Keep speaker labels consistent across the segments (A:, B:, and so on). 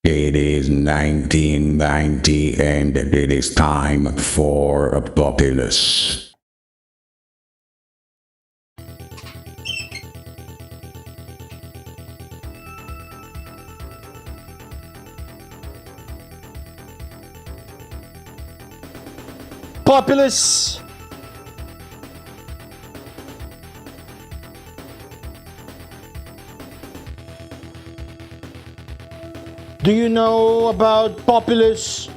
A: It is 1990 and it is time for a Populous.
B: Populous! Do you know about Populous?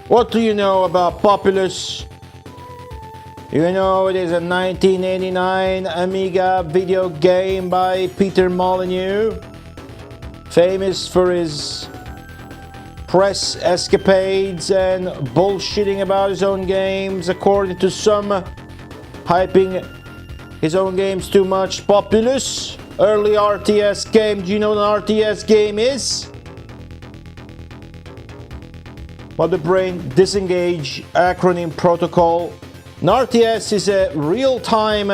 B: What do you know about Populous? You know it is a 1989 Amiga video game by Peter Molyneux, famous for his press escapades and bullshitting about his own games, according to some, hyping his own games too much. Populous, early RTS game. Do you know what an RTS game is? Mother brain, disengage, acronym protocol. An RTS is a real-time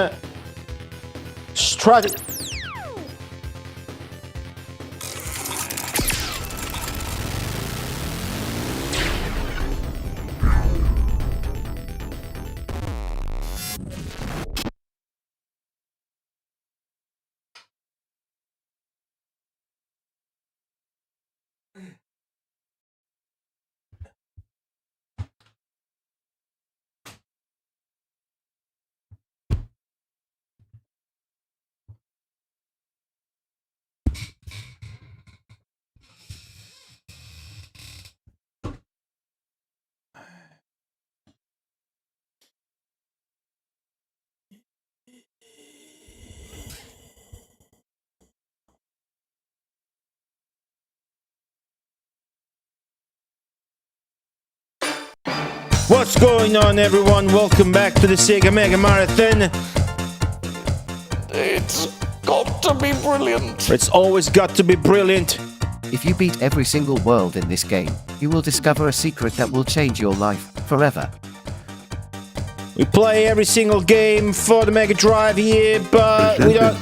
B: strategy. What's going on, everyone? Welcome back to the Sega Mega Marathon.
C: It's got to be brilliant.
B: It's always got to be brilliant.
D: If you beat every single world in this game, you will discover a secret that will change your life forever.
B: We play every single game for the Mega Drive here, but we don't.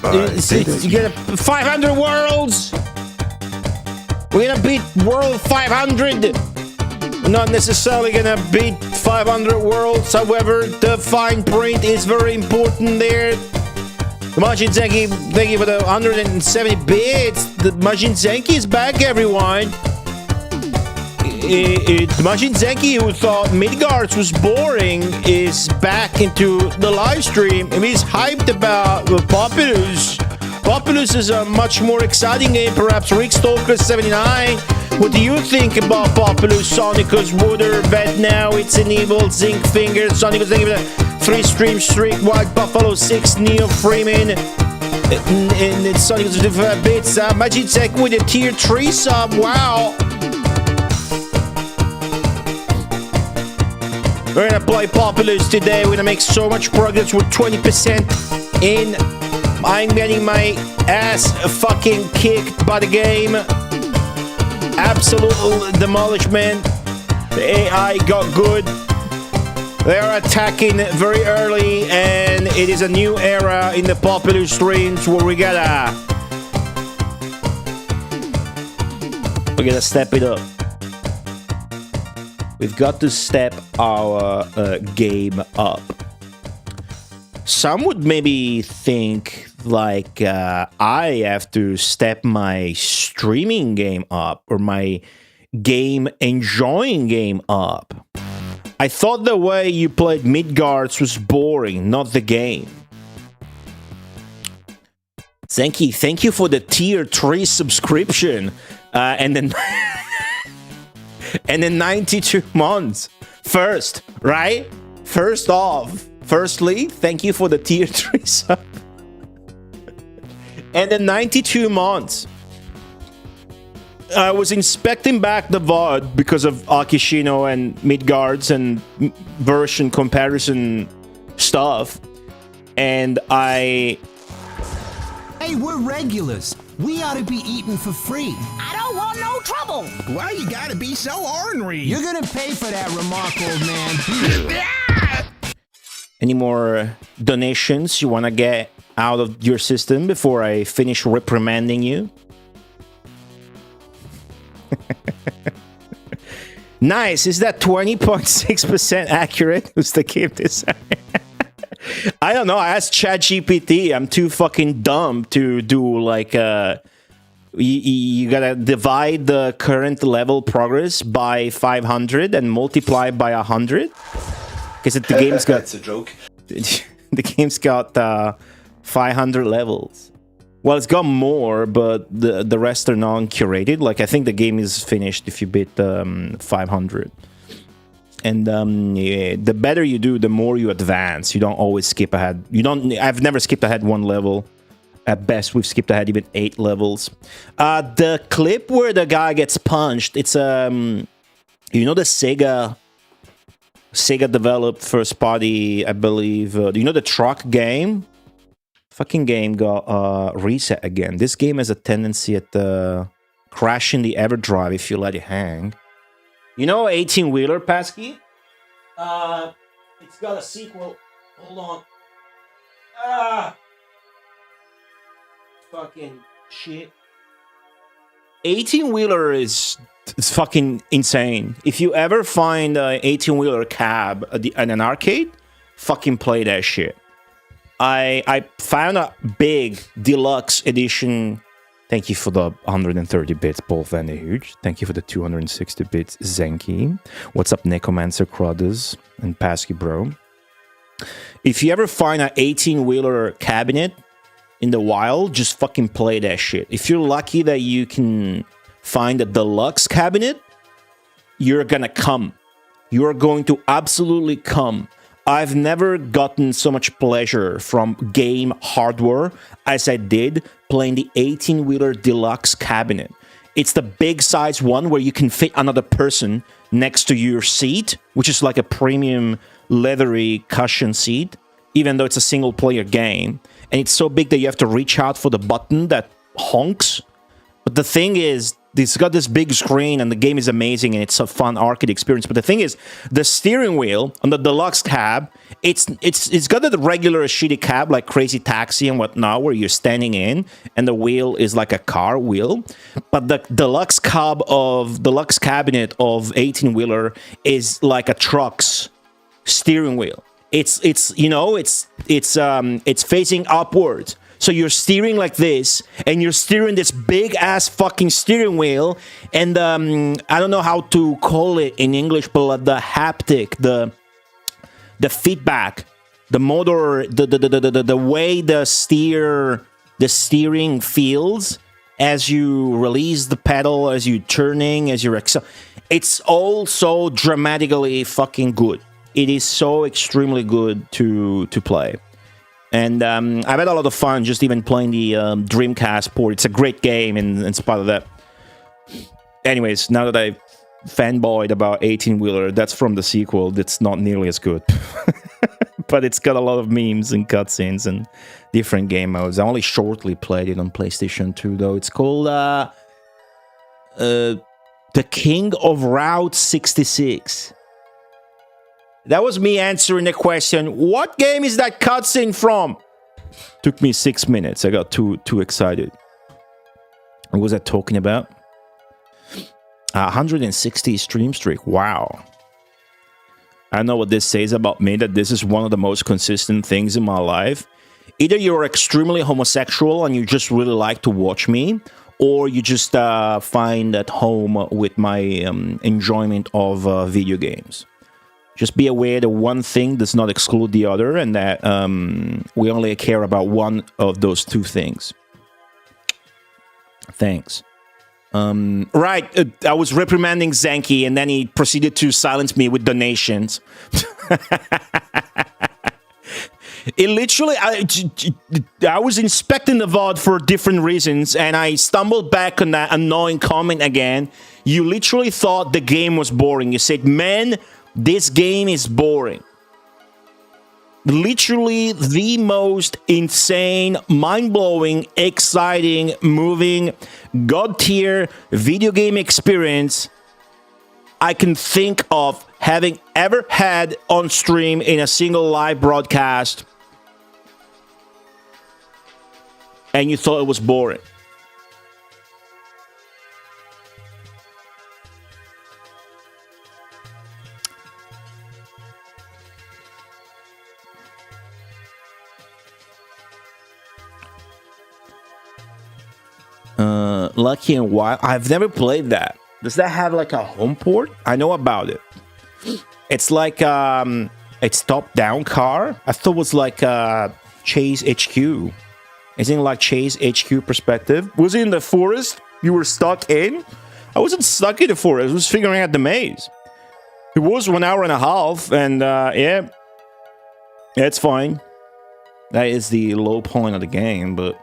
B: You get 500 worlds. We're gonna beat World 500. We're not necessarily gonna beat 500 worlds. However, the fine print is very important there. The Majin Zenki, thank you for the 170 bits. The Majin Zenki is back, everyone. The Majin Zenki, who thought Midgards was boring, is back into the live stream and he's hyped about Populous. Populous is a much more exciting game, perhaps. Rick Stalker 79. What do you think about Populous? Sonicus Wooder, Bet Now, It's an Evil, Zinc Fingers, Sonicus, thank you for the 3-stream streak, White Buffalo 6, Neo Freeman, and it's Sonicus 55 bits, Majin Zenki with a tier 3 sub, wow. We're gonna play Populous today. We're gonna make so much progress. We're 20% in. I'm getting my ass fucking kicked by the game. Absolute demolishment. The AI got good. They are attacking very early, and it is a new era in the Populous streams where we gotta step it up. We've got to step our game up. Some would maybe think like I have to step my streaming game up or my game enjoying game up. I thought the way you played Midgards was boring, not the game. Zenki, thank you for the tier 3 subscription. And then... and then 92 months. First, right? Firstly, thank you for the tier 3 sub. And then 92 months. I was inspecting back the VOD because of Akishino and Midgards and version comparison stuff. And
E: Hey, we're regulars. We ought to be eating for free.
F: I don't want no trouble.
G: Why you gotta be so ornery?
E: You're gonna pay for that remark, old man.
B: Any more donations you want to get out of your system before I finish reprimanding you? Nice. Is that 20.6% accurate? Who's the game designer? I don't know. I asked ChatGPT. I'm too fucking dumb to do like you gotta divide the current level progress by 500 and multiply by 100. Because the game's got...
G: That's a joke.
B: The game's got 500 levels. Well, it's got more, but the rest are non-curated. Like, I think the game is finished if you beat 500. And yeah, the better you do, the more you advance. You don't always skip ahead. I've never skipped ahead one level. At best, we've skipped ahead even 8 levels. The clip where the guy gets punched, it's you know, the Sega developed first party, I believe. You know the truck game? Fucking game got reset again. This game has a tendency at crashing the EverDrive if you let it hang. You know 18-wheeler, Pasky? It's got a sequel. Hold on. Fucking shit. 18-wheeler is fucking insane. If you ever find an 18-wheeler cab at an arcade, fucking play that shit. I found a big deluxe edition. Thank you for the 130 bits, Paul Van de Huge. Thank you for the 260 bits, Zenki. What's up, Necromancer Crudders and Pasky Bro? If you ever find an 18-wheeler cabinet in the wild, just fucking play that shit. If you're lucky that you can find a deluxe cabinet, you're gonna come. You're going to absolutely come. I've never gotten so much pleasure from game hardware as I did playing the 18-wheeler deluxe cabinet. It's the big size one where you can fit another person next to your seat, which is like a premium leathery cushion seat, even though it's a single player game. and it's so big that you have to reach out for the button that honks. But the thing is, it's got this big screen, and the game is amazing, and it's a fun arcade experience. But the thing is, the steering wheel on the deluxe cab, it's got the regular shitty cab like Crazy Taxi and whatnot, where you're standing in, and the wheel is like a car wheel. But the deluxe cabinet of 18-wheeler is like a truck's steering wheel. It's facing upwards. So you're steering like this, and you're steering this big-ass fucking steering wheel, and I don't know how to call it in English, but the haptic, the feedback, the motor, the way the steering feels as you release the pedal, as you're turning, as you're it's all so dramatically fucking good. It is so extremely good to play. And I've had a lot of fun just even playing the Dreamcast port. It's a great game in spite of that. Anyways, now that I've fanboyed about 18-wheeler, that's from the sequel. That's not nearly as good. But it's got a lot of memes and cutscenes and different game modes. I only shortly played it on PlayStation 2, though. It's called The King of Route 66. That was me answering the question, what game is that cutscene from? Took me 6 minutes. I got too excited. What was I talking about? 160 stream streak. Wow. I don't know what this says about me, that this is one of the most consistent things in my life. Either you're extremely homosexual and you just really like to watch me, or you just find at home with my enjoyment of video games. Just be aware that one thing does not exclude the other, and that we only care about one of those two things. Thanks. Right, I was reprimanding Zenki, and then he proceeded to silence me with donations. It literally, I was inspecting the VOD for different reasons, and I stumbled back on that annoying comment again. You literally thought the game was boring. You said, man, this game is boring. Literally the most insane, mind-blowing, exciting, moving, god-tier video game experience I can think of having ever had on stream in a single live broadcast. And you thought it was boring. Lucky and Wild. I've never played that. Does that have like a home port? I know about it. It's like it's top-down car. I thought it was like Chase HQ. Isn't it like Chase HQ perspective? Was it in the forest you were stuck in? I wasn't stuck in the forest. I was figuring out the maze. It was 1 hour and a half, and yeah, it's fine. That is the low point of the game, but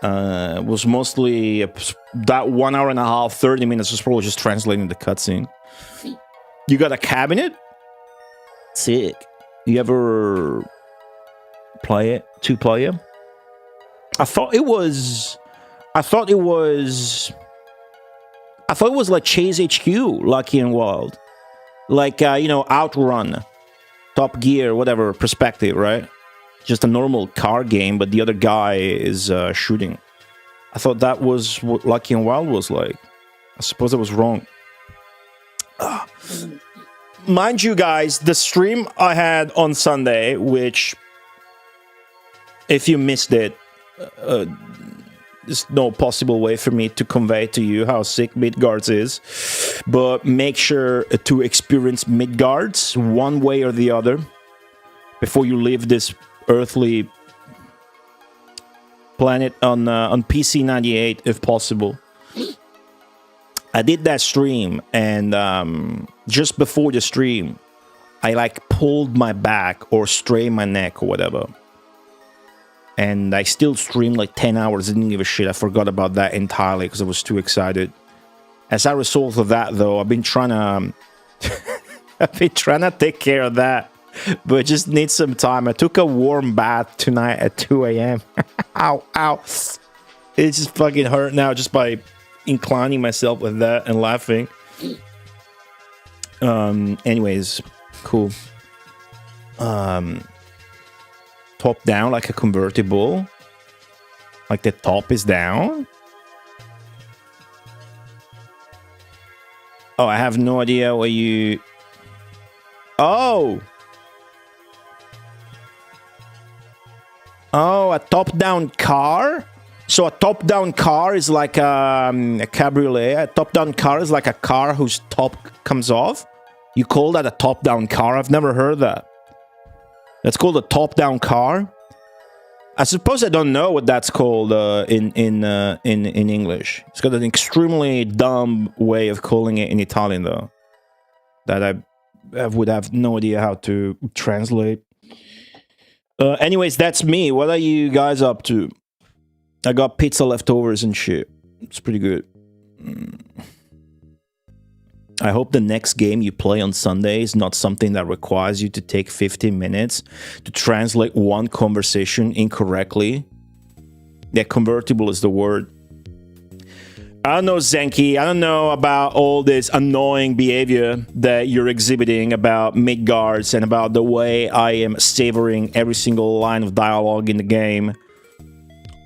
B: it was mostly that 1 hour and a half, 30 minutes was probably just translating the cutscene. You got a cabinet? Sick. You ever play it? 2-player? I thought it was like Chase HQ, Lucky and Wild. Like, Outrun, Top Gear, whatever, perspective, right? Just a normal car game, but the other guy is shooting. I thought that was what Lucky and Wild was like. I suppose I was wrong. Mind you guys, the stream I had on Sunday, which, if you missed it, there's no possible way for me to convey to you how sick Midgards is. But make sure to experience Midgards one way or the other before you leave this earthly planet on PC 98 if possible. I did that stream, and just before the stream I like pulled my back or strained my neck or whatever, and I still streamed like 10 hours. I didn't give a shit. I forgot about that entirely because I was too excited. As a result of that, though, I've been trying to take care of that but just need some time. I took a warm bath tonight at 2 a.m. Ow, ow. It's just fucking hurt now just by inclining myself with that and laughing. Anyways, cool. Top down like a convertible. Like the top is down. Oh, I have no idea where you... Oh! Oh, a top-down car? So a top-down car is like a cabriolet. A top-down car is like a car whose top comes off. You call that a top-down car? I've never heard that. That's called a top-down car? I suppose I don't know what that's called in English. It's got an extremely dumb way of calling it in Italian, though. That I would have no idea how to translate. Anyways, that's me. What are you guys up to? I got pizza leftovers and shit. It's pretty good. I hope the next game you play on Sunday is not something that requires you to take 15 minutes to translate one conversation incorrectly. Yeah, convertible is the word. I don't know, Zenki. I don't know about all this annoying behavior that you're exhibiting about Midgards and about the way I am savoring every single line of dialogue in the game.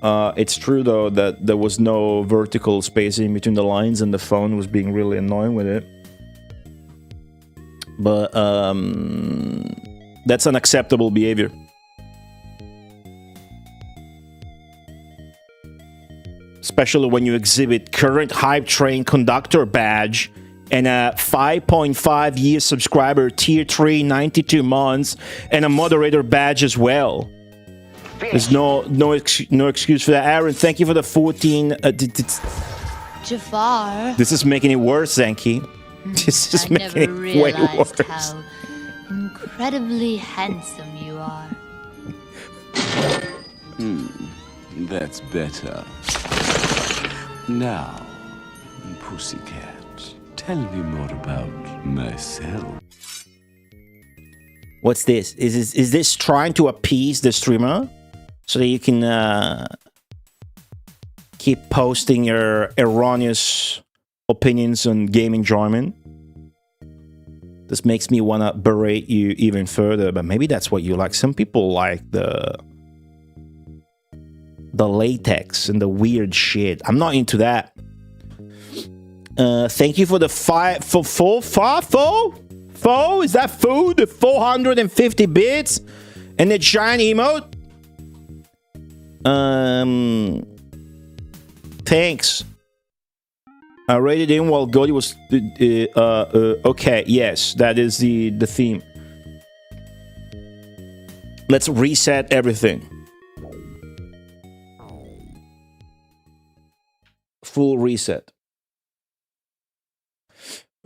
B: It's true, though, that there was no vertical spacing between the lines and the phone was being really annoying with it. But that's unacceptable behavior. Especially when you exhibit current hype train conductor badge and a 5.5 year subscriber tier 3 92 months and a moderator badge as well. There's no excuse for that. Aaron, thank you for the 14.
H: Jafar.
B: This is making it worse, Zenki. This is making it way worse.
H: How incredibly handsome you are.
I: That's better. Now, Pussycat, tell me more about myself.
B: What's this? Is this trying to appease the streamer so that you can keep posting your erroneous opinions on game enjoyment? This makes me want to berate you even further, but maybe that's what you like. Some people like the latex and the weird shit. I'm not into that. Thank you for the four? Is that food? The 450 bits and the giant emote? Thanks. I rated in while Goldie was okay. Yes, that is the theme. Let's reset everything. Full reset.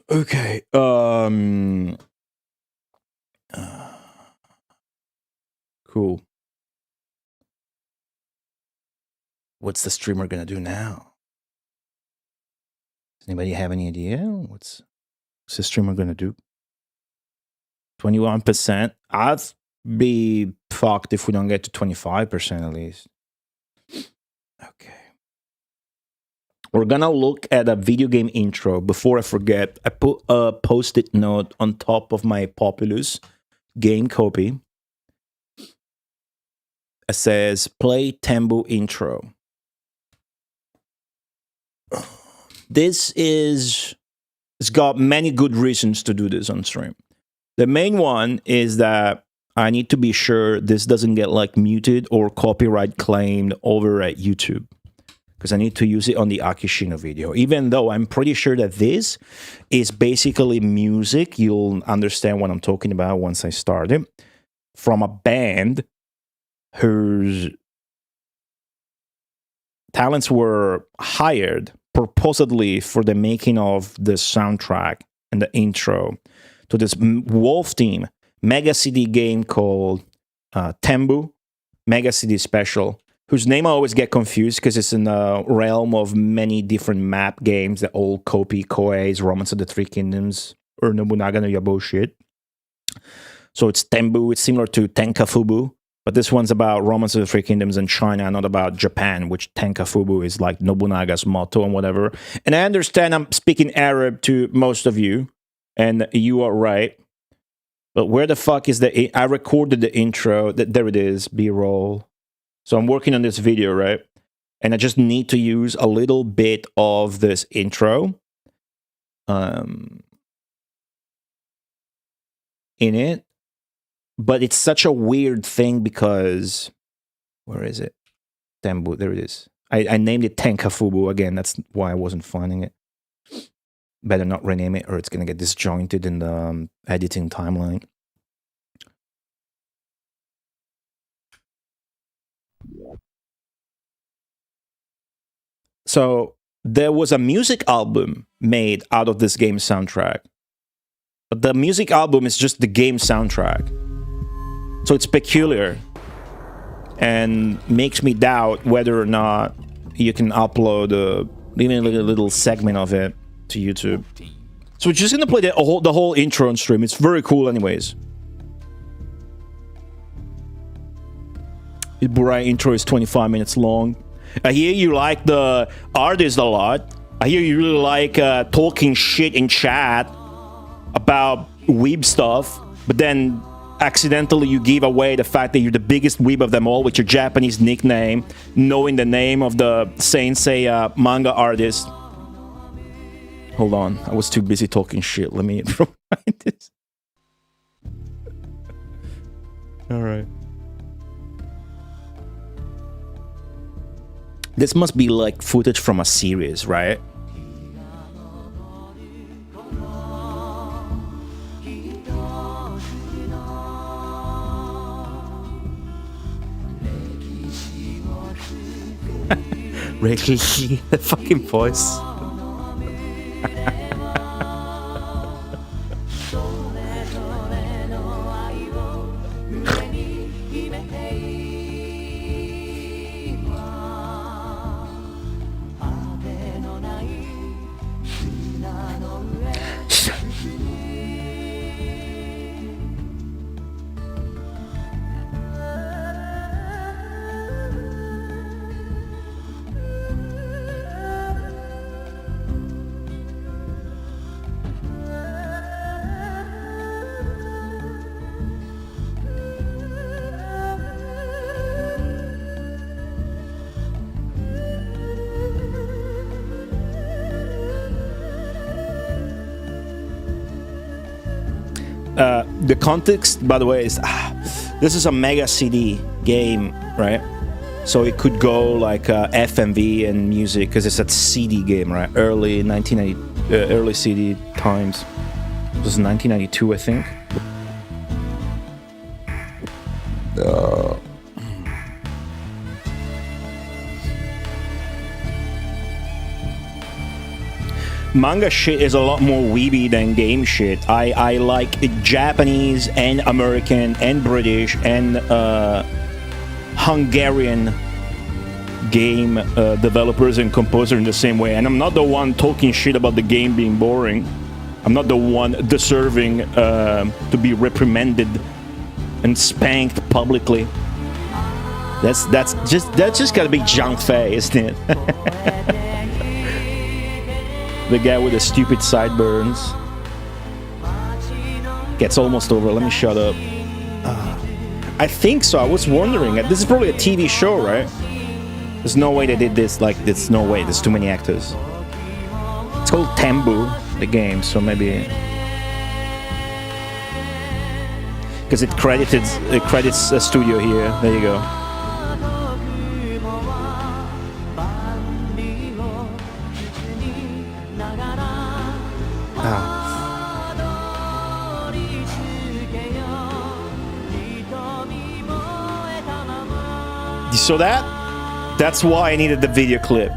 B: Okay. Cool. What's the streamer gonna do now? Does anybody have any idea? What's the streamer gonna do? 21%. I'd be fucked if we don't get to 25% at least. Okay. We're gonna look at a video game intro. Before I forget, I put a post-it note on top of my Populous game copy. It says, play Tembu intro. It's got many good reasons to do this on stream. The main one is that I need to be sure this doesn't get like muted or copyright claimed over at YouTube, because I need to use it on the Akishino video. Even though I'm pretty sure that this is basically music, you'll understand what I'm talking about once I start it, from a band whose talents were hired purportedly for the making of the soundtrack and the intro to this Wolf Team Mega CD game called Tembu Mega CD Special, whose name I always get confused because it's in the realm of many different map games that all copy Koei's Romance of the Three Kingdoms or Nobunaga no Yabo shit. So it's Tenbu. It's similar to Tenkafubu, but this one's about Romance of the Three Kingdoms in China, not about Japan, which Tenkafubu is like Nobunaga's motto and whatever. And I understand I'm speaking Arab to most of you, and you are right. But where the fuck is the... I recorded the intro. There it is, B-roll. So I'm working on this video, right? And I just need to use a little bit of this intro in it. But it's such a weird thing because... Where is it? Tenbu, there it is. I named it Tenkafubu again. That's why I wasn't finding it. Better not rename it or it's going to get disjointed in the editing timeline. So there was a music album made out of this game soundtrack. But the music album is just the game soundtrack. So it's peculiar and makes me doubt whether or not you can upload even like a little segment of it to YouTube. So we're just gonna play the whole intro on stream. It's very cool anyways. The Burai intro is 25 minutes long. I hear you like the artist a lot. I hear you really like talking shit in chat about weeb stuff, but then accidentally you give away the fact that you're the biggest weeb of them all with your Japanese nickname, knowing the name of the Saint Seiya manga artist. Hold on, I was too busy talking shit. Let me rewind this. Alright. This must be like footage from a series, right? Rikishi, the fucking voice. The context, by the way, is this is a Mega CD game, right? So it could go like FMV and music because it's a CD game, right? Early 1990, early CD times. It was 1992, I think. Manga shit is a lot more weeby than game shit. I like Japanese and American and British and Hungarian game developers and composers in the same way. And I'm not the one talking shit about the game being boring. I'm not the one deserving to be reprimanded and spanked publicly. That's just gotta be Zhang Fei, isn't it? The guy with the stupid sideburns. Gets almost over. Let me shut up. I think so. I was wondering. This is probably a TV show, right? There's no way they did this. Like, there's no way. There's too many actors. It's called Tenbu, the game, so maybe... Because it credits a studio here. There you go. So that's why I needed the video clip.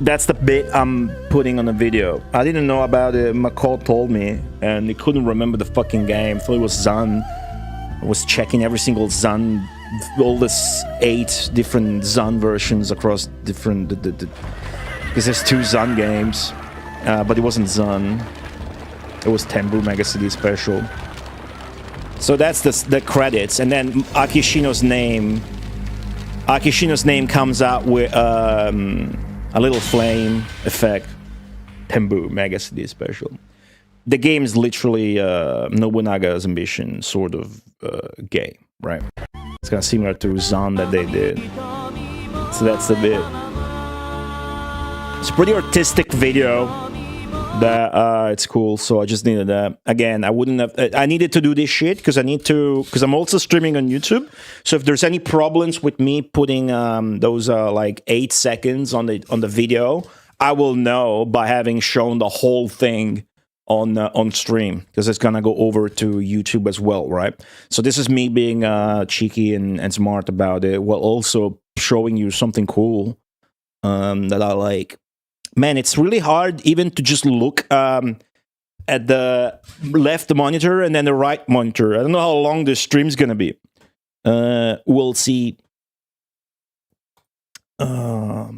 B: That's the bit I'm putting on the video. I didn't know about it. McCall told me, and he couldn't remember the fucking game. I thought it was Zun. I was checking every single Zun, all this 8 different Zun versions across different... Because there's 2 Zun games, but it wasn't Zun. It was Tenbu Mega CD Special. So that's the credits, and then Akishino's name comes out with a little flame effect. Tenbu Mega CD Special. The game is literally Nobunaga's Ambition sort of game, right? It's kind of similar to Zan that they did. So that's the bit. It's a pretty artistic video. That it's cool, so I just needed that. Again, I wouldn't have. I needed to do this shit because I'm also streaming on YouTube. So if there's any problems with me putting those like 8 seconds on the video, I will know by having shown the whole thing on stream, because it's gonna go over to YouTube as well, right? So this is me being cheeky and smart about it, while also showing you something cool that I like. Man, it's really hard even to just look at the left monitor and then the right monitor. I don't know how long the stream's gonna be. We'll see. I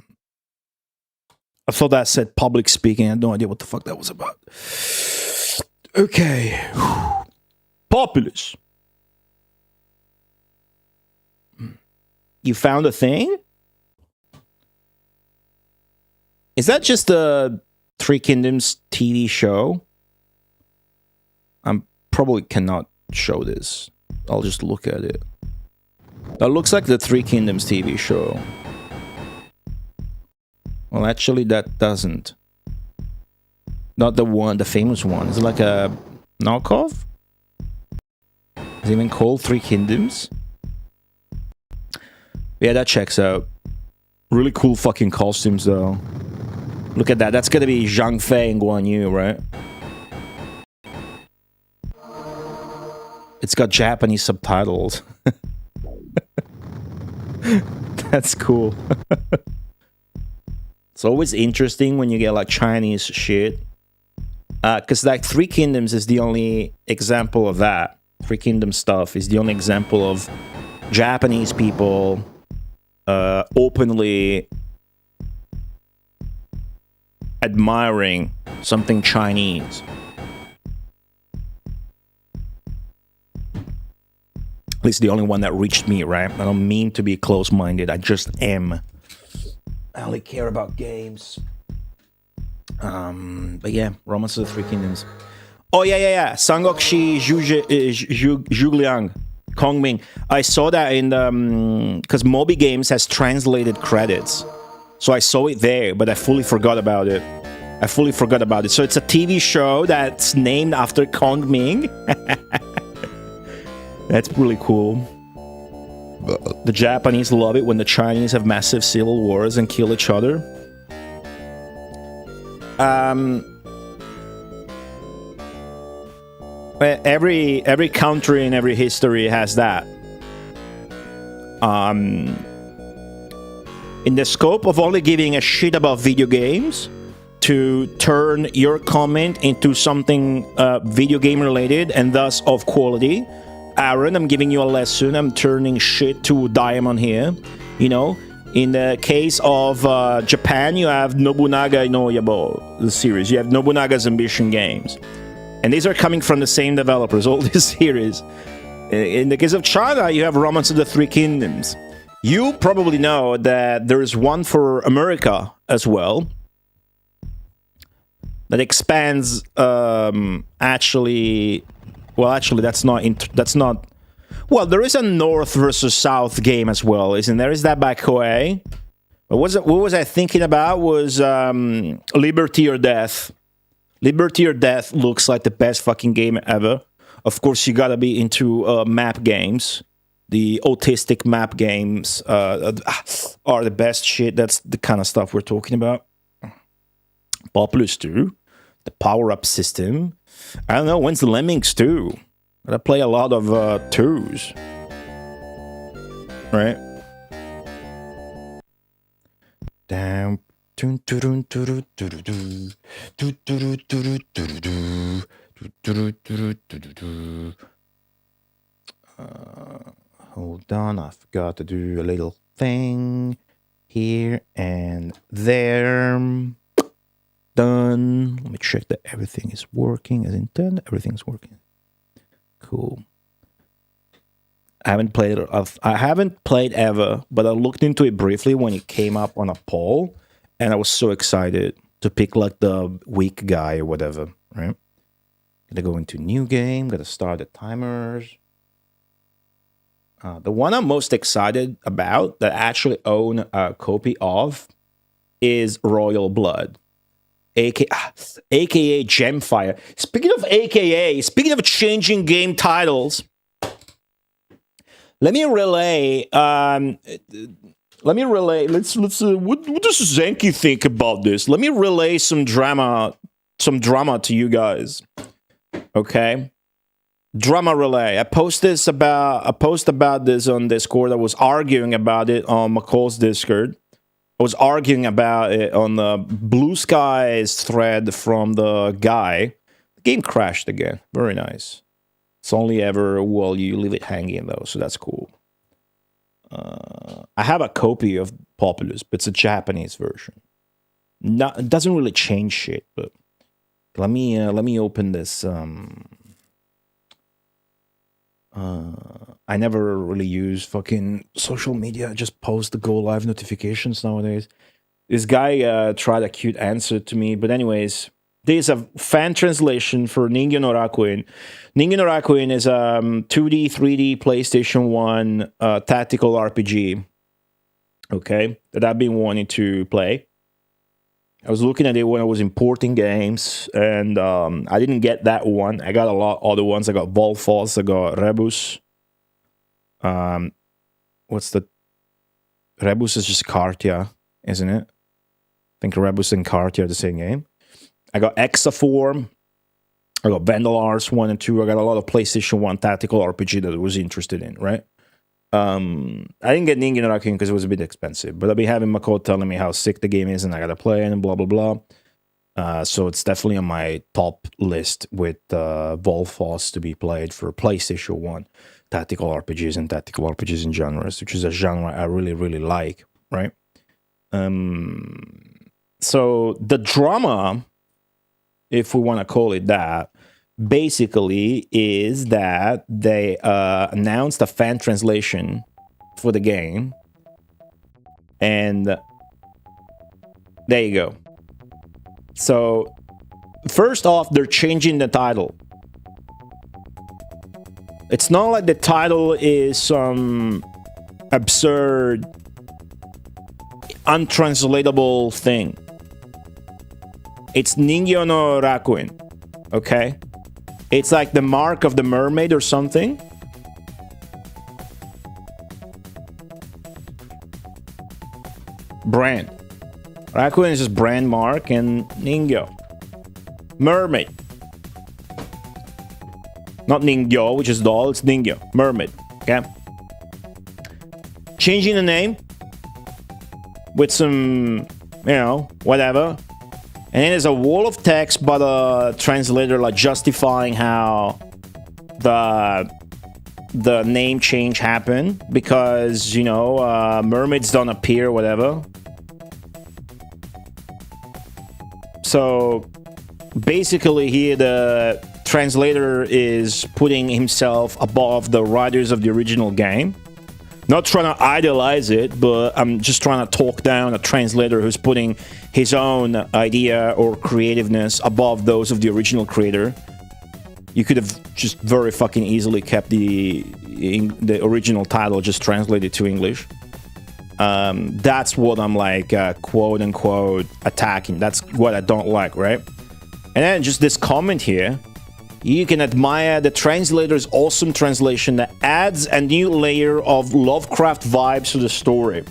B: thought that said public speaking. I had no idea what the fuck that was about. Okay. Populous. You found a thing? Is that just a Three Kingdoms TV show? I probably cannot show this. I'll just look at it. That looks like the Three Kingdoms TV show. Well, actually, that doesn't. Not the famous one. Is it like a knockoff? Is it even called Three Kingdoms? Yeah, that checks out. Really cool fucking costumes, though. Look at that. That's gonna be Zhang Fei and Guan Yu, right? It's got Japanese subtitles. That's cool. It's always interesting when you get like Chinese shit. Because like Three Kingdoms is the only example of that. Three Kingdoms stuff is the only example of Japanese people openly admiring something Chinese. At least the only one that reached me, right? I don't mean to be close-minded. I just am. I only care about games. But yeah, Romance of the Three Kingdoms. Oh yeah. Sangokshi Zhugliang. Kongming. I saw that in the... Because Moby Games has translated credits. So I saw it there, but I fully forgot about it. So it's a TV show that's named after Kong Ming. That's really cool. The Japanese love it when the Chinese have massive civil wars and kill each other. Every country in every history has that. In the scope of only giving a shit about video games, to turn your comment into something video game related and thus of quality. Aaron, I'm giving you a lesson. I'm turning shit to diamond here. You know, in the case of Japan, you have Nobunaga no Yabo, the series. You have Nobunaga's Ambition games. And these are coming from the same developers, all this series. In the case of China, you have Romance of the Three Kingdoms. You probably know that there's one for America as well that expands. Actually, that's not. Well, there is a North versus South game as well, isn't there? Is that by Koei? But what was I thinking about? Was Liberty or Death? Liberty or Death looks like the best fucking game ever. Of course, you gotta be into map games. The autistic map games are the best shit. That's the kind of stuff we're talking about. Populous 2, the power-up system. I don't know, when's the Lemmings 2? I play a lot of 2s. Right? Down. Hold on, I forgot to do a little thing here and there. done. Let me check that everything is working as intended. Everything's working. Cool. I haven't played it. I haven't played ever, but I looked into it briefly when it came up on a poll, and I was so excited to pick like the weak guy or whatever. Right? Gotta go into new game. Gotta start the timers. The one I'm most excited about that I actually own a copy of is Royal Blood, aka Gemfire. Speaking of changing game titles. Let me relay. What does Zenki think about this? Let me relay some drama to you guys. Okay, drama relay. I post about this on Discord. I was arguing about it on McCall's Discord. I was arguing about it on the Blue Skies thread from the guy. The game crashed again. Very nice. It's only ever while you leave it hanging, though, so that's cool. I have a copy of Populous, but it's a Japanese version. It doesn't really change shit, but let me open this. I never really use fucking social media. I just post the go live notifications nowadays. This guy tried a cute answer to me, but anyways. There's a fan translation for Ningen no Rakuen. Ningen no Rakuen is a 2D, 3D PlayStation 1 tactical RPG. Okay, that I've been wanting to play. I was looking at it when I was importing games, and I didn't get that one. I got a lot of other ones. I got Volfos, I got Rebus. What's the... Rebus is just Cartia, isn't it? I think Rebus and Cartia are the same game. I got Exaform. I got Vandalars 1 and 2. I got a lot of PlayStation 1 tactical RPG that I was interested in, right? I didn't get Ningen no Rakuen because it was a bit expensive, but I've been having Mako telling me how sick the game is and I gotta play it and blah, blah, blah. So it's definitely on my top list with Volfos to be played for PlayStation 1 tactical RPGs and tactical RPGs in genres, which is a genre I really, really like, right? So the drama, if we want to call it that, basically is that they announced a fan translation for the game, and there you go. So first off, they're changing the title. It's not like the title is some absurd, untranslatable thing. It's Ningen no Rakuen, okay? It's like the mark of the mermaid or something. Brand. Rakuen is just brand mark, and Ningyo. Mermaid. Not Ningyo, which is doll, it's Ningyo. Mermaid, okay? Changing the name with some, whatever. And then there's a wall of text by the translator, like justifying how the name change happened because mermaids don't appear, whatever. So basically, here the translator is putting himself above the writers of the original game. Not trying to idolize it, but I'm just trying to talk down a translator who's putting his own idea or creativeness above those of the original creator. You could have just very fucking easily kept the original title, just translated to English. That's what I'm like, quote unquote, attacking. That's what I don't like, right? And then just this comment here. You can admire the translator's awesome translation that adds a new layer of Lovecraft vibes to the story.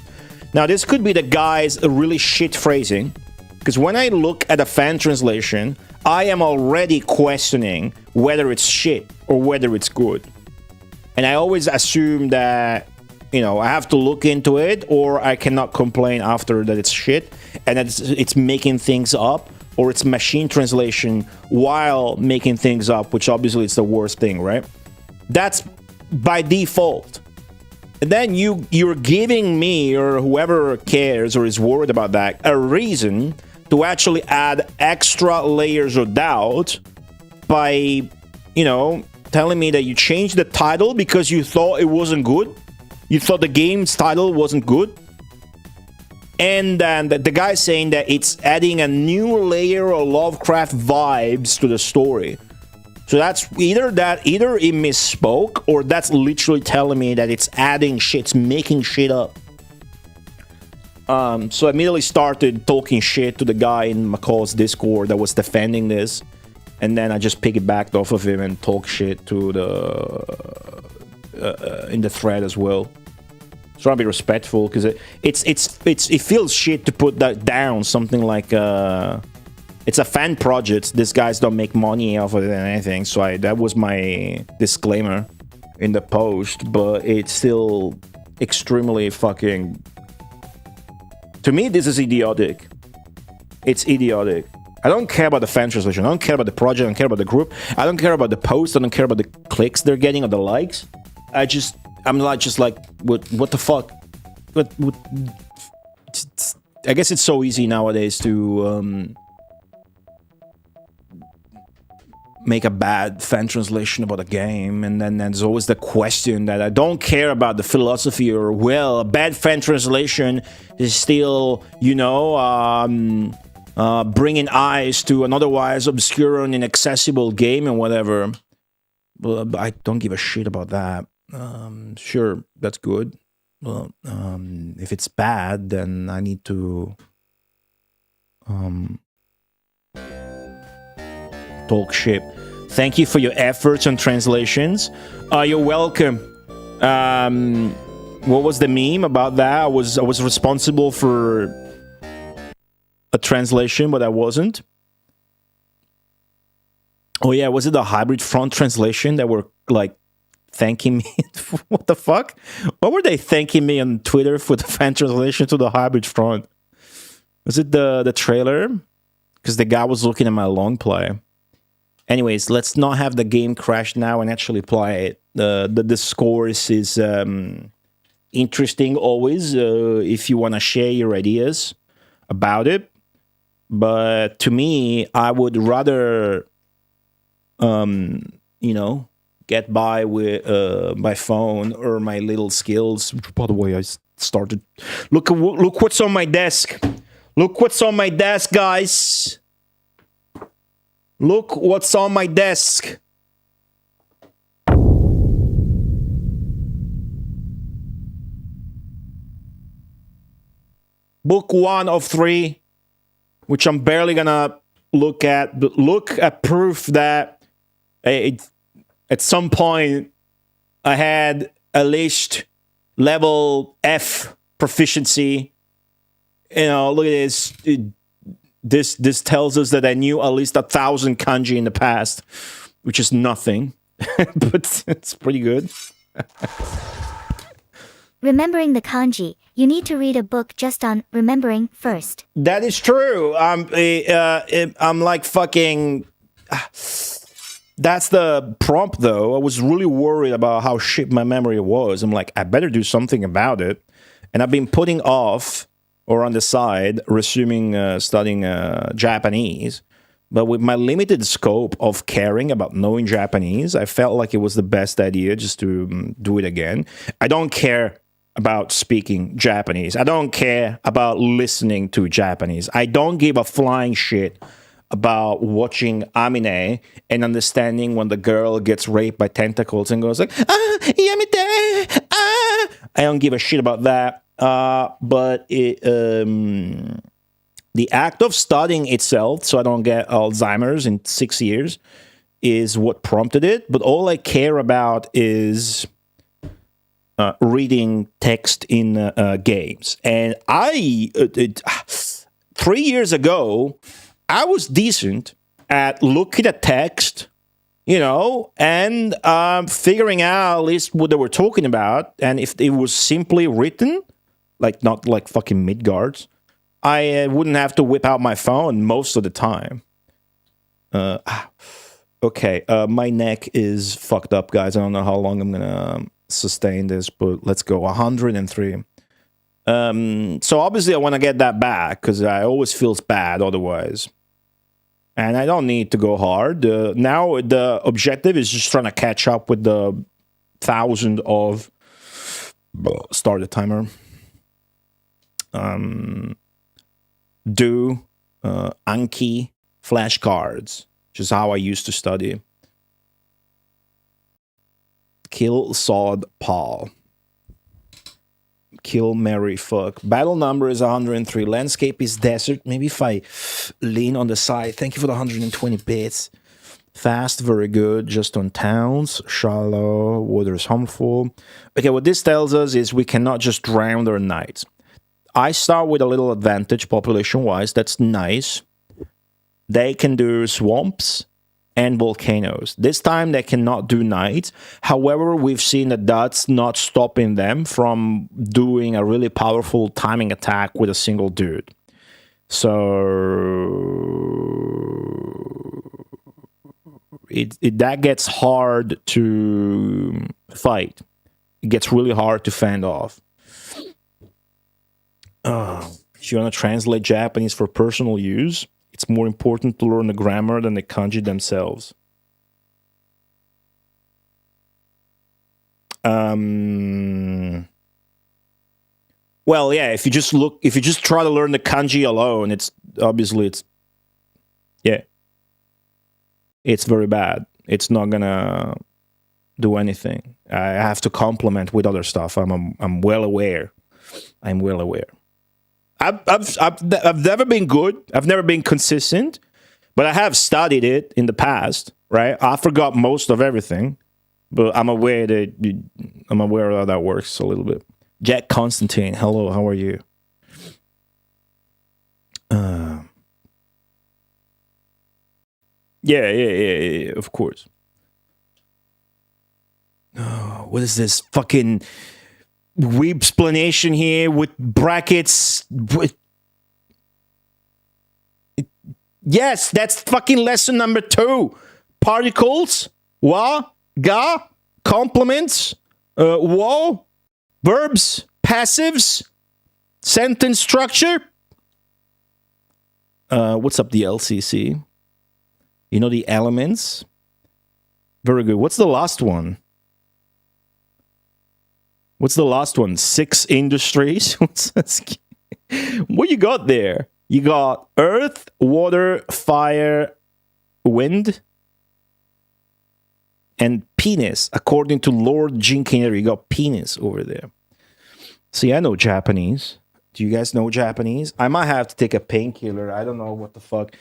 B: Now, this could be the guy's really shit phrasing, because when I look at a fan translation, I am already questioning whether it's shit or whether it's good. And I always assume that, I have to look into it, or I cannot complain after that it's shit, and that it's making things up, or it's machine translation while making things up, which obviously is the worst thing, right? That's by default. And then you're giving me, or whoever cares or is worried about that, a reason to to actually add extra layers of doubt by, you know, telling me that you changed the title because you thought it wasn't good. You thought the game's title wasn't good. And then the guy saying that it's adding a new layer of Lovecraft vibes to the story. So that's either it misspoke, or that's literally telling me that it's adding shit, it's making shit up. So I immediately started talking shit to the guy in McCall's Discord that was defending this. And then I just piggybacked off of him and talked shit to the in the thread as well. So I'll be respectful, because it feels shit to put that down. Something like it's a fan project. These guys don't make money off of it or anything. So that was my disclaimer in the post. But it's still extremely fucking. To me, this is idiotic. It's idiotic. I don't care about the fan translation. I don't care about the project. I don't care about the group. I don't care about the post. I don't care about the clicks they're getting or the likes. I'm not just like, what the fuck? I guess it's so easy nowadays to make a bad fan translation about a game, and then there's always the question that I don't care about the philosophy, or, well, a bad fan translation is still, you know, bringing eyes to an otherwise obscure and inaccessible game and whatever. But I don't give a shit about that. Sure, that's good. Well, if it's bad, then I need to talk shit. Thank you for your efforts on translations. You're welcome. What was the meme about that? I was responsible for a translation, but I wasn't. Oh yeah, was it the Hybrid Front translation that were like thanking me? What the fuck? What were they thanking me on Twitter for the fan translation to the Hybrid Front? Was it the trailer? Because the guy was looking at my long play. Anyways, let's not have the game crash now and actually play it. The discourse is interesting always if you want to share your ideas about it. But to me, I would rather, you know, get by with my phone or my little skills. By the way, I started. Look what's on my desk. Look what's on my desk, guys. Look what's on my desk. Book 1 of 3, which I'm barely gonna look at, but look at proof that at some point I had at least level F proficiency. You know, look at this. This tells us that I knew at least 1,000 kanji in the past, which is nothing, but it's pretty good.
J: Remembering the kanji, you need to read a book just on remembering first.
B: That is true. I'm like fucking. That's the prompt, though. I was really worried about how shit my memory was. I'm like, I better do something about it, and I've been putting off, or on the side, resuming studying Japanese. But with my limited scope of caring about knowing Japanese, I felt like it was the best idea just to do it again. I don't care about speaking Japanese. I don't care about listening to Japanese. I don't give a flying shit about watching anime and understanding when the girl gets raped by tentacles and goes like, yamete, ah. I don't give a shit about that. But the act of studying itself, so I don't get Alzheimer's in 6 years, is what prompted it. But all I care about is reading text in games. And 3 years ago, I was decent at looking at text, you know, and figuring out at least what they were talking about. And if it was simply written, like not like fucking Midgards, I wouldn't have to whip out my phone most of the time. Okay, my neck is fucked up, guys. I don't know how long I'm gonna sustain this, but let's go. 103. So obviously I want to get that back because I always feels bad otherwise. And I don't need to go hard. Now the objective is just trying to catch up with the 1,000 of... Start the timer. Do Anki flashcards, which is how I used to study. Kill Sod Paul. Kill Mary Fuck. Battle number is 103. Landscape is desert. Maybe if I lean on the side. Thank you for the 120 bits. Fast, very good. Just on towns. Shallow. Water is harmful. Okay, what this tells us is we cannot just drown their knights. I start with a little advantage population-wise. That's nice. They can do swamps and volcanoes. This time they cannot do knights. However, we've seen that that's not stopping them from doing a really powerful timing attack with a single dude. So that gets hard to fight. It gets really hard to fend off. If you want to translate Japanese for personal use, it's more important to learn the grammar than the kanji themselves. Well, yeah, if you just try to learn the kanji alone, it's very bad. It's not gonna do anything. I have to complement with other stuff. I'm well aware. I'm well aware. I've never been good. I've never been consistent, but I have studied it in the past, right? I forgot most of everything, but I'm aware of how that works a little bit. Jack Constantine, hello, how are you? Yeah, of course. What is this fucking weeb explanation here with brackets? Yes, that's fucking lesson number 2. Particles, wa, ga, complements, wo, verbs, passives, sentence structure. What's up, the LCC? You know the elements? Very good. What's the last one? What's the last one? 6 industries? What you got there? You got earth, water, fire, wind, and penis. According to Lord Jinkineter, you got penis over there. See, I know Japanese. Do you guys know Japanese? I might have to take a painkiller. I don't know what the fuck.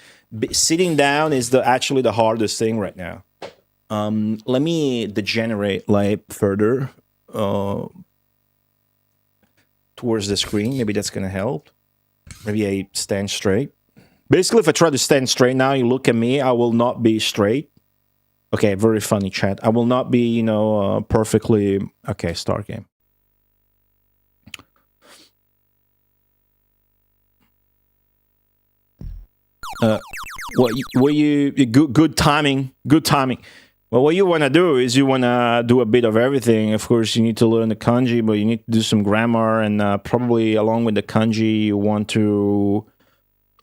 B: Sitting down is actually the hardest thing right now. Let me degenerate like further towards the screen. Maybe that's gonna help. Maybe I stand straight. Basically, if I try to stand straight now, you look at me, I will not be straight. Okay, very funny chat. I will not be, perfectly... Okay, start game. Good timing. Good timing. Well, what you want to do is you want to do a bit of everything. Of course, you need to learn the kanji, but you need to do some grammar, and probably along with the kanji, you want to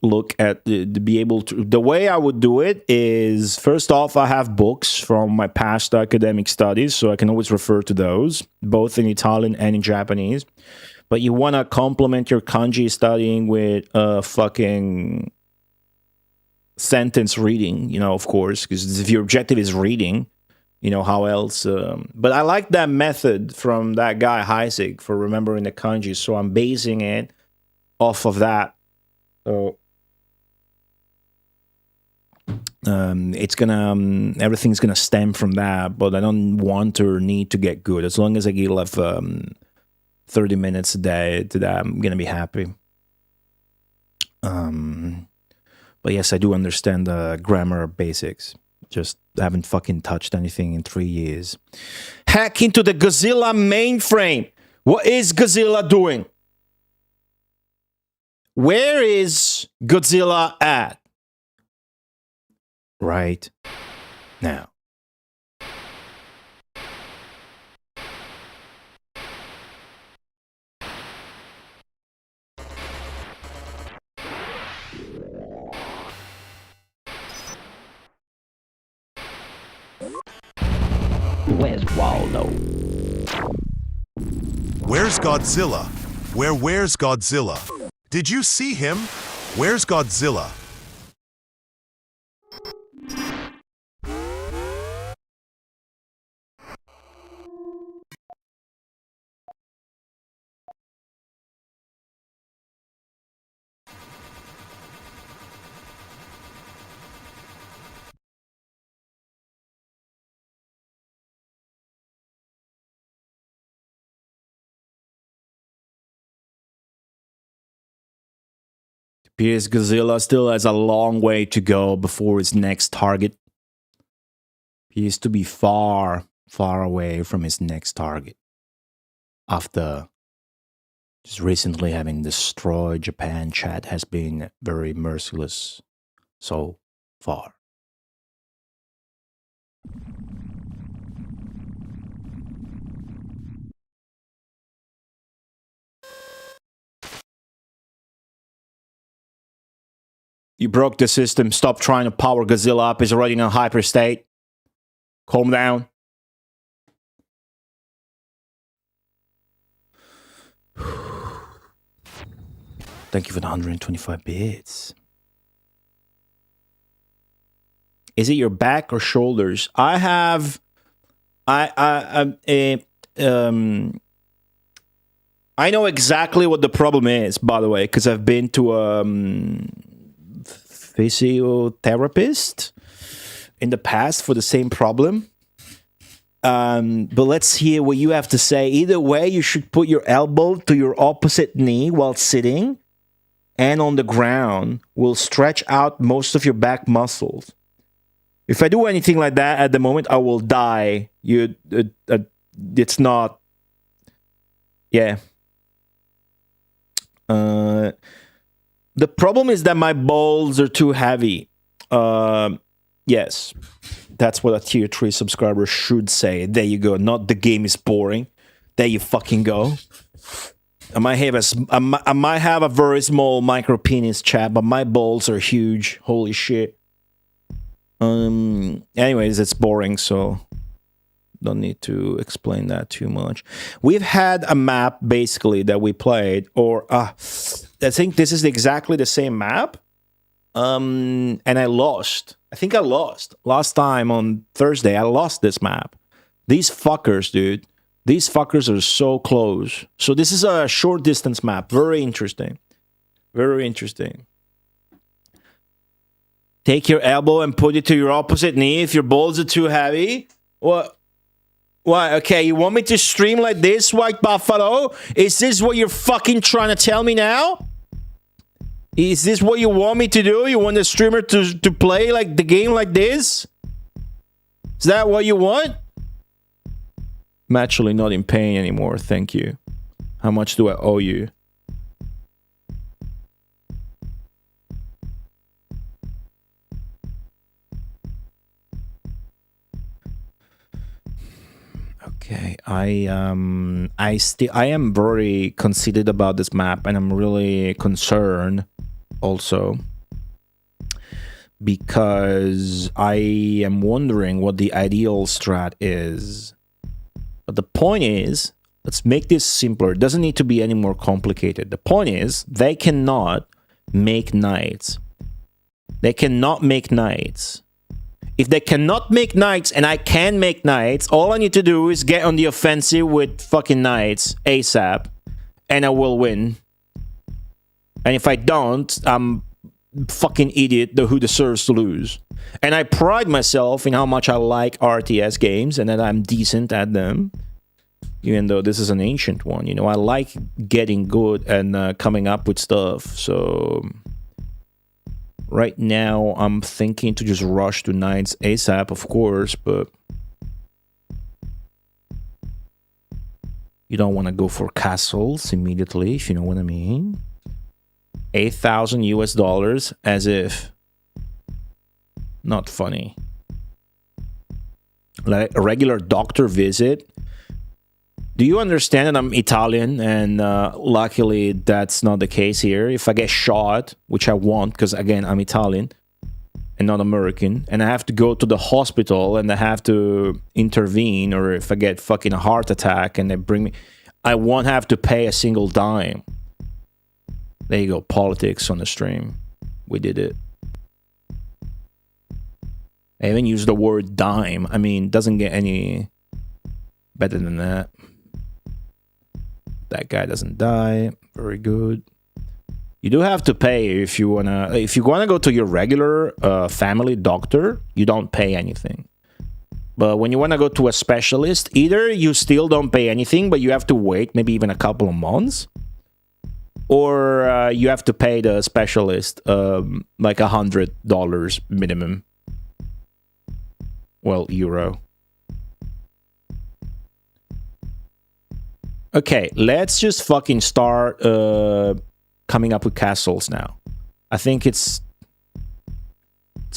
B: look at the way I would do it is, first off, I have books from my past academic studies, so I can always refer to those, both in Italian and in Japanese. But you want to complement your kanji studying with fucking sentence reading, of course, because if your objective is reading, how else? But I like that method from that guy Heisig for remembering the kanji, so I'm basing it off of that. So it's gonna everything's gonna stem from that, but I don't want or need to get good. As long as I get left 30 minutes a day to that, I'm gonna be happy. But yes, I do understand the grammar basics. Just haven't fucking touched anything in 3 years. Hack into the Godzilla mainframe. What is Godzilla doing? Where is Godzilla at? Right now. Where's Waldo?
K: Where's Godzilla? Where's Godzilla? Did you see him? Where's Godzilla?
B: Appears Godzilla still has a long way to go before his next target. He is to be far, far away from his next target. After just recently having destroyed Japan, chat has been very merciless so far. You broke the system. Stop trying to power Godzilla up. He's already in a hyper state. Calm down. Thank you for the 125 bits. Is it your back or shoulders? I have... I know exactly what the problem is, by the way, because I've been to physiotherapist in the past for the same problem. But let's hear what you have to say. Either way, you should put your elbow to your opposite knee while sitting and on the ground. Will stretch out most of your back muscles. If I do anything like that at the moment, I will die. It's not... Yeah. The problem is that my balls are too heavy. Yes. That's what a tier 3 subscriber should say. There you go. Not the game is boring. There you fucking go. I might have a very small micro penis, chat, but my balls are huge. Holy shit. Anyways, it's boring, so don't need to explain that too much. We've had a map basically that we played, or I think this is exactly the same map. And I lost. I think I lost. Last time on Thursday, I lost this map. These fuckers, dude. These fuckers are so close. So this is a short distance map. Very interesting. Very interesting. Take your elbow and put it to your opposite knee if your balls are too heavy. What? What? Okay, you want me to stream like this, White Buffalo? Is this what you're fucking trying to tell me now? Is this what you want me to do? You want the streamer to play like the game like this? Is that what you want? I'm actually not in pain anymore, thank you. How much do I owe you? Okay, I am very conceited about this map, and I'm really concerned also because I am wondering what the ideal strat is. But the point is, let's make this simpler. It doesn't need to be any more complicated. The point is, they cannot make knights. They cannot make knights. If they cannot make knights and I can make knights, all I need to do is get on the offensive with fucking knights ASAP, and I will win. And if I don't, I'm fucking idiot who deserves to lose. And I pride myself in how much I like RTS games and that I'm decent at them. Even though this is an ancient one, you know, I like getting good and coming up with stuff. So right now, I'm thinking to just rush to knights ASAP, of course, but you don't want to go for castles immediately, if you know what I mean. 8,000 US dollars, as if. Not funny. Like a regular doctor visit. Do you understand that I'm Italian, and luckily that's not the case here. If I get shot, which I won't, because again, I'm Italian, and not American, and I have to go to the hospital and I have to intervene, or if I get fucking a heart attack and they bring me, I won't have to pay a single dime. There you go, politics on the stream. We did it. I even used the word dime. I mean, doesn't get any better than that. That guy doesn't die. Very good. You do have to pay if you wanna go to your regular family doctor. You don't pay anything. But when you wanna go to a specialist, either you still don't pay anything, but you have to wait maybe even a couple of months, or you have to pay the specialist like $100 minimum. Well, euro. Okay, let's just fucking start coming up with castles now. I think it's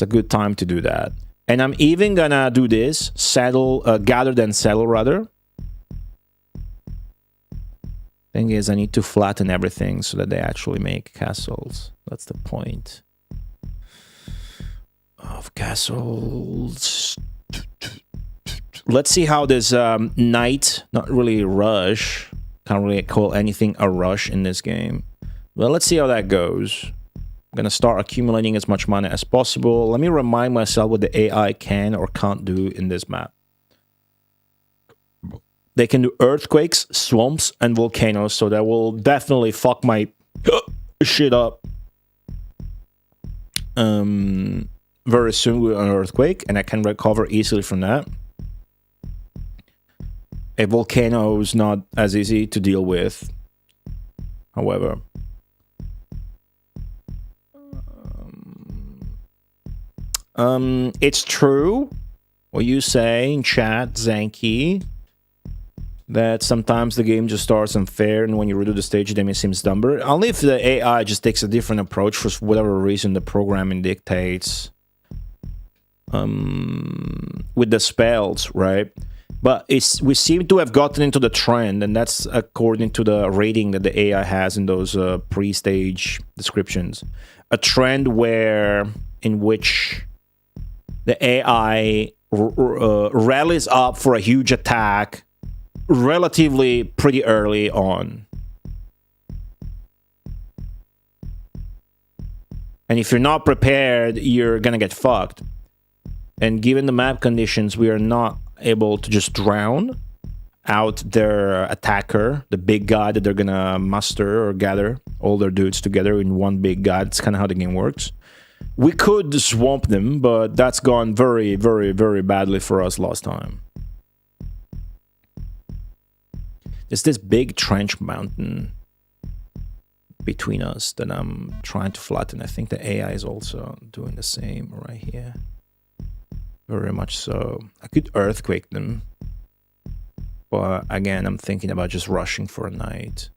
B: a good time to do that. And I'm even gonna do this, gather then settle rather. Thing is, I need to flatten everything so that they actually make castles. That's the point of castles. Let's see how this night, not really rush, can't really call anything a rush in this game. Well, let's see how that goes. I'm gonna start accumulating as much money as possible. Let me remind myself what the AI can or can't do in this map. They can do earthquakes, swamps, and volcanoes, so that will definitely fuck my shit up very soon with an earthquake, and I can recover easily from that. A volcano is not as easy to deal with, however. It's true what you say in chat, Zanky, that sometimes the game just starts unfair, and when you redo the stage, then it seems dumber. Only if the AI just takes a different approach for whatever reason the programming dictates. With the spells, right? But we seem to have gotten into the trend, and that's according to the rating that the AI has in those pre-stage descriptions. A trend in which the AI rallies up for a huge attack relatively pretty early on. And if you're not prepared, you're gonna get fucked. And given the map conditions, we are not able to just drown out their attacker, the big guy that they're gonna muster or gather all their dudes together in one big guy. That's kind of how the game works. We could swamp them, but that's gone very, very, very badly for us last time. There's this big trench mountain between us that I'm trying to flatten. I think the AI is also doing the same right here. Very much so. I could earthquake them. But again, I'm thinking about just rushing for a night.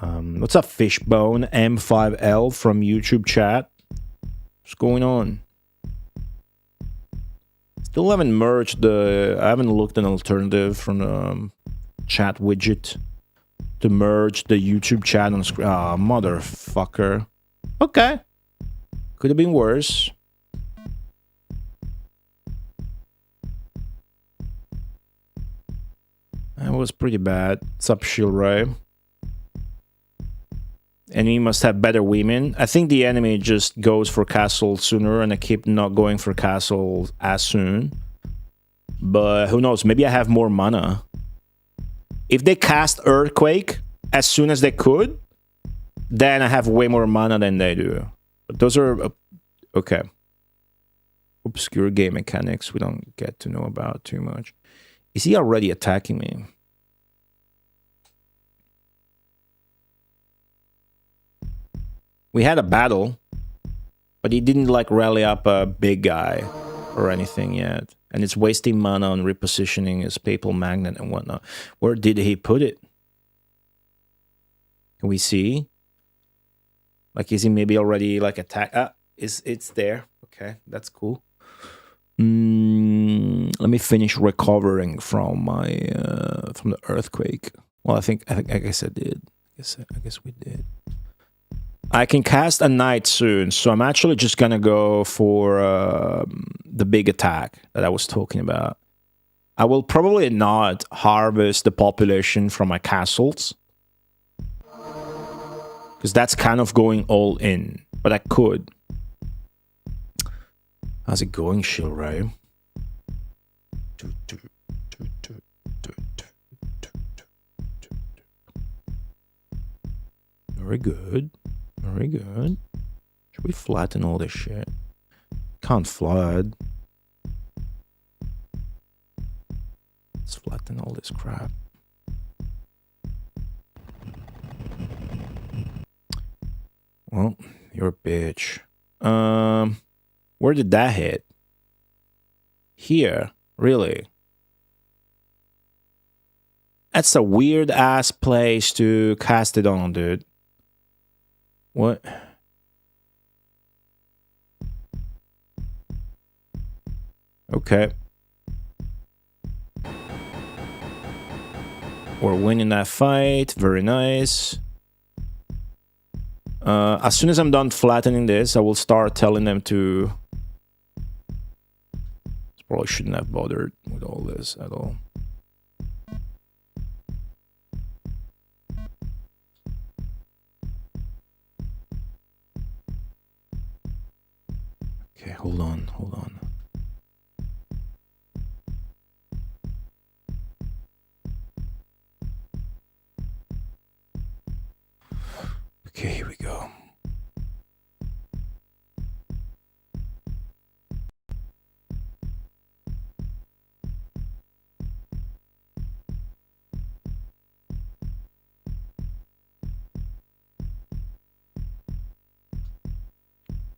B: What's up, Fishbone M5L from YouTube chat? What's going on? Still haven't merged I haven't looked at an alternative from the chat widget to merge the YouTube chat on screen. Ah, motherfucker. Okay. Could have been worse. That was pretty bad. What's up, Shilray? Enemy must have better women. I think the enemy just goes for castle sooner, and I keep not going for castle as soon. But who knows? Maybe I have more mana. If they cast Earthquake as soon as they could, then I have way more mana than they do. But those are... okay. Obscure game mechanics we don't get to know about too much. Is he already attacking me? We had a battle, but he didn't like rally up a big guy or anything yet. And it's wasting mana on repositioning his papal magnet and whatnot. Where did he put it? Can we see? Like, is he maybe already like attack? Ah, it's there. Okay, that's cool. Let me finish recovering from my from the earthquake. Well, I guess I did. I guess we did. I can cast a knight soon, so I'm actually just gonna go for the big attack that I was talking about. I will probably not harvest the population from my castles, because that's kind of going all in, but I could. How's it going, Shilray? Very good. Very good. Should we flatten all this shit? Can't flood. Let's flatten all this crap. Well, you're a bitch. Where did that hit? Here, really? That's a weird ass place to cast it on, dude. What? Okay. We're winning that fight. Very nice. As soon as I'm done flattening this, I will start telling them to... Probably shouldn't have bothered with all this at all. Okay, hold on, hold on. Okay, here we go.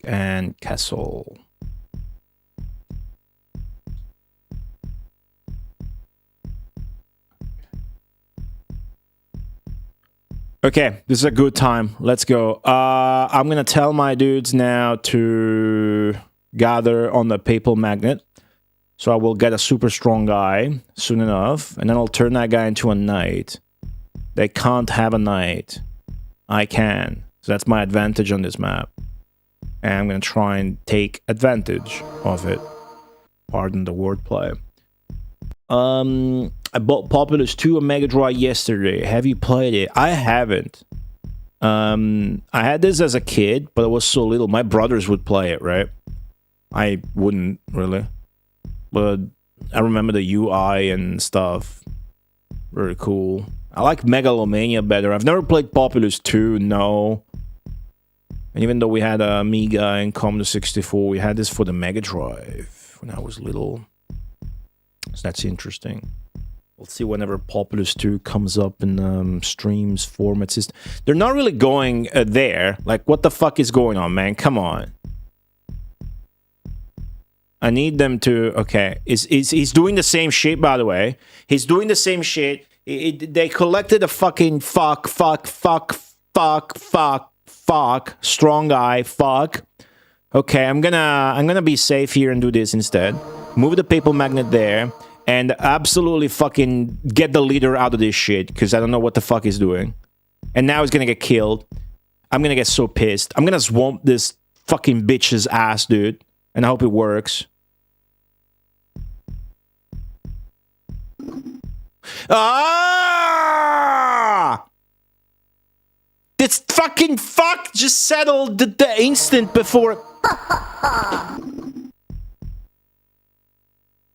B: And castle. Okay, this is a good time. Let's go. I'm gonna tell my dudes now to gather on the papal magnet. So I will get a super strong guy soon enough, and then I'll turn that guy into a knight. They can't have a knight. I can. So that's my advantage on this map. And I'm going to try and take advantage of it. Pardon the wordplay. I bought Populous 2 on Mega Drive yesterday. Have you played it? I haven't. I had this as a kid, but it was so little. My brothers would play it, right? I wouldn't, really. But I remember the UI and stuff. Very cool. I like Megalomania better. I've never played Populous 2, no. And even though we had a Amiga and Commodore 64, we had this for the Mega Drive when I was little. So that's interesting. We'll see whenever Populous 2 comes up in streams, formats. They're not really going there. Like, what the fuck is going on, man? Come on. I need them to... Okay. He's doing the same shit, by the way. He's doing the same shit. They collected a fucking fuck, strong guy, fuck. Okay, I'm gonna be safe here and do this instead. Move the papal magnet there, and absolutely fucking get the leader out of this shit, because I don't know what the fuck he's doing. And now he's gonna get killed. I'm gonna get so pissed. I'm gonna swamp this fucking bitch's ass, dude. And I hope it works. Ah! This fucking fuck just settled the instant before...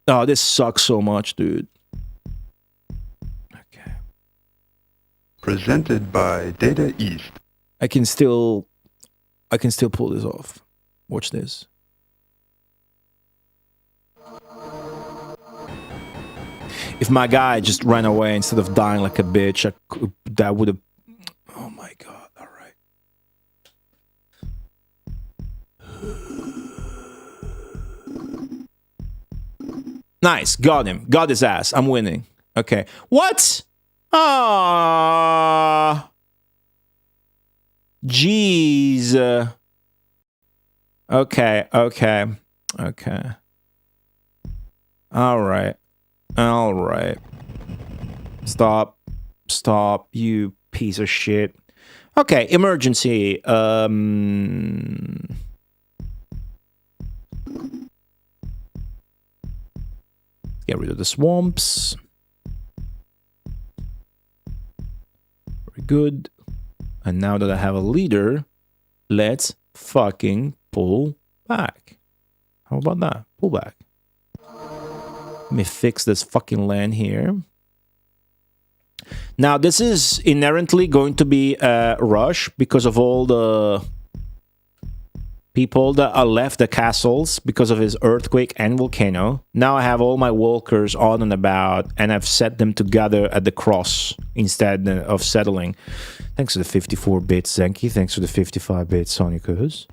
B: Oh, this sucks so much, dude. Okay.
L: Presented by Data East.
B: I can still pull this off. Watch this. If my guy just ran away instead of dying like a bitch, that would have... Oh my god, alright. Nice, got him. Got his ass. I'm winning. Okay. What? Ah. Jeez. Okay, okay, okay. Alright. Alright. Stop. Stop, you piece of shit. Okay, emergency. Get rid of the swamps. Very good. And now that I have a leader, let's fucking pull back. How about that? Pull back. Let me fix this fucking land here. Now, this is inherently going to be a rush because of all the people that are left the castles because of his earthquake and volcano. Now I have all my walkers on and about, and I've set them together at the cross instead of settling. Thanks to the 54-bit Zenki. Thanks to the 55-bit Sonicus.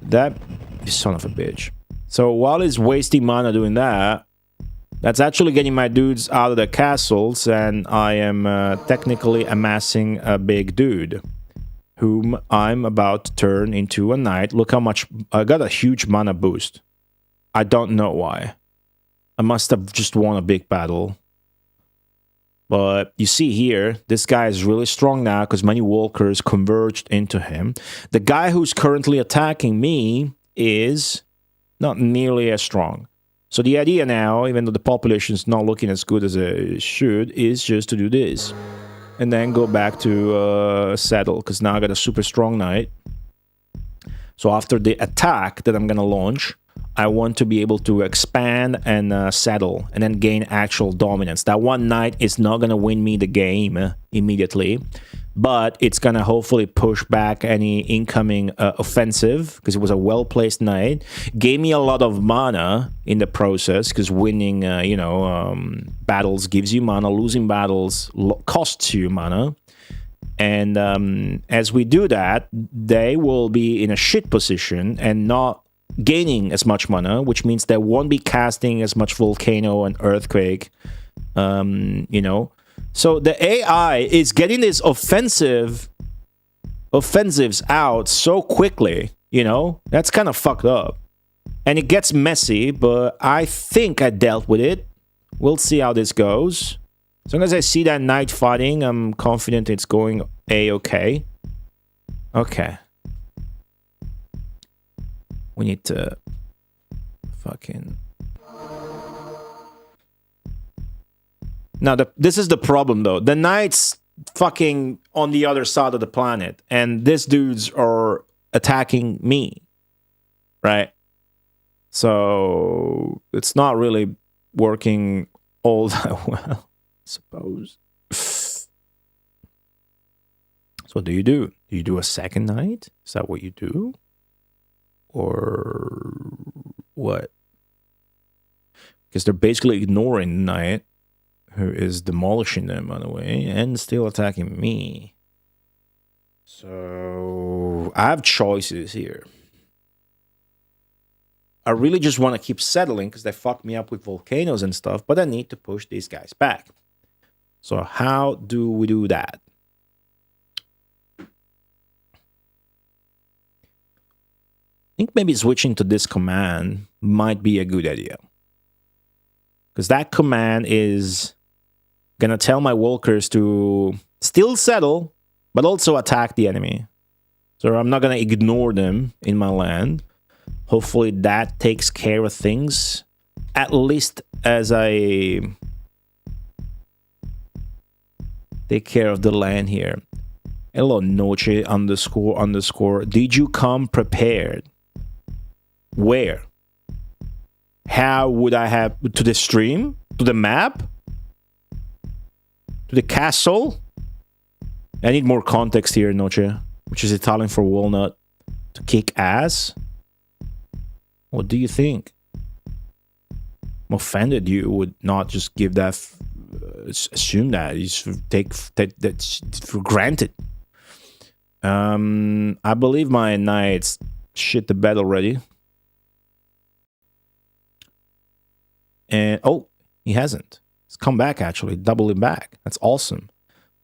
B: That son of a bitch. So while he's wasting mana doing that, that's actually getting my dudes out of the castles, and I am technically amassing a big dude, whom I'm about to turn into a knight. Look how much... I got a huge mana boost. I don't know why. I must have just won a big battle. But you see here, this guy is really strong now because many walkers converged into him. The guy who's currently attacking me is not nearly as strong. So the idea now, even though the population is not looking as good as it should, is just to do this. And then go back to settle, because now I got a super strong knight. So after the attack that I'm going to launch, I want to be able to expand and settle, and then gain actual dominance. That one knight is not going to win me the game immediately, but it's going to hopefully push back any incoming offensive, because it was a well-placed knight. Gave me a lot of mana in the process, because winning, battles gives you mana. Losing battles costs you mana. And as we do that, they will be in a shit position and not gaining as much mana, which means they won't be casting as much volcano and earthquake, So the AI is getting these offensives out so quickly, That's kind of fucked up. And it gets messy, but I think I dealt with it. We'll see how this goes. As long as I see that knight fighting, I'm confident it's going A-okay. Okay. We need to fucking... Now, this is the problem, though. The knight's fucking on the other side of the planet, and these dudes are attacking me, right? So, it's not really working all that well, I suppose. So, what do? Do you do a second knight? Is that what you do? Or what? Because they're basically ignoring the knight, who is demolishing them, by the way, and still attacking me. So I have choices here. I really just want to keep settling because they fucked me up with volcanoes and stuff, but I need to push these guys back. So how do we do that? I think maybe switching to this command might be a good idea. Because that command is going to tell my walkers to still settle, but also attack the enemy. So I'm not going to ignore them in my land. Hopefully that takes care of things. At least as I take care of the land here. Hello, Noche __. Did you come prepared? Where? How would I have... To the stream? To the map? To the castle? I need more context here, Noche. Which is Italian for walnut. To kick ass? What do you think? I'm offended you would not just give that... assume that. You just take that for granted. I believe my knights shit the bed already. And, oh, he hasn't. He's come back, actually. Doubling back. That's awesome.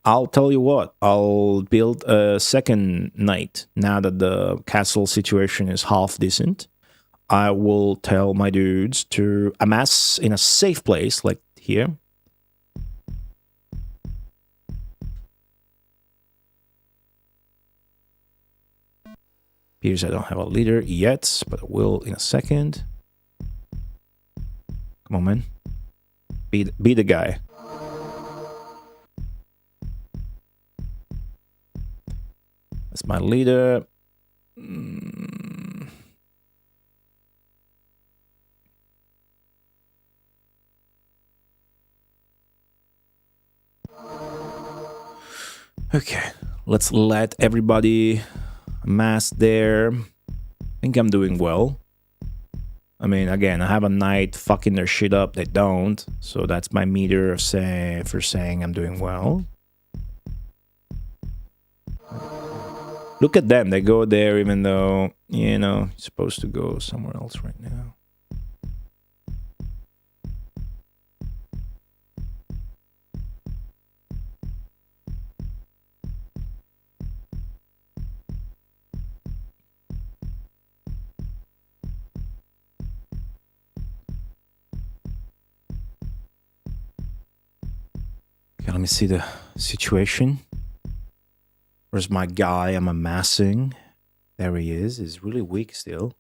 B: I'll tell you what. I'll build a second knight. Now that the castle situation is half decent, I will tell my dudes to amass in a safe place, like here. Appears I don't have a leader yet, but I will in a second. Come on, man. Be the guy. That's my leader. Okay, let's let everybody amass there. I think I'm doing well. I mean, again, I have a knight fucking their shit up. They don't. So that's my meter of for saying I'm doing well. Look at them. They go there even though, you know, you're supposed to go somewhere else right now. Okay, let me see the situation. Where's my guy I'm amassing? There he is. He's really weak still.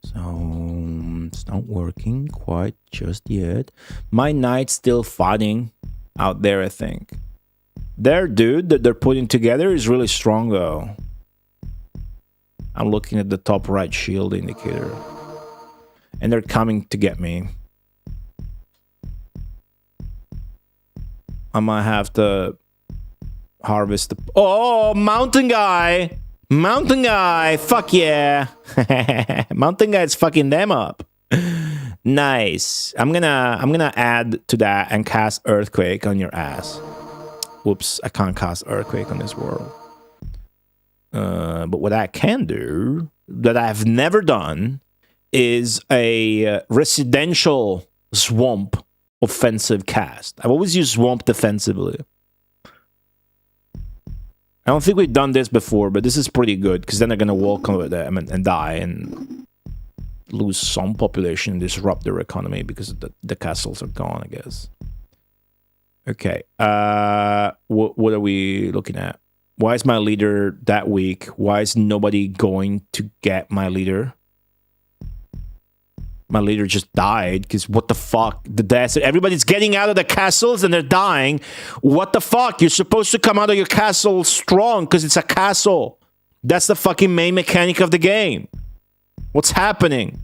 B: So it's not working quite just yet. My knight's still fighting out there, I think. Their dude that they're putting together is really strong though. I'm looking at the top right shield indicator. And they're coming to get me. I might have to harvest the... Oh, mountain guy! Mountain guy! Fuck yeah! Mountain guy's fucking them up. Nice. I'm gonna add to that and cast Earthquake on your ass. Whoops, I can't cast Earthquake on this world. But what I can do, that I've never done, is a residential swamp offensive cast. I've always used swamp defensively. I don't think we've done this before, but this is pretty good, because then they're going to walk over them and die and lose some population and disrupt their economy because the castles are gone, I guess. Okay. What are we looking at? Why is my leader that weak? Why is nobody going to get my leader? My leader just died because what the fuck? The death. Everybody's getting out of the castles and they're dying. What the fuck? You're supposed to come out of your castle strong because it's a castle. That's the fucking main mechanic of the game. What's happening?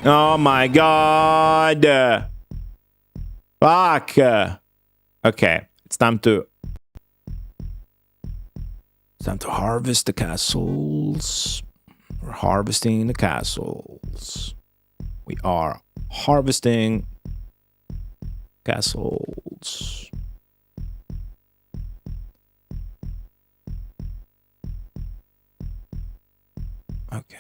B: Oh my god. Fuck. Okay. It's time to harvest the castles. We're harvesting the castles. We are harvesting castles. Okay.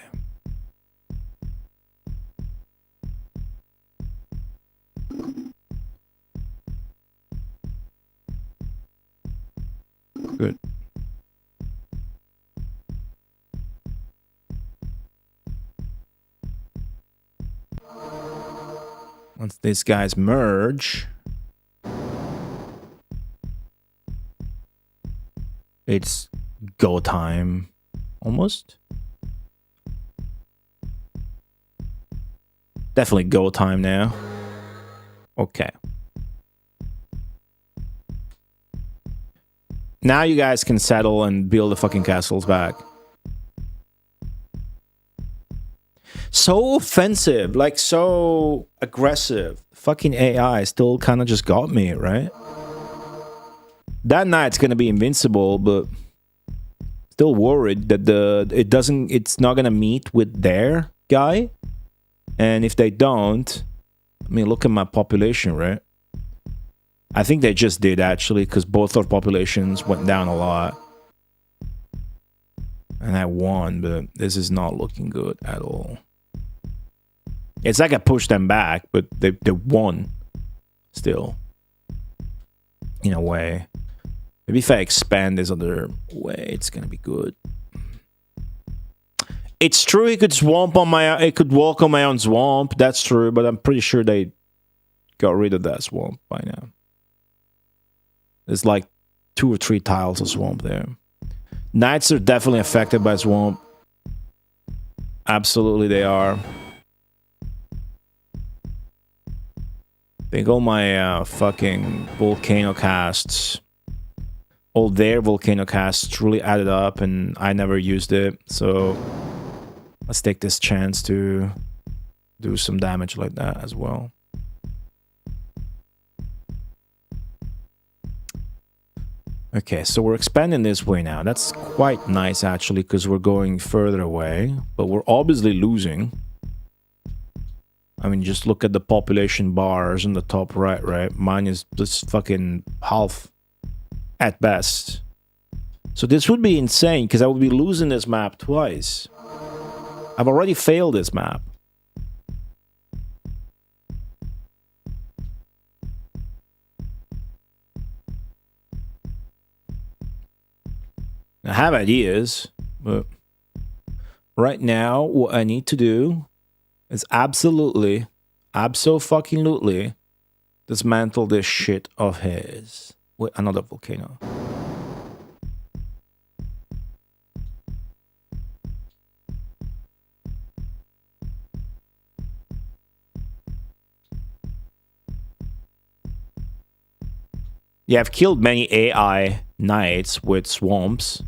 B: Good. Once these guys merge, it's go time almost. Definitely go time now. Okay. Now you guys can settle and build the fucking castles back. So offensive, like so aggressive. Fucking AI still kind of just got me, right? That knight's gonna be invincible, but still worried that it's not gonna meet with their guy. And if they don't, I mean, look at my population, right? I think they just did, actually, because both our populations went down a lot. And I won, but this is not looking good at all. It's like I pushed them back, but they won still. In a way. Maybe if I expand this other way, it's going to be good. It's true he could swamp on my... It could walk on my own swamp. That's true, but I'm pretty sure they got rid of that swamp by now. There's like 2 or 3 tiles of swamp there. Knights are definitely affected by swamp. Absolutely they are. I think all my fucking volcano casts... all their volcano casts really added up, and I never used it, so... let's take this chance to do some damage like that as well. Okay, so we're expanding this way now. That's quite nice, actually, because we're going further away. But we're obviously losing. I mean, just look at the population bars in the top right, right? Mine is just fucking half at best. So this would be insane, because I would be losing this map twice. I've already failed this map. I have ideas, but right now what I need to do is absolutely dismantle this shit of his with another volcano. Yeah, I've killed many AI knights with swamps.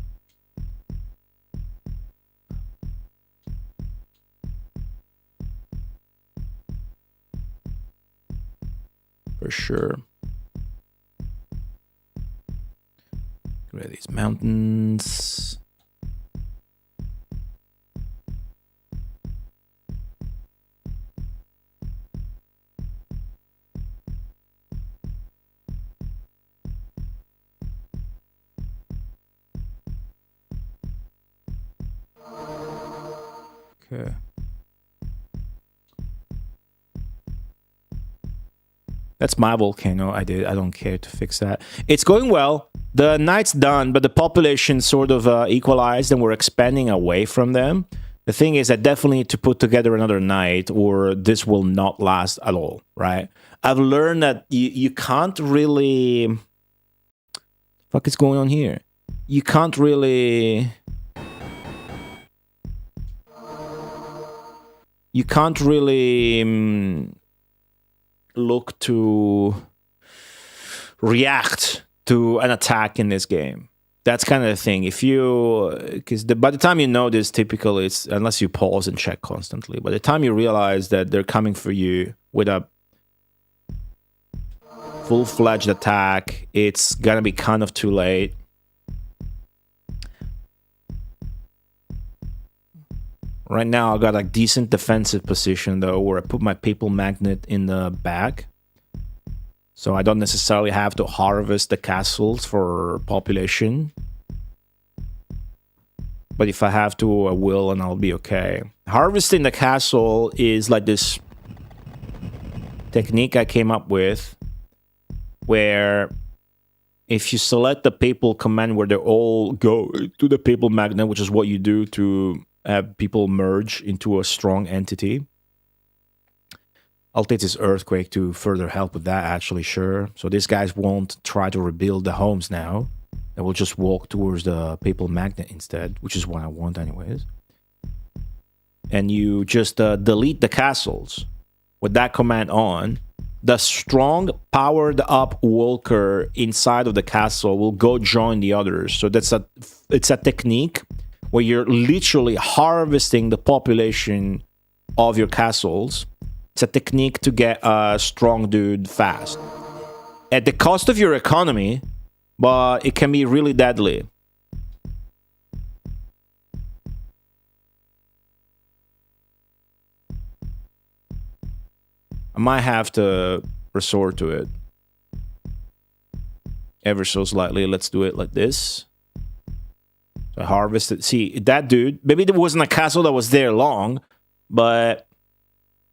B: For sure. Look at these mountains. Okay. That's my volcano. I don't care to fix that. It's going well. The night's done, but the population sort of equalized, and we're expanding away from them. The thing is, I definitely need to put together another night, or this will not last at all, right? I've learned that you can't really... Fuck is going on here? You can't really... You can't really look to react to an attack in this game. That's kind of the thing. If you, because by the time you know this, typically it's, unless you pause and check constantly, by the time you realize that they're coming for you with a full-fledged attack, it's gonna be kind of too late. Right now, I got a decent defensive position, though, where I put my Papal Magnet in the back. So I don't necessarily have to harvest the castles for population. But if I have to, I will, and I'll be okay. Harvesting the castle is like this technique I came up with, where if you select the Papal command where they all go to the Papal Magnet, which is what you do to have people merge into a strong entity. I'll take this earthquake to further help with that, actually, sure. So these guys won't try to rebuild the homes now. They will just walk towards the Papal Magnet instead, which is what I want anyways. And you just delete the castles with that command on. The strong, powered-up walker inside of the castle will go join the others. So it's a technique where you're literally harvesting the population of your castles. It's a technique to get a strong dude fast. At the cost of your economy, but it can be really deadly. I might have to resort to it. Ever so slightly. Let's do it like this. So I harvested. See, that dude, maybe there wasn't a castle that was there long, but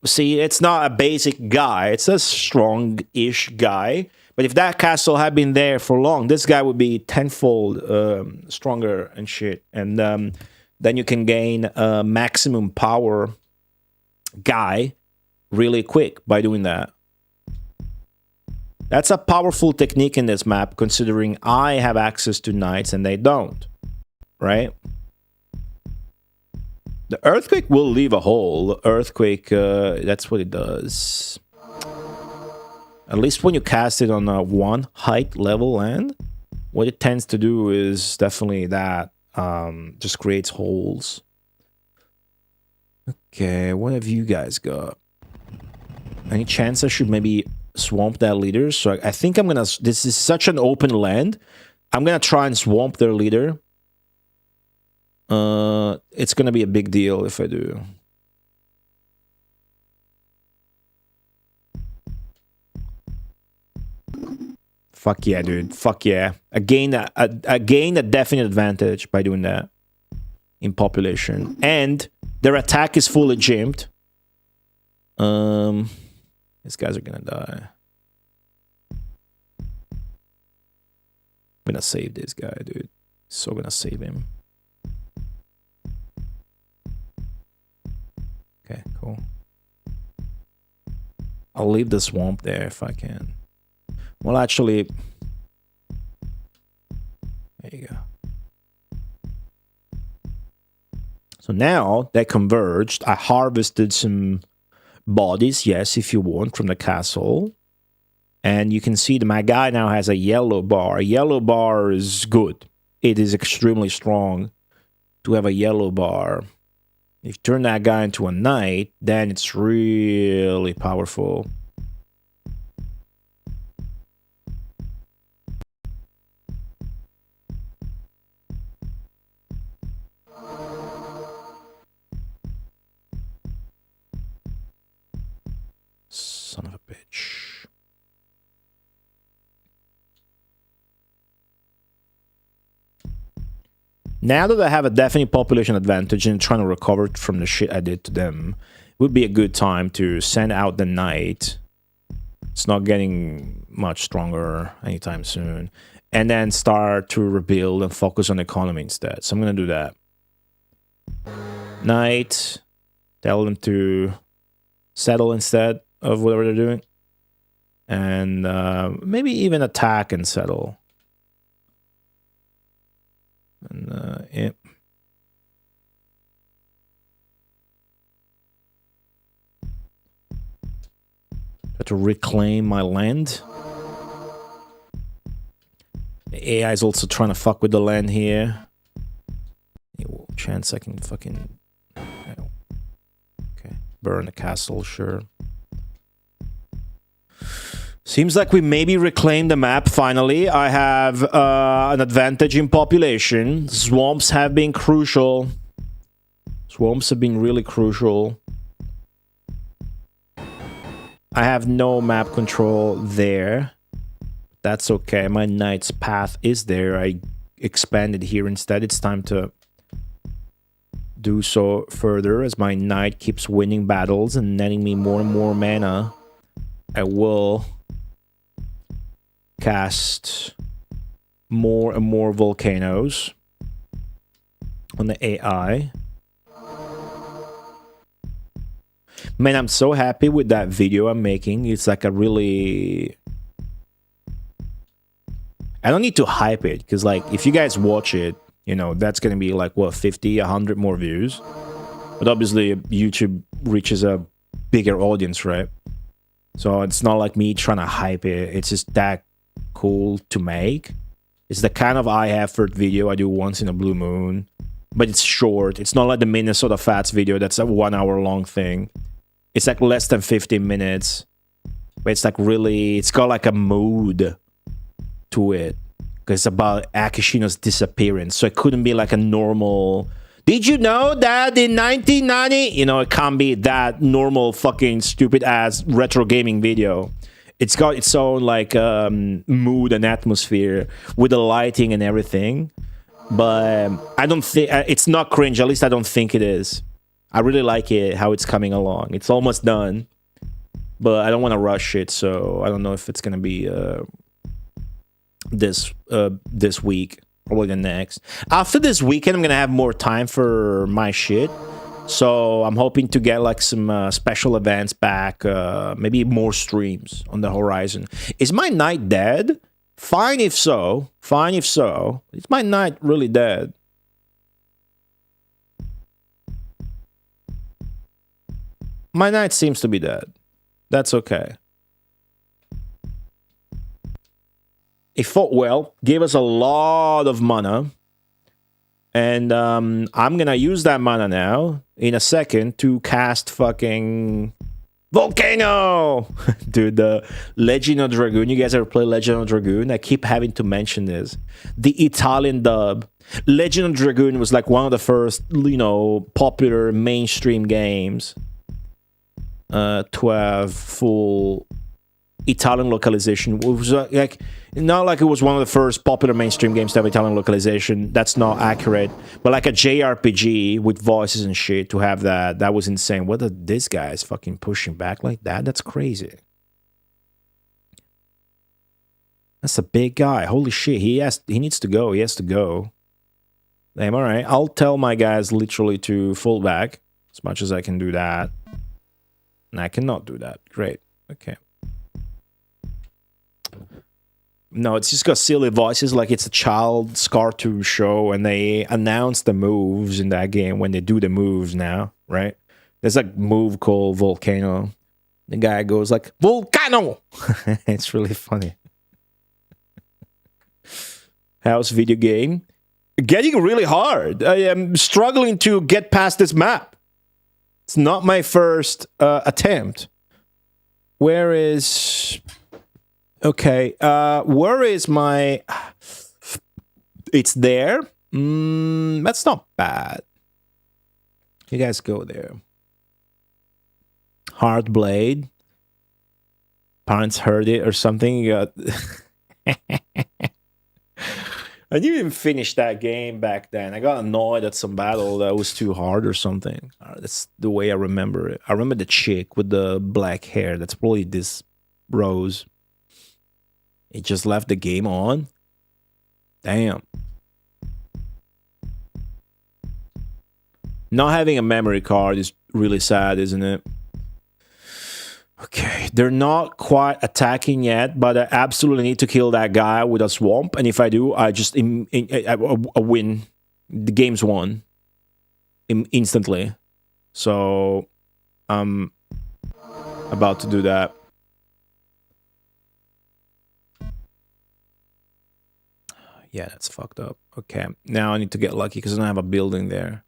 B: see, it's not a basic guy. It's a strong-ish guy. But if that castle had been there for long, this guy would be tenfold stronger and shit. And then you can gain a maximum power guy really quick by doing that. That's a powerful technique in this map, considering I have access to knights and they don't, right? The earthquake will leave a hole. Earthquake, that's what it does. At least when you cast it on a 1 height level land, what it tends to do is definitely that. Just creates holes. Okay, what have you guys got? Any chance I should maybe swamp that leader? So I think I'm gonna... This is such an open land. I'm gonna try and swamp their leader. It's gonna be a big deal if I do. Fuck yeah, dude. Fuck yeah. I gain a definite advantage by doing that in population. And their attack is fully gymped. These guys are gonna die. I'm gonna save this guy, dude. So gonna save him. Okay, cool. I'll leave the swamp there if I can. Well, actually, there you go. So now they converged. I harvested some bodies, yes, if you want, from the castle. And you can see that my guy now has a yellow bar. A yellow bar is good. It is extremely strong to have a yellow bar. If you turn that guy into a knight, then it's really powerful. Son of a bitch. Now that I have a definite population advantage and trying to recover from the shit I did to them, it would be a good time to send out the knight. It's not getting much stronger anytime soon. And then start to rebuild and focus on the economy instead. So I'm going to do that. Knight. Tell them to settle instead of whatever they're doing. And maybe even attack and settle. And yeah. Try to reclaim my land. The AI is also trying to fuck with the land here. Chance I can fucking... Okay. Burn the castle, sure. Seems like we maybe reclaimed the map finally. I have an advantage in population. Swamps have been crucial. Swamps have been really crucial. I have no map control there. That's okay. My knight's path is there. I expanded here instead. It's time to do so further as my knight keeps winning battles and netting me more and more mana. I will cast more and more volcanoes on the AI. Man, I'm so happy with that video I'm making. It's like a really... I don't need to hype it, because like, if you guys watch it, you know, that's gonna be like, what, 50, 100 more views? But obviously, YouTube reaches a bigger audience, right? So it's not like me trying to hype it. It's just that cool to make. It's the kind of eye effort video I do once in a blue moon, but it's short. It's not like the Minnesota Fats video that's a 1 hour long thing. It's like less than 15 minutes, but it's like really, it's got like a mood to it, because it's about Akishino's disappearance. So it couldn't be like a normal, did you know that in 1990, you know, it can't be that normal fucking stupid ass retro gaming video. It's got its own like mood and atmosphere with the lighting and everything. But I don't think it's not cringe. At least I don't think it is. I really like it, how it's coming along. It's almost done, but I don't want to rush it. So I don't know if it's gonna be this week Probably the next. After this weekend, I'm gonna have more time for my shit. So I'm hoping to get like some special events back, maybe more streams on the horizon. Is my knight dead? Fine if so. Fine if so. Is my knight really dead? My knight seems to be dead. That's okay. He fought well, gave us a lot of mana. And I'm gonna use that mana now, in a second, to cast fucking Volcano! Dude, the Legend of Dragoon. You guys ever play Legend of Dragoon? I keep having to mention this. The Italian dub. Legend of Dragoon was like one of the first, you know, popular mainstream games to have full Italian localization. It was like, not like it was one of the first popular mainstream games to have Italian localization. That's not accurate. But like a JRPG with voices and shit, to have that was insane. What are these guys fucking pushing back like that? That's crazy. That's a big guy. Holy shit. He needs to go. He has to go. Damn, all right. I'll tell my guys literally to fall back as much as I can do that. And I cannot do that. Great. Okay. No, it's just got silly voices like it's a child's cartoon show, and they announce the moves in that game when they do the moves now, right? There's a move called Volcano. The guy goes like, Volcano! It's really funny. House video game. Getting really hard. I am struggling to get past this map. It's not my first attempt. Where is... Okay, where is my... It's there? That's not bad. You guys go there. Hard Blade. Parents heard it or something. You got... I didn't even finish that game back then. I got annoyed at some battle that was too hard or something. That's the way I remember it. I remember the chick with the black hair. That's probably this Rose. It just left the game on. Damn. Not having a memory card is really sad, isn't it? Okay, they're not quite attacking yet, but I absolutely need to kill that guy with a swamp. And if I do, I just I win. The game's won instantly. So I'm about to do that. Yeah, that's fucked up. Okay, now I need to get lucky because I don't have a building there.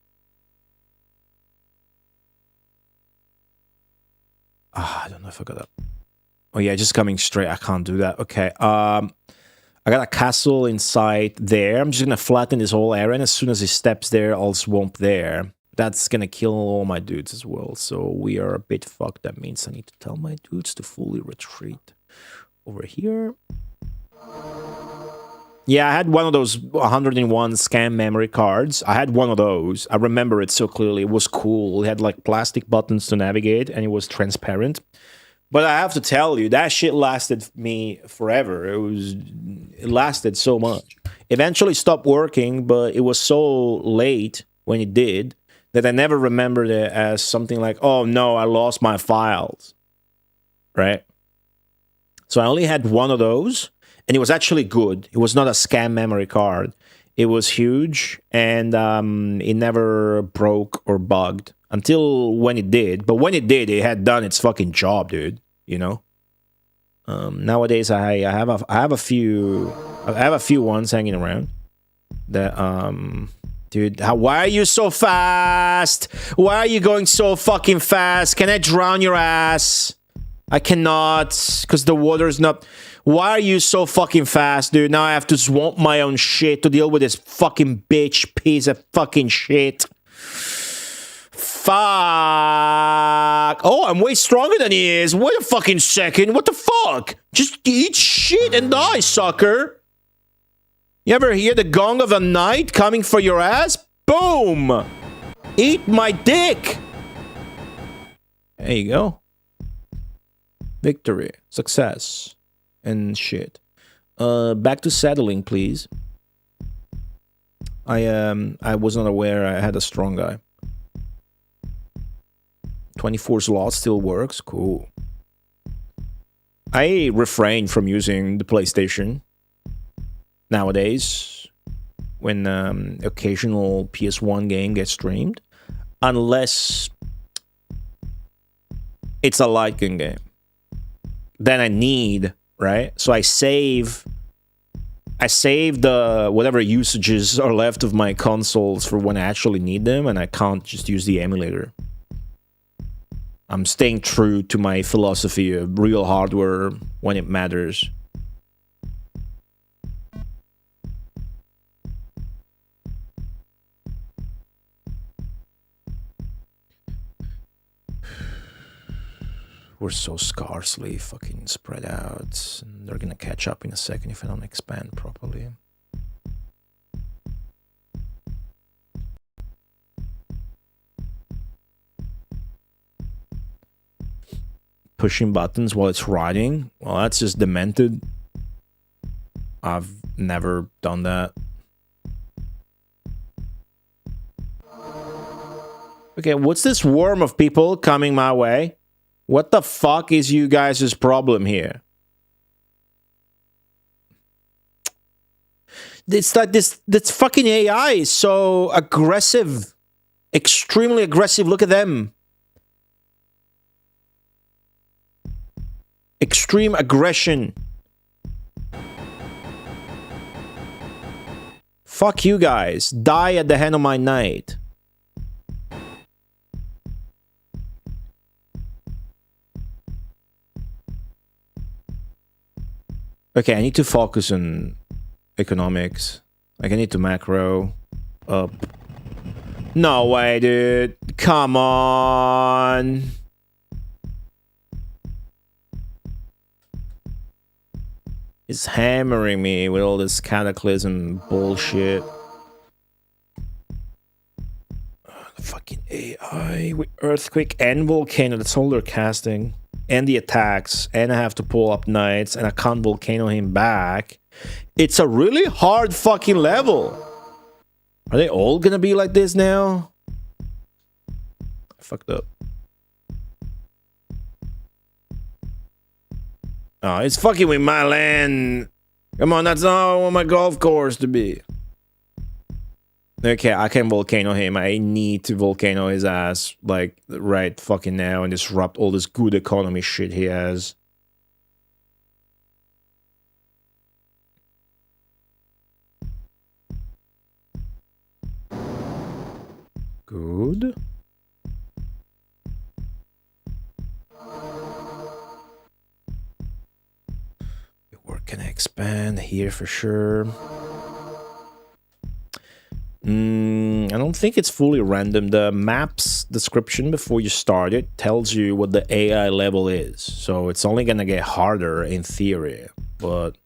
B: I don't know if I got that. Oh yeah, just coming straight. I can't do that. Okay. I got a castle inside there. I'm just gonna flatten this whole area, and as soon as he steps there, I'll swamp there. That's gonna kill all my dudes as well. So we are a bit fucked. That means I need to tell my dudes to fully retreat over here. Yeah, I had one of those 101 scam memory cards. I had one of those. I remember it so clearly. It was cool. It had like plastic buttons to navigate, and it was transparent. But I have to tell you, that shit lasted me forever. It lasted so much. Eventually stopped working, but it was so late when it did that I never remembered it as something like, oh no, I lost my files. Right? So I only had one of those. And it was actually good. It was not a scam memory card. It was huge, and it never broke or bugged until when it did. But when it did, it had done its fucking job, dude. You know. Nowadays, I have a few ones hanging around. That dude, why are you so fast? Why are you going so fucking fast? Can I drown your ass? I cannot, because the water is not... Why are you so fucking fast, dude? Now I have to swamp my own shit to deal with this fucking bitch piece of fucking shit. Fuck. Oh, I'm way stronger than he is. Wait a fucking second. What the fuck? Just eat shit and die, sucker. You ever hear the gong of a knight coming for your ass? Boom. Eat my dick. There you go. Victory. Success. And shit. Back to settling, please. I was not aware I had a strong guy. 24 slots still works. Cool. I refrain from using the PlayStation nowadays when occasional PS1 game gets streamed, unless it's a light gun game. Then I need, right? So I save the whatever usages are left of my consoles for when I actually need them, and I can't just use the emulator. I'm staying true to my philosophy of real hardware when it matters. We're so scarcely fucking spread out. And they're gonna catch up in a second if I don't expand properly. Pushing buttons while it's riding? Well, that's just demented. I've never done that. Okay, what's this swarm of people coming my way? What the fuck is you guys' problem here? It's like this fucking AI is so aggressive. Extremely aggressive. Look at them. Extreme aggression. Fuck you guys. Die at the hand of my knight. Okay, I need to focus on economics. Like, I need to macro up. No way, dude. Come on. He's hammering me with all this cataclysm bullshit. The fucking AI with earthquake and volcano. That's all they're casting. And the attacks. And I have to pull up knights. And I can't volcano him back. It's a really hard fucking level. Are they all gonna be like this now? I fucked up. Oh, it's fucking with my land. Come on, that's not how I want my golf course to be. Okay, I can volcano him. I need to volcano his ass, like, right fucking now and disrupt all this good economy shit he has. Good. Where can I expand? Here for sure. I don't think it's fully random. The map's description before you start it tells you what the AI level is. So it's only gonna get harder in theory. But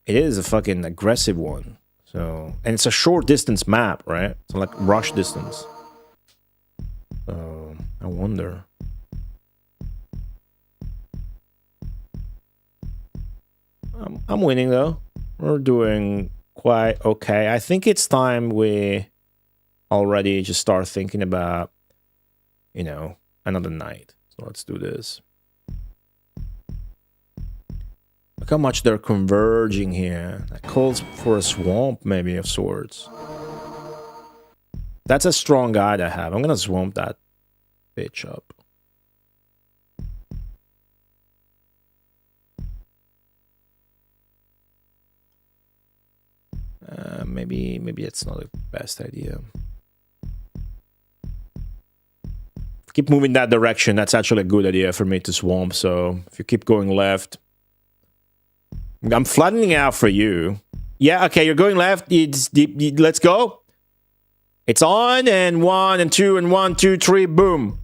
B: it is a fucking aggressive one. So, and it's a short distance map, right? So like rush distance. So I wonder. I'm winning though. We're doing quite okay. I think it's time we already just start thinking about, you know, another night. So let's do this. Look how much they're converging here. That calls for a swamp maybe of sorts. That's a strong guide I have. I'm gonna swamp that bitch up. Maybe it's not the best idea. Keep moving that direction. That's actually a good idea for me to swamp. So if you keep going left, I'm flattening out for you. Yeah, okay, you're going left. Let's go. It's on and 1 and 2 and 1, 2, 3, boom.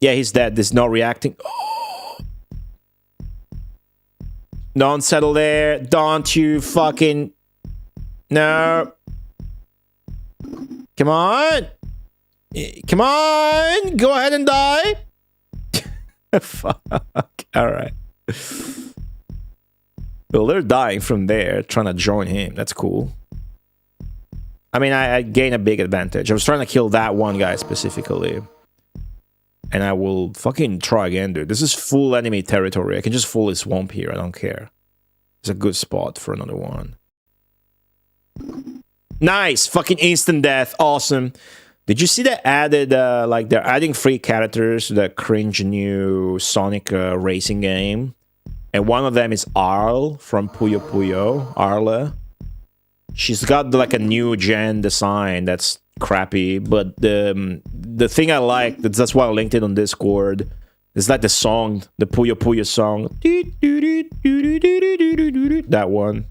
B: Yeah, he's dead. There's no reacting. Oh. Don't settle there. Don't you fucking... No. Come on. Come on. Go ahead and die. Fuck. All right. Well, they're dying from there, trying to join him. That's cool. I mean, I gain a big advantage. I was trying to kill that one guy specifically. And I will fucking try again, dude. This is full enemy territory. I can just fully swamp here. I don't care. It's a good spot for another one. Nice! Fucking instant death. Awesome. Did you see they added, like, they're adding free characters to the cringe new Sonic racing game? And one of them is Arl from Puyo Puyo. Arle. She's got, like, a new gen design that's crappy, but the thing I like, that's why I linked it on Discord, is like the song, the Puyo Puyo song. That one.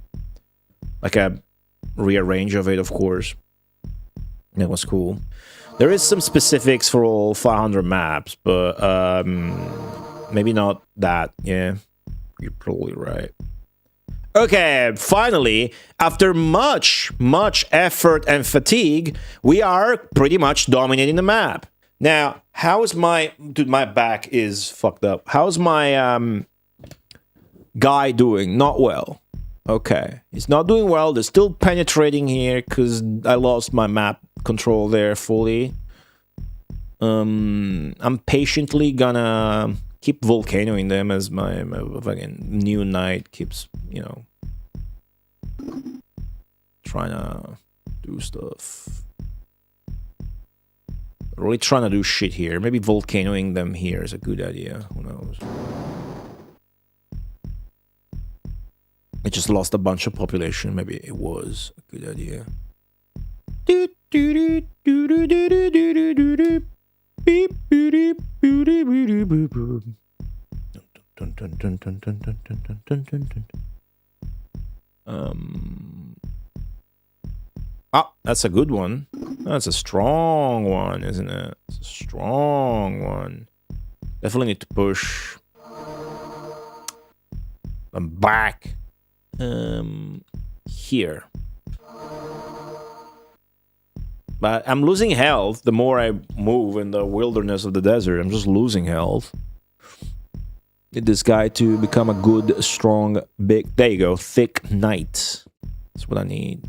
B: Like a rearrange of it, of course. That was cool. There is some specifics for all 500 maps, but maybe not that. Yeah, you're probably right. Okay, finally, after much effort and fatigue, we are pretty much dominating the map. Now, how is my... Dude, my back is fucked up. How's my guy doing? Not well. Okay, he's not doing well. They're still penetrating here because I lost my map control there fully. I'm patiently gonna keep volcanoing them as my fucking new knight keeps, you know, trying to do stuff. Really trying to do shit here. Maybe volcanoing them here is a good idea. Who knows? I just lost a bunch of population. Maybe it was a good idea. Ah, that's a good one. That's a strong one, isn't it? It's a strong one. Definitely need to push. I'm back. Here. But I'm losing health the more I move in the wilderness of the desert. I'm just losing health. Need this guy to become a good, strong, big... There you go. Thick knight. That's what I need.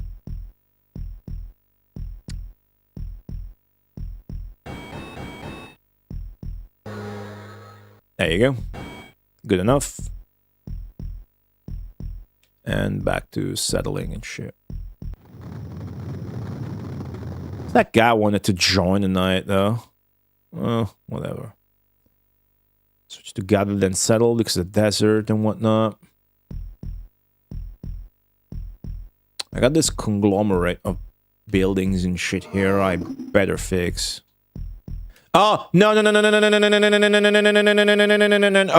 B: There you go. Good enough. And back to settling and shit. That guy wanted to join the night, though. Oh, whatever. Switch to gathered and settled because of the desert and whatnot. I got this conglomerate of buildings and shit here I better fix. Oh, no.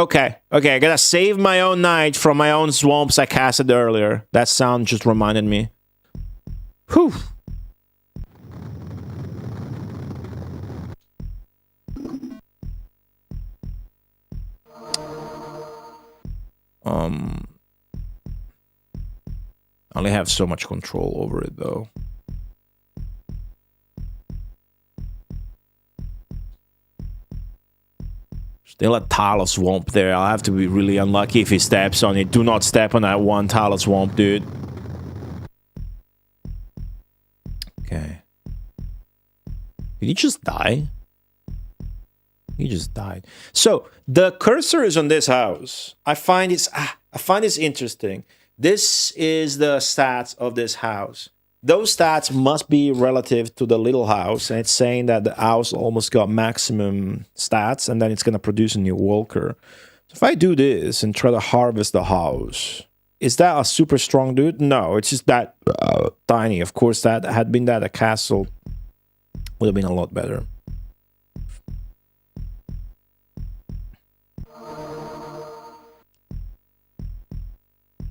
B: Okay, I gotta save my own knight from my own swamps I casted earlier. That sound just reminded me. Whew. I only have so much control over it, though. Still a Tala swamp there. I'll have to be really unlucky if he steps on it. Do not step on that one Tala swamp, dude. Okay. Did he just die? He just died. So the cursor is on this house. I find this interesting. This is the stats of this house. Those stats must be relative to the little house, and it's saying that the house almost got maximum stats, and then it's gonna produce a new walker. So if I do this and try to harvest the house, is that a super strong dude? No, it's just that tiny. Of course, that had been that a castle would have been a lot better.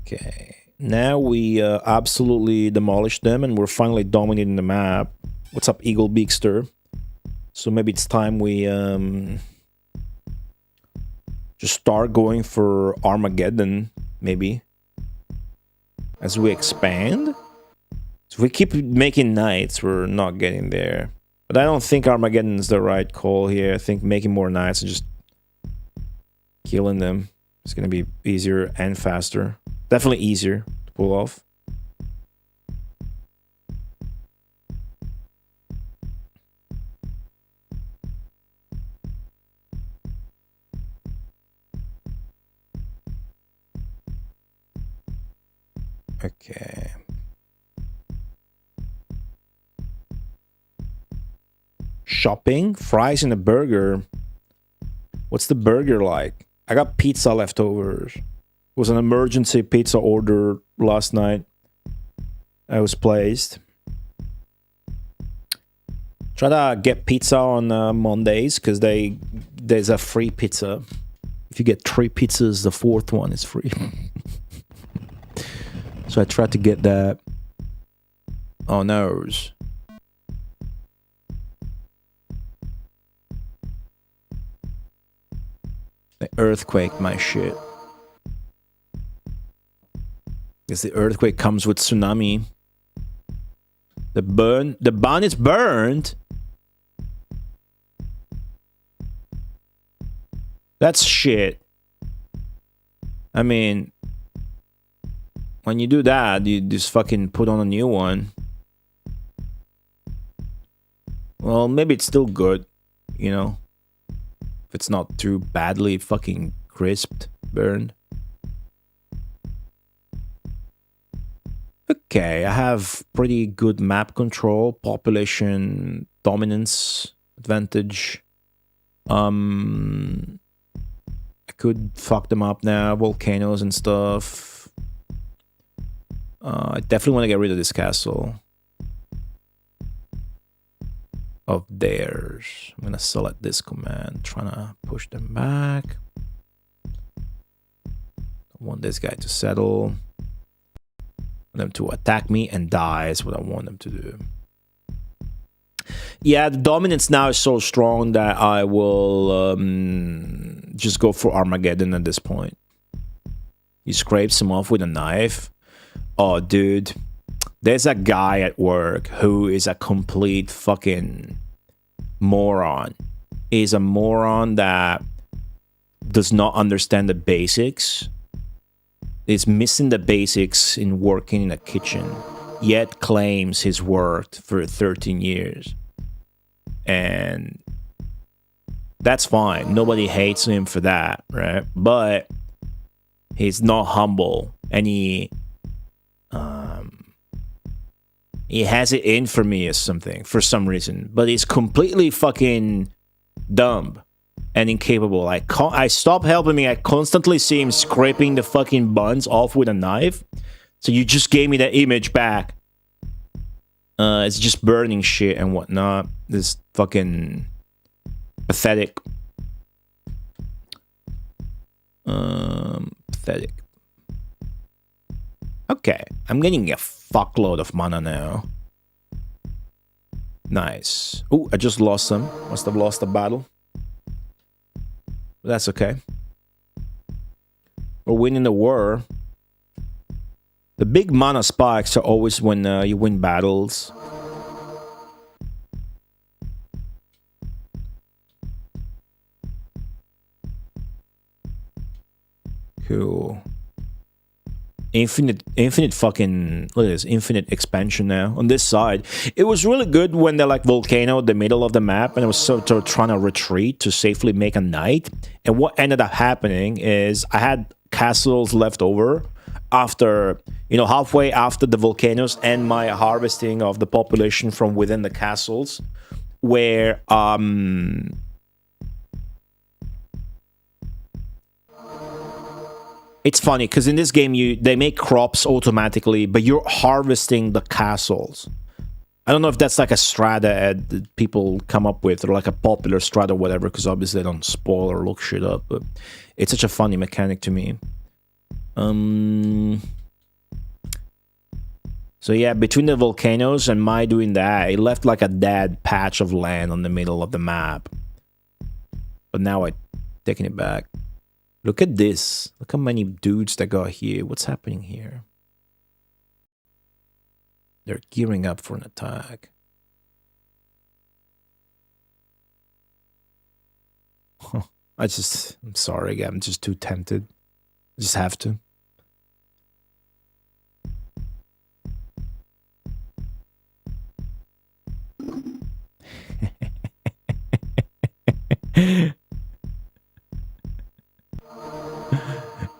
B: Okay, now we absolutely demolished them and we're finally dominating the map. What's up, Eagle Beakster? So maybe it's time we just start going for Armageddon, maybe. As we expand. So if we keep making knights, we're not getting there. But I don't think Armageddon is the right call here. I think making more knights and just killing them is going to be easier and faster. Definitely easier to pull off. Okay. Shopping? Fries and a burger. What's the burger like? I got pizza leftovers. It was an emergency pizza order last night. I was placed. Try to get pizza on Mondays because there's a free pizza. If you get 3 pizzas, the 4th one is free. So I tried to get that. Oh no. The earthquake, my shit. Because the earthquake comes with tsunami. The bun is burned. That's shit. I mean, when you do that, you just fucking put on a new one. Well, maybe it's still good, you know? If it's not too badly fucking crisped, burned. Okay, I have pretty good map control, population dominance advantage. I could fuck them up now, volcanoes and stuff. I definitely want to get rid of this castle. Of theirs. I'm gonna select this command, trying to push them back. I want this guy to settle. Them to attack me and die is what I want them to do. Yeah, the dominance now is so strong that I will just go for Armageddon at this point. He scrapes him off with a knife. Oh, dude. There's a guy at work who is a complete fucking moron. He's a moron that does not understand the basics. Is missing the basics in working in a kitchen, yet claims he's worked for 13 years. And that's fine. Nobody hates him for that, right? But he's not humble, and he has it in for me or something, for some reason. But he's completely fucking dumb and incapable. I stop helping me. I constantly see him scraping the fucking buns off with a knife. So you just gave me the image back. It's just burning shit and whatnot. This fucking pathetic. Pathetic. Okay, I'm getting a fuckload of mana now. Nice. Oh, I just lost some. Must have lost the battle. But that's okay. We're winning the war. The big mana spikes are always when you win battles. Cool. Infinite fucking, look at this, infinite expansion now on this side. It was really good when they're like volcano in the middle of the map, and I was sort of trying to retreat to safely make a knight. And what ended up happening is I had castles left over after, you know, halfway after the volcanoes and my harvesting of the population from within the castles, where it's funny because in this game they make crops automatically, but you're harvesting the castles. I don't know if that's like a strata that people come up with, or like a popular strata or whatever, because obviously they don't spoil or look shit up, but it's such a funny mechanic to me. So yeah, between the volcanoes and my doing that, it left like a dead patch of land on the middle of the map. But now I'm taking it back. Look at this. Look how many dudes that got here. What's happening here? They're gearing up for an attack. I'm sorry, I'm just too tempted. I just have to.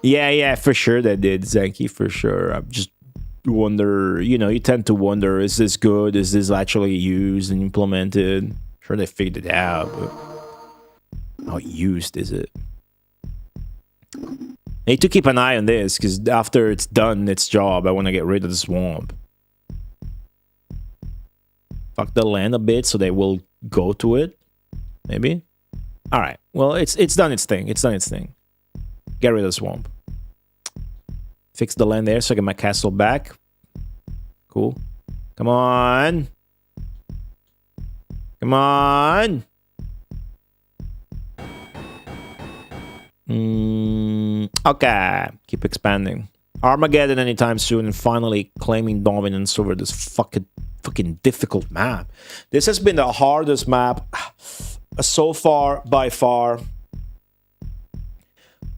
B: Yeah, for sure they did, Zenki, for sure. I just wonder, you know, you tend to wonder, is this good? Is this actually used and implemented? Sure, they figured it out, but how used is it? Need to keep an eye on this, because after it's done its job, I want to get rid of the swamp. Fuck the land a bit so they will go to it, maybe. All right, well, it's done its thing. It's done its thing. Get rid of the swamp. Fix the land there so I get my castle back. Cool. Come on. Come on. Okay. Keep expanding. Armageddon anytime soon and finally claiming dominance over this fucking difficult map. This has been the hardest map so far, by far.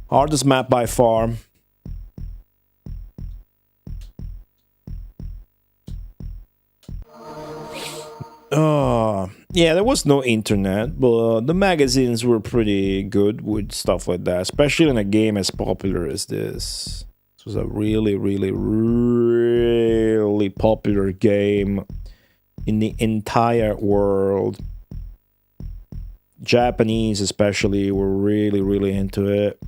B: Hardest map by far. Yeah, there was no internet, but the magazines were pretty good with stuff like that, especially in a game as popular as this. This was a really, really, really popular game in the entire world. Japanese especially were really, really into it.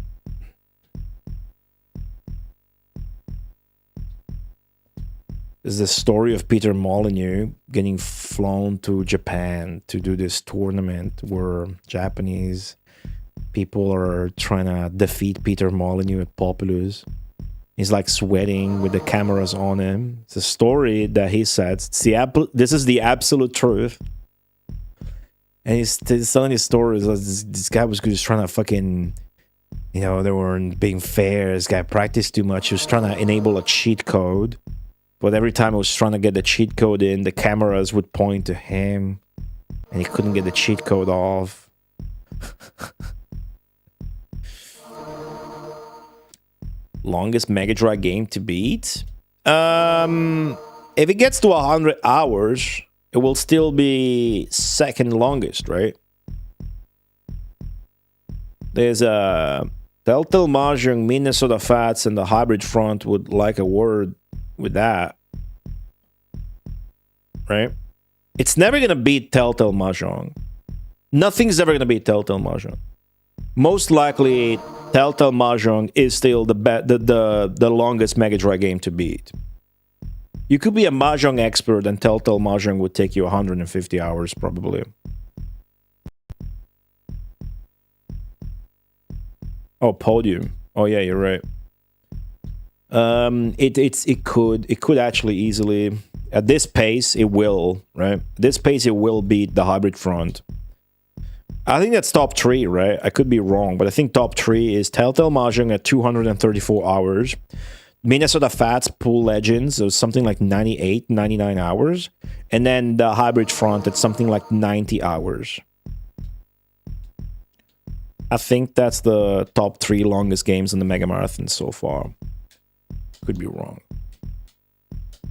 B: Is the story of Peter Molyneux getting flown to Japan to do this tournament where Japanese people are trying to defeat Peter Molyneux at Populous. He's like sweating with the cameras on him. It's a story that he said. This is the absolute truth. And he's telling his stories. This guy was just trying to fucking, you know, they weren't being fair. This guy practiced too much. He was trying to enable a cheat code. But every time I was trying to get the cheat code in, the cameras would point to him. And he couldn't get the cheat code off. Longest Mega Drive game to beat? If it gets to 100 hours, it will still be second longest, right? There's a Telltale Mahjong, Minnesota Fats, and the Hybrid Front would like a word with that, right? It's never gonna beat Telltale Mahjong. Nothing's ever gonna beat Telltale Mahjong. Most likely, Telltale Mahjong is still the longest Mega Drive game to beat. You could be a Mahjong expert, and Telltale Mahjong would take you 150 hours probably. Oh, Podium. Oh yeah, you're right. It could actually easily, at this pace it will, right? At this pace it will beat the Hybrid Front. I think that's top 3, right? I could be wrong, but I think top 3 is Telltale Mahjong at 234 hours, Minnesota Fats Pool Legends or something like 98, 99 hours, and then the Hybrid Front at something like 90 hours. I think that's the top 3 longest games in the Mega Marathon so far. Could be wrong.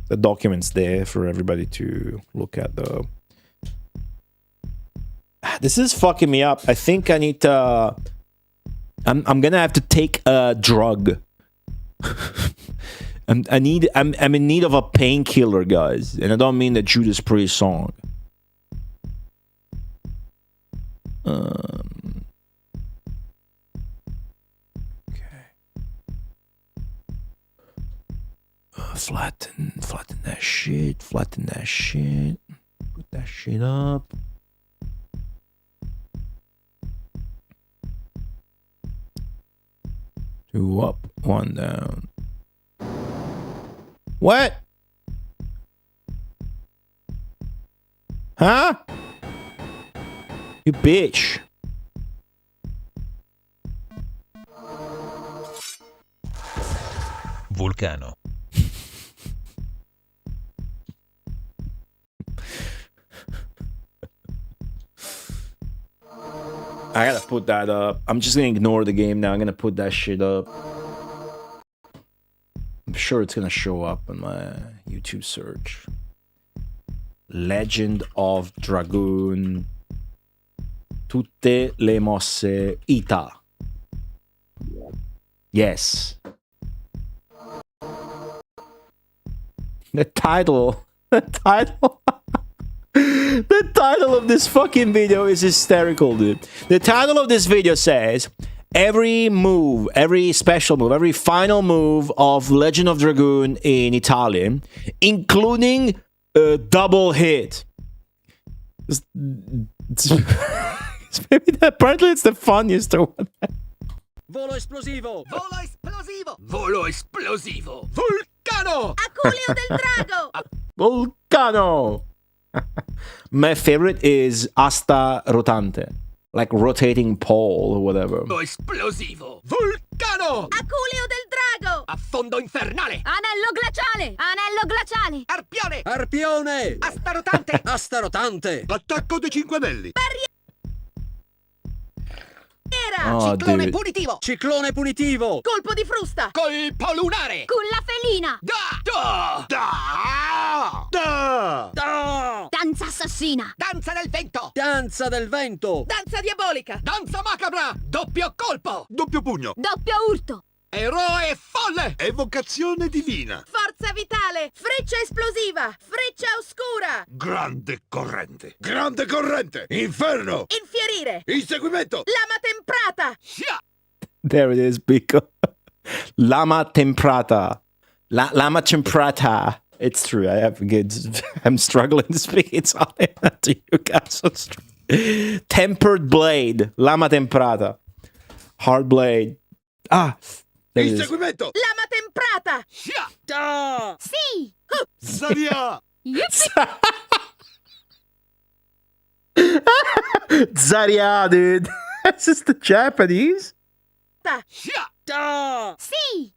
B: The document's there for everybody to look at though. This is fucking me up. I think I need to... I'm gonna have to take a drug. I'm in need of a painkiller, guys. And I don't mean the Judas Priest song. Flatten that shit, put that shit up. Two up, one down. What? Huh? You bitch.
L: Vulcano.
B: I gotta put that up. I'm just gonna ignore the game now. I'm gonna put that shit up. I'm sure it's gonna show up on my YouTube search. Legend of Dragoon. Tutte le mosse Ita. Yes. The title the title of this fucking video is hysterical, dude. The title of this video says, every move, every special move, every final move of Legend of Dragoon in Italian, including a double hit. Apparently it's the funniest one.
L: Volo esplosivo!
F: Volo esplosivo!
L: Volo esplosivo! Vulcano!
F: Aculeo del drago!
B: Vulcano! My favorite is asta rotante, like rotating pole or whatever.
L: Volo esplosivo! Vulcano!
F: Aculeo del drago!
L: Affondo infernale!
F: Anello glaciale! Anello glaciale!
L: Arpione! Arpione! Asta rotante! Asta rotante!
K: L'attacco dei 5 anelli.
B: Oh,
L: Ciclone
B: dude.
L: punitivo! Ciclone punitivo!
F: Colpo di frusta!
L: Colpo lunare!
F: Culla felina!
L: Da! Da!
K: Da!
L: Da!
F: Danza assassina!
L: Danza del vento! Danza del vento!
F: Danza diabolica!
L: Danza macabra! Doppio colpo!
K: Doppio pugno.
F: Doppio urto!
L: Eroe folle!
K: Evocazione divina.
F: Forza vitale! Freccia esplosiva! Freccia oscura!
K: Grande corrente. Grande corrente. Inferno.
F: Infierire!
K: Inseguimento.
F: Lama temprata!
B: There it is, Pico. Lama temprata. Lama temprata. It's true. I have good. I'm struggling to speak Italian to you guys. Tempered blade. Lama temprata. Hard blade. Ah. There it is.
K: Inseguimento.
F: Lama temprata!
L: Da!
F: Sì!
K: Zaria.
B: Zaria, dude. This is the Japanese.
F: Da!
L: Da!
F: Sì!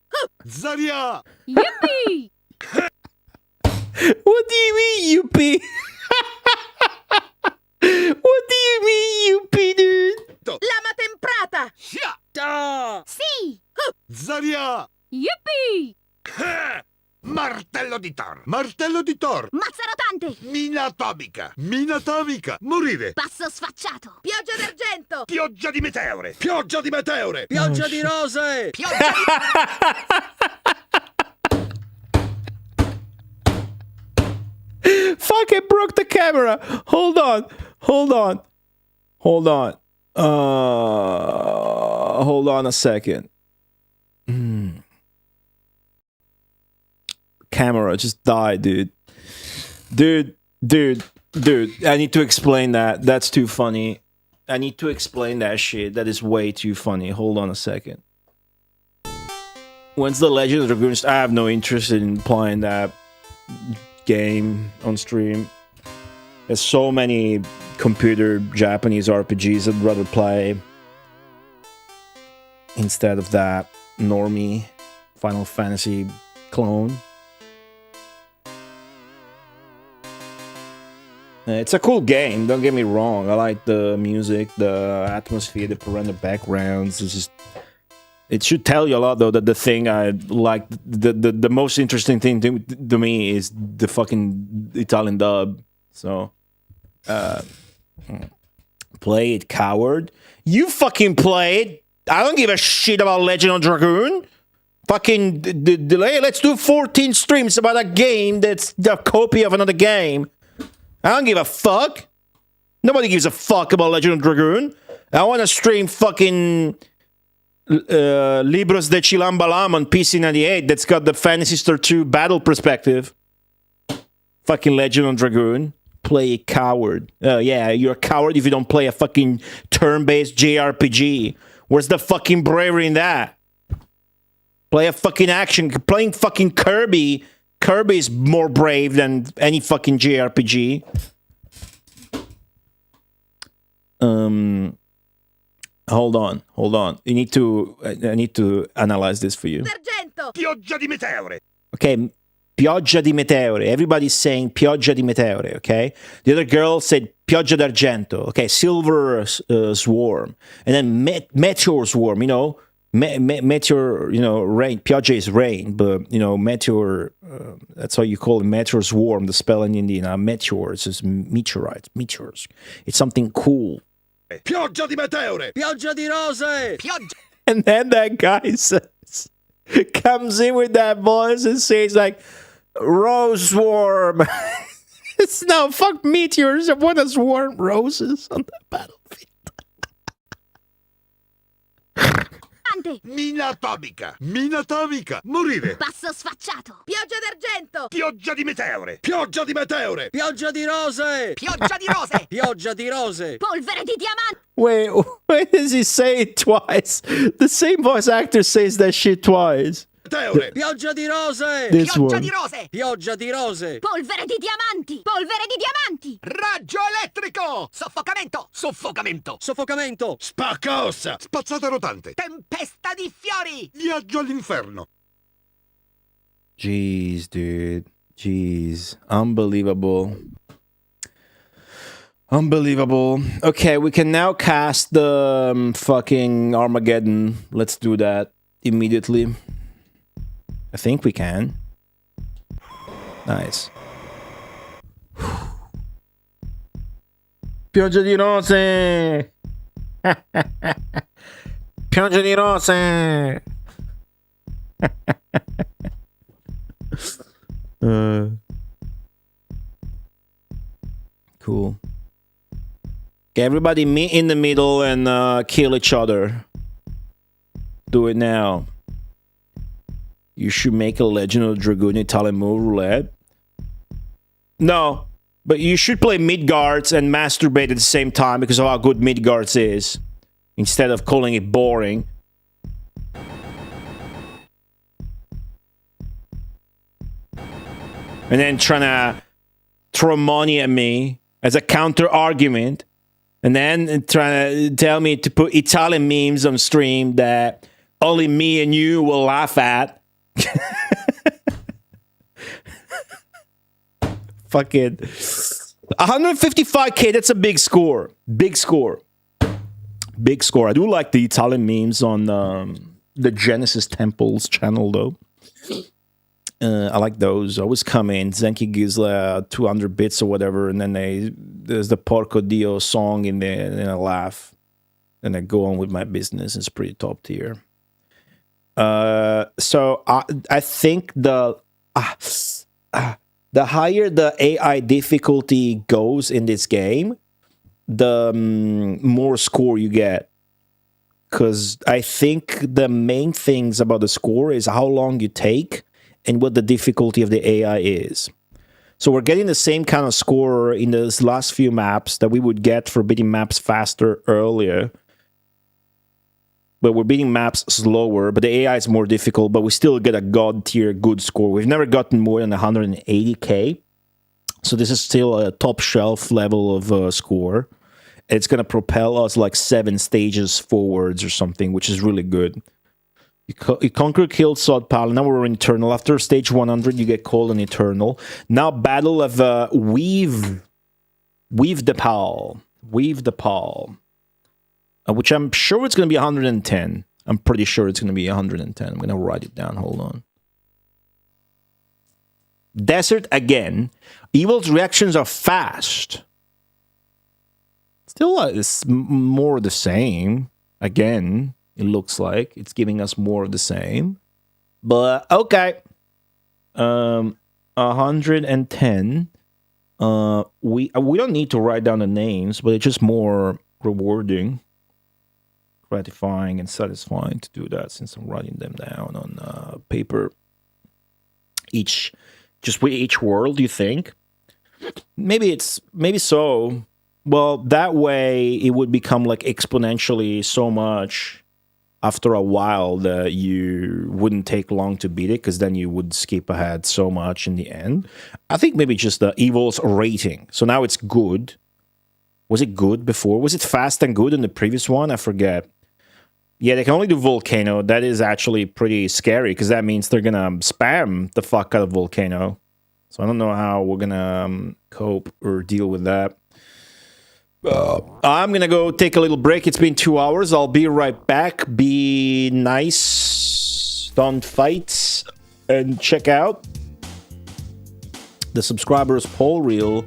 K: Zaria.
F: Yippee!
B: What do you mean, Yuppie? What do you mean, Yuppie, dude?
F: Lama temprata!
L: Da!
F: Sì!
K: Zaria.
F: Yippee!
K: Martello di Thor. Martello di Thor.
F: Mazza rotante!
K: Mina atomica. Mina atomica. Morire.
F: Passo sfacciato! Pioggia d'argento!
K: Pioggia di meteore. Pioggia di meteore.
L: Pioggia di rose!
F: Pioggia
B: Fuck, it broke the camera. Hold on. Hold on. Hold on. Hold on a second. Camera just died, dude. Dude. I need to explain that. That's too funny. I need to explain that shit. That is way too funny. Hold on a second. When's the Legend of Dragoons? I have no interest in playing that game on stream. There's so many computer Japanese RPGs I'd rather play instead of that normie Final Fantasy clone. It's a cool game, don't get me wrong. I like the music, the atmosphere, the parental backgrounds. It's just, it should tell you a lot, though, that the thing I like, the most interesting thing to me is the fucking Italian dub. So, play it, coward. You fucking play it. I don't give a shit about Legend of Dragoon. Fucking delay. Let's do 14 streams about a game that's a copy of another game. I don't give a fuck. Nobody gives a fuck about Legend of Dragoon. I want to stream fucking Libros de Chilambalam on PC98 that's got the Phantasy Star 2 battle perspective. Fucking Legend of Dragoon. Play a coward. Yeah, you're a coward if you don't play a fucking turn-based JRPG. Where's the fucking bravery in that? Play a fucking action. Playing fucking Kirby. Kirby's more brave than any fucking JRPG. Hold on. I need to analyze this for you.
K: Pioggia di meteore.
B: Okay, pioggia di meteore. Everybody's saying pioggia di meteore, okay? The other girl said pioggia d'argento. Okay, silver swarm. And then meteor swarm, you know? Meteor, you know, rain. Pioggia is rain, but, you know, meteor, that's how you call it, meteor swarm, the spell in Indian. Meteors is meteorites, meteors. It's something cool.
K: Pioggia di meteore.
L: Pioggia di rose! Pioggia!
B: And then that guy says, comes in with that voice and says like, Rose swarm. It's no fuck meteors. I want to swarm roses on the battlefield.
K: Mina atomica! Mina atomica! Morire!
F: Passo sfacciato. Pioggia d'argento.
K: Pioggia di meteore! Pioggia di meteore!
L: Pioggia di rose!
F: Pioggia di rose.
L: Pioggia di rose!
F: Polvere di diamanti.
B: Wait, why does he say it twice? The same voice actor says that shit twice.
K: Meteore!
L: Pioggia di rose!
B: This
F: Pioggia
B: one.
F: di rose.
L: Pioggia di rose!
F: Polvere di diamanti. Polvere di diamanti.
L: Raggio elettrico!
F: Soffocamento.
L: Soffocamento! Soffocamento!
K: Spacca ossa! Spazzata rotante!
F: Tempesta di fiori.
K: Viaggio all'inferno!
B: Jeez, dude. Jeez. Unbelievable. Unbelievable. Okay, we can now cast the fucking Armageddon. Let's do that immediately. I think we can. Nice. Pioggia di rose! Pioggia di rose! Cool. Okay, everybody meet in the middle and kill each other. Do it now. You should make a Legend of Dragoon Italian move roulette. No, but you should play Midgards and masturbate at the same time because of how good Midgards is. Instead of calling it boring. And then trying to throw money at me as a counter argument. And then trying to tell me to put Italian memes on stream that only me and you will laugh at. Fucking 155k, that's a big score. Big score. Big score. I do like the Italian memes on the Genesis Temples channel though. I like those. I always come in. Zenki gives 200 bits or whatever, and then there's the Porco Dio song in there, and I laugh. And I go on with my business. It's pretty top tier. So I think the higher the AI difficulty goes in this game, the more score you get. Because I think the main things about the score is how long you take and what the difficulty of the AI is. So we're getting the same kind of score in those last few maps that we would get for beating maps faster earlier. But we're beating maps slower, but the AI is more difficult, but we still get a god tier good score. We've never gotten more than 180k. So this is still a top shelf level of score. It's going to propel us like 7 stages forwards or something, which is really good. You conquer, killed, Sod Pal. Now we're in Eternal. After stage 100, you get called an Eternal. Now Battle of Weave the Pal. Weave the Pal. Which I'm sure it's going to be 110. I'm pretty sure it's going to be 110. I'm going to write it down. Hold on. Desert again. Evil's reactions are fast. Still, it's more the same. Again, it looks like it's giving us more of the same. But, okay. 110. We don't need to write down the names, but it's just more rewarding, gratifying, and satisfying to do that since I'm writing them down on paper. Just with each world, you think? Maybe so. Well, that way it would become like exponentially so much after a while that you wouldn't take long to beat it, because then you would skip ahead so much in the end. I think maybe just the Evil's rating. So now it's good. Was it good before? Was it fast and good in the previous one? I forget. Yeah, they can only do Volcano. That is actually pretty scary, because that means they're going to spam the fuck out of Volcano. So I don't know how we're going to cope or deal with that. I'm going to go take a little break. It's been 2 hours. I'll be right back. Be nice. Don't fight. And check out the subscribers poll reel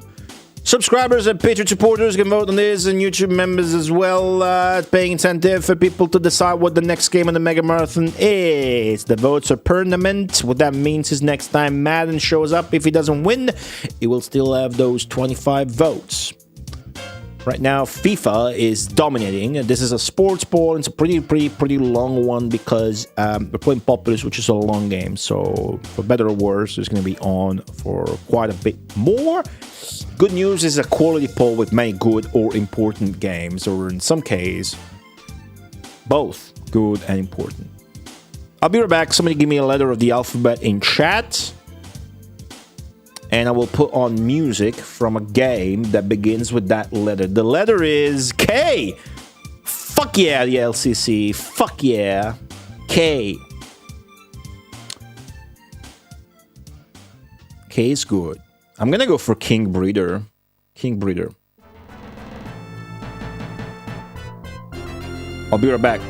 B: Subscribers and Patreon supporters can vote on this, and YouTube members as well. Paying incentive for people to decide what the next game on the Mega Marathon is. The votes are permanent. What that means is next time Madden shows up, if he doesn't win, he will still have those 25 votes. Right now, FIFA is dominating. This is a sports ball. It's a pretty long one because we're playing Populous, which is a long game. So, for better or worse, it's going to be on for quite a bit more. Good news is a quality poll with many good or important games, or in some case, both good and important. I'll be right back. Somebody give me a letter of the alphabet in chat. And I will put on music from a game that begins with that letter. The letter is K. Fuck yeah, the LCC. Fuck yeah. K. K is good. I'm gonna go for King Breeder. King Breeder. I'll be right back.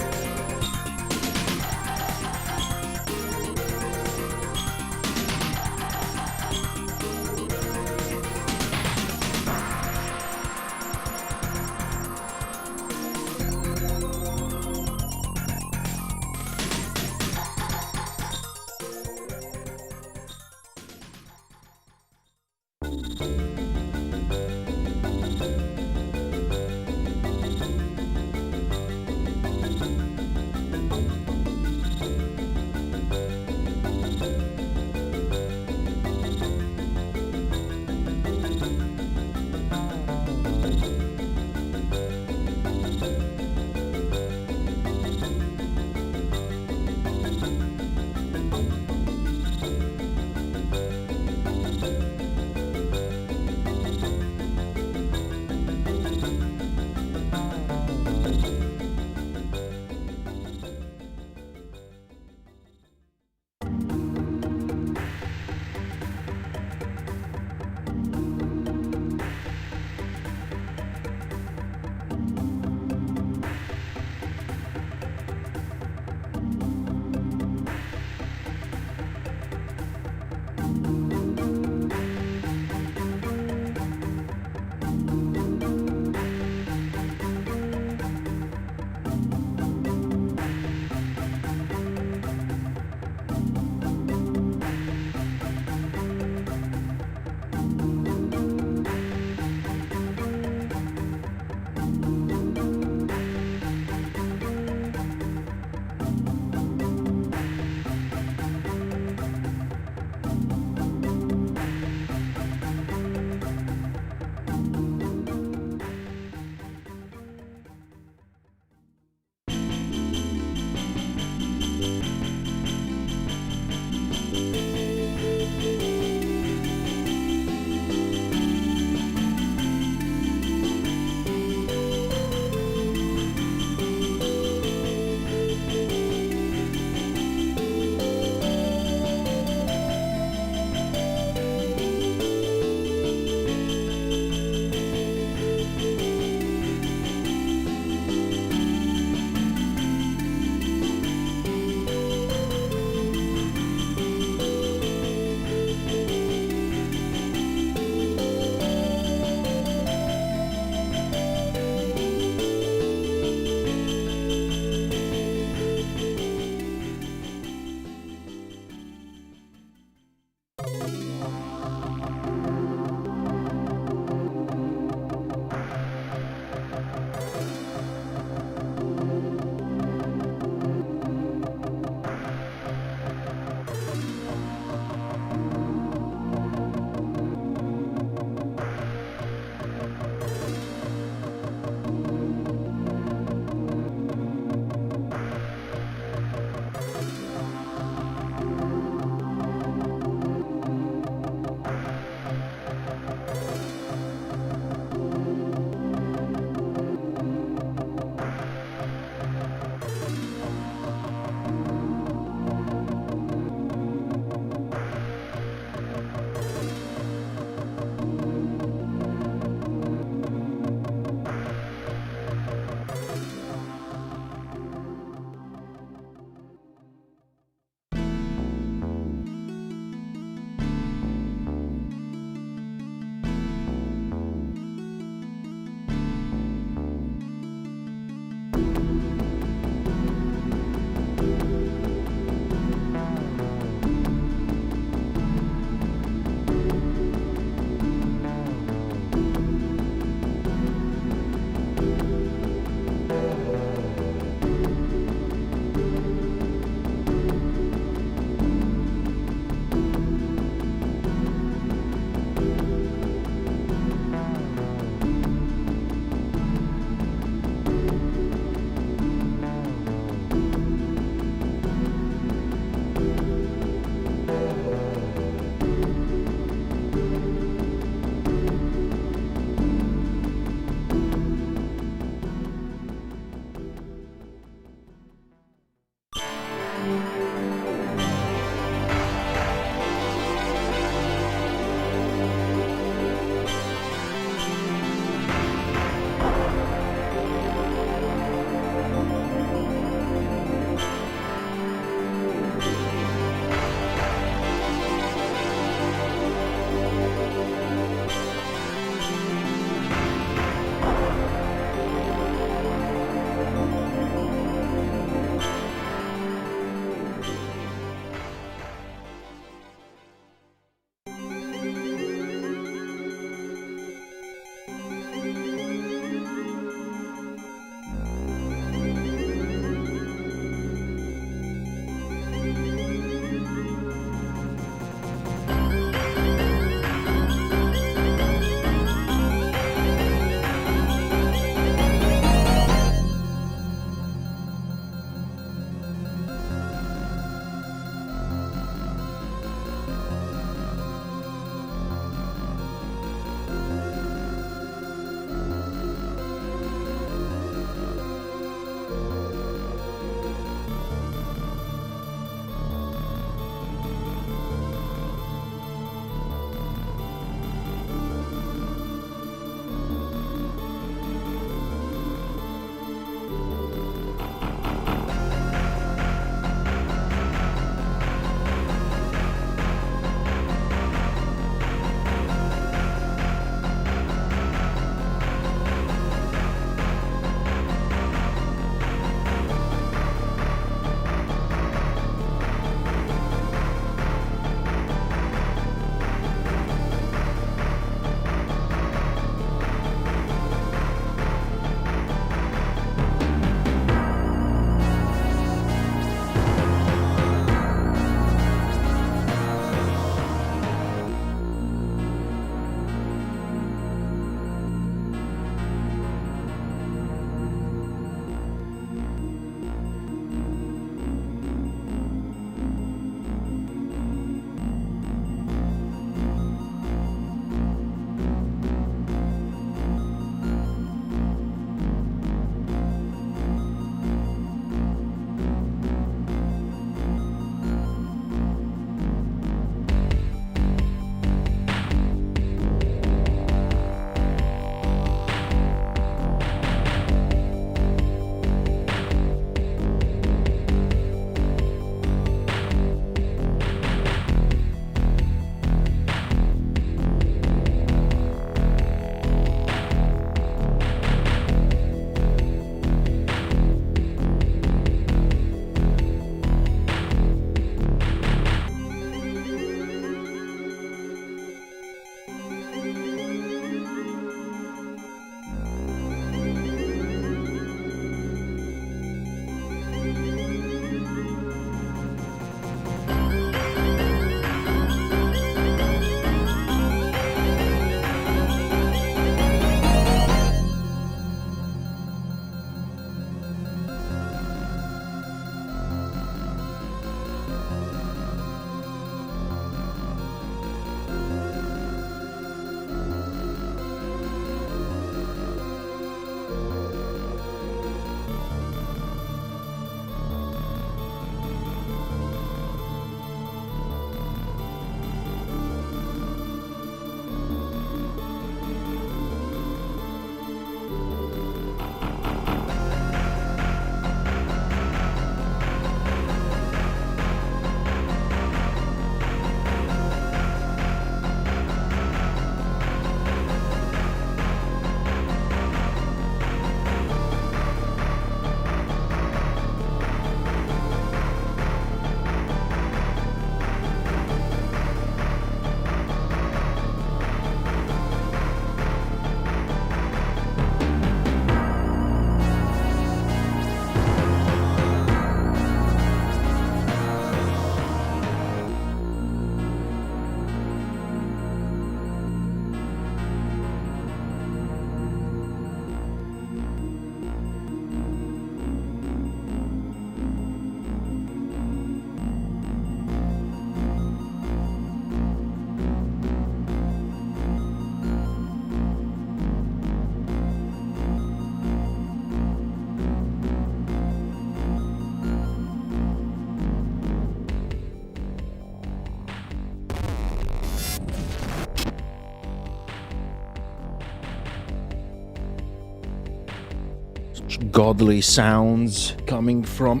B: godly sounds coming from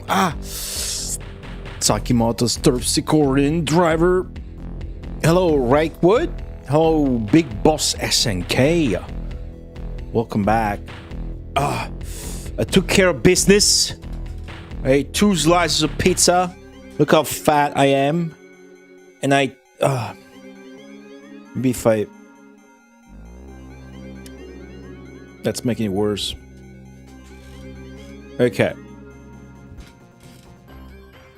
B: Sakimoto's terpsichorean driver. Hello, Rakewood. Hello, Big Boss SNK. Welcome back. I took care of business. I ate 2 slices of pizza. Look how fat I am. And maybe if I... That's making it worse. Okay.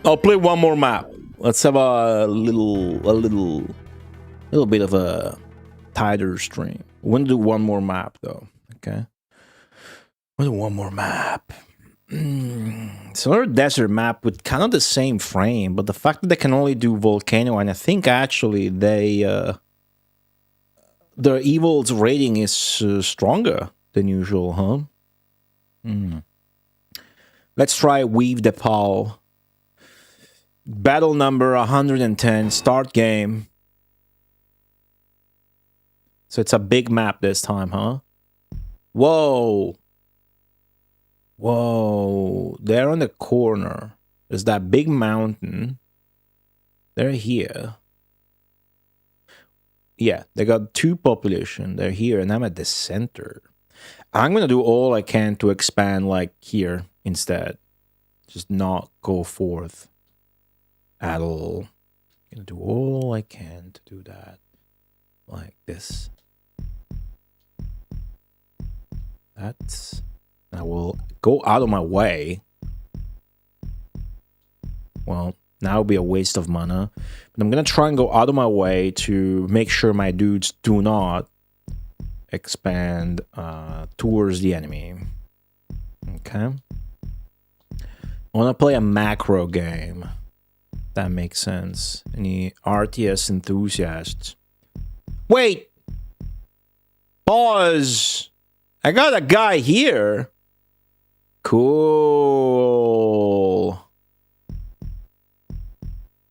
B: I'll play one more map. Let's have a little bit of a tighter stream. We're gonna do one more map though. Okay. We'll do one more map. It's another desert map with kind of the same frame, but the fact that they can only do volcano, and I think actually they their evil's rating is stronger than usual, huh? Let's try Weave the Pal. Battle number 110. Start game. So it's a big map this time, huh? Whoa. Whoa. They're on the corner. There's that big mountain. They're here. Yeah, they got 2 population. They're here, and I'm at the center. I'm gonna do all I can to expand like here instead. Just not go forth at all. I'm gonna do all I can to do that. Like this. That's... I will go out of my way. Well, now it'll be a waste of mana. But I'm gonna try and go out of my way to make sure my dudes do not expand towards the enemy. Okay. I want to play a macro game. That makes sense. Any RTS enthusiasts? Wait! Pause! I got a guy here. Cool.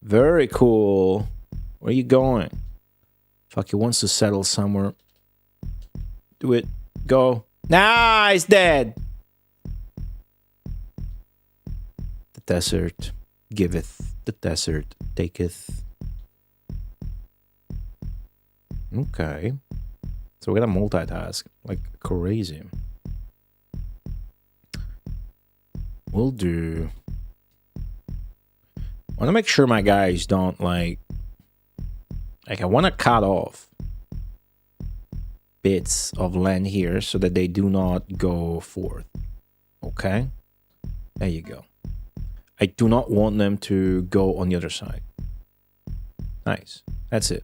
B: Very cool. Where are you going? Fuck, he wants to settle somewhere. Do it. Go. Nah, he's dead. The desert giveth. The desert taketh. Okay. So we're gonna multitask like crazy. We'll do... I want to make sure my guys don't like I want to cut off bits of land here so that they do not go forth. Okay? There you go. I do not want them to go on the other side. Nice. That's it.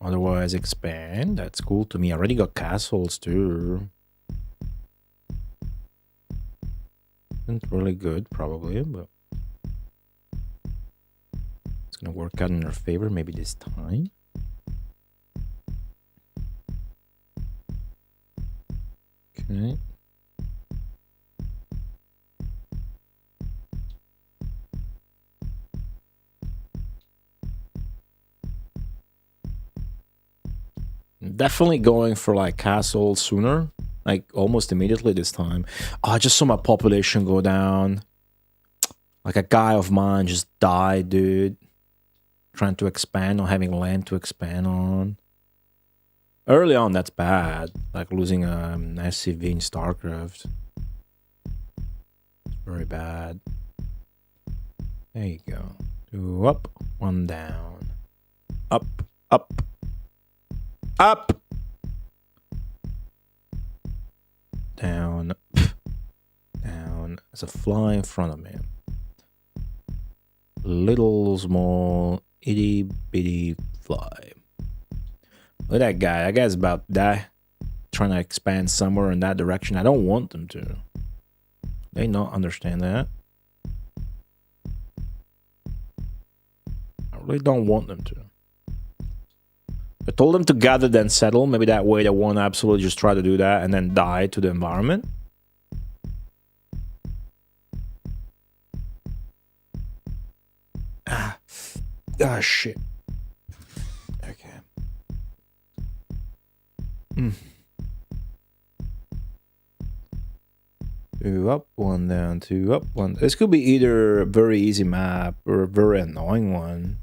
B: Otherwise, expand. That's cool to me. I already got castles too. Isn't really good, probably, but it's gonna work out in our favor maybe this time. Okay. Definitely going for like castle sooner, like almost immediately this time. Oh, I just saw my population go down. Like a guy of mine just died, dude. Trying to expand, not having land to expand on. Early on, that's bad. Like losing an SCV in StarCraft. It's very bad. There you go. 2 up, 1 down. Up, up. Up, down, down. There's a fly in front of me. Little small itty bitty fly. Look at that guy. That guy's about to die. Trying to expand somewhere in that direction. I don't want them to. They not understand that. I really don't want them to. I told them to gather then settle. Maybe that way they won't absolutely just try to do that and then die to the environment. Ah, shit. Okay. Two up, one down, two up, one. This could be either a very easy map or a very annoying one.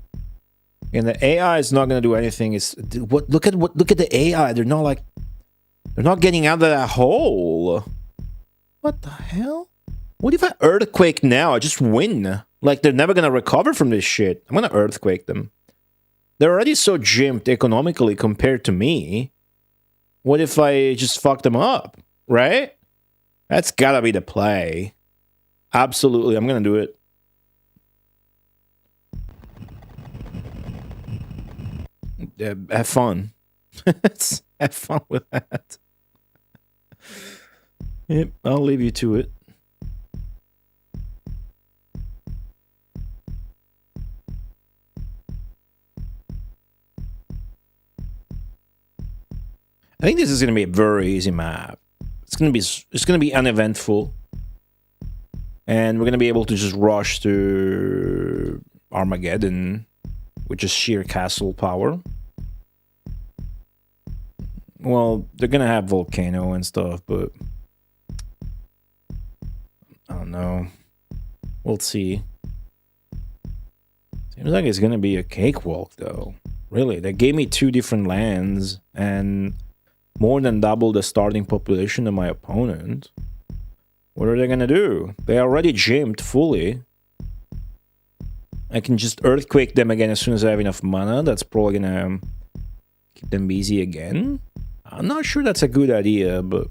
B: And the AI is not gonna do anything. It's what? Look at the AI. They're not getting out of that hole. What the hell? What if I earthquake now? I just win. Like they're never gonna recover from this shit. I'm gonna earthquake them. They're already so gymped economically compared to me. What if I just fuck them up? Right? That's gotta be the play. Absolutely, I'm gonna do it. Have fun. Have fun with that. Yep, I'll leave you to it. I think this is gonna be a very easy map. It's gonna be uneventful, and we're gonna be able to just rush to Armageddon with just sheer castle power. Well, they're gonna have volcano and stuff, but I don't know. We'll see. Seems like it's gonna be a cakewalk, though. Really, they gave me 2 different lands and more than double the starting population of my opponent. What are they gonna do? They already gymped fully. I can just earthquake them again as soon as I have enough mana. That's probably gonna keep them busy again. I'm not sure that's a good idea, but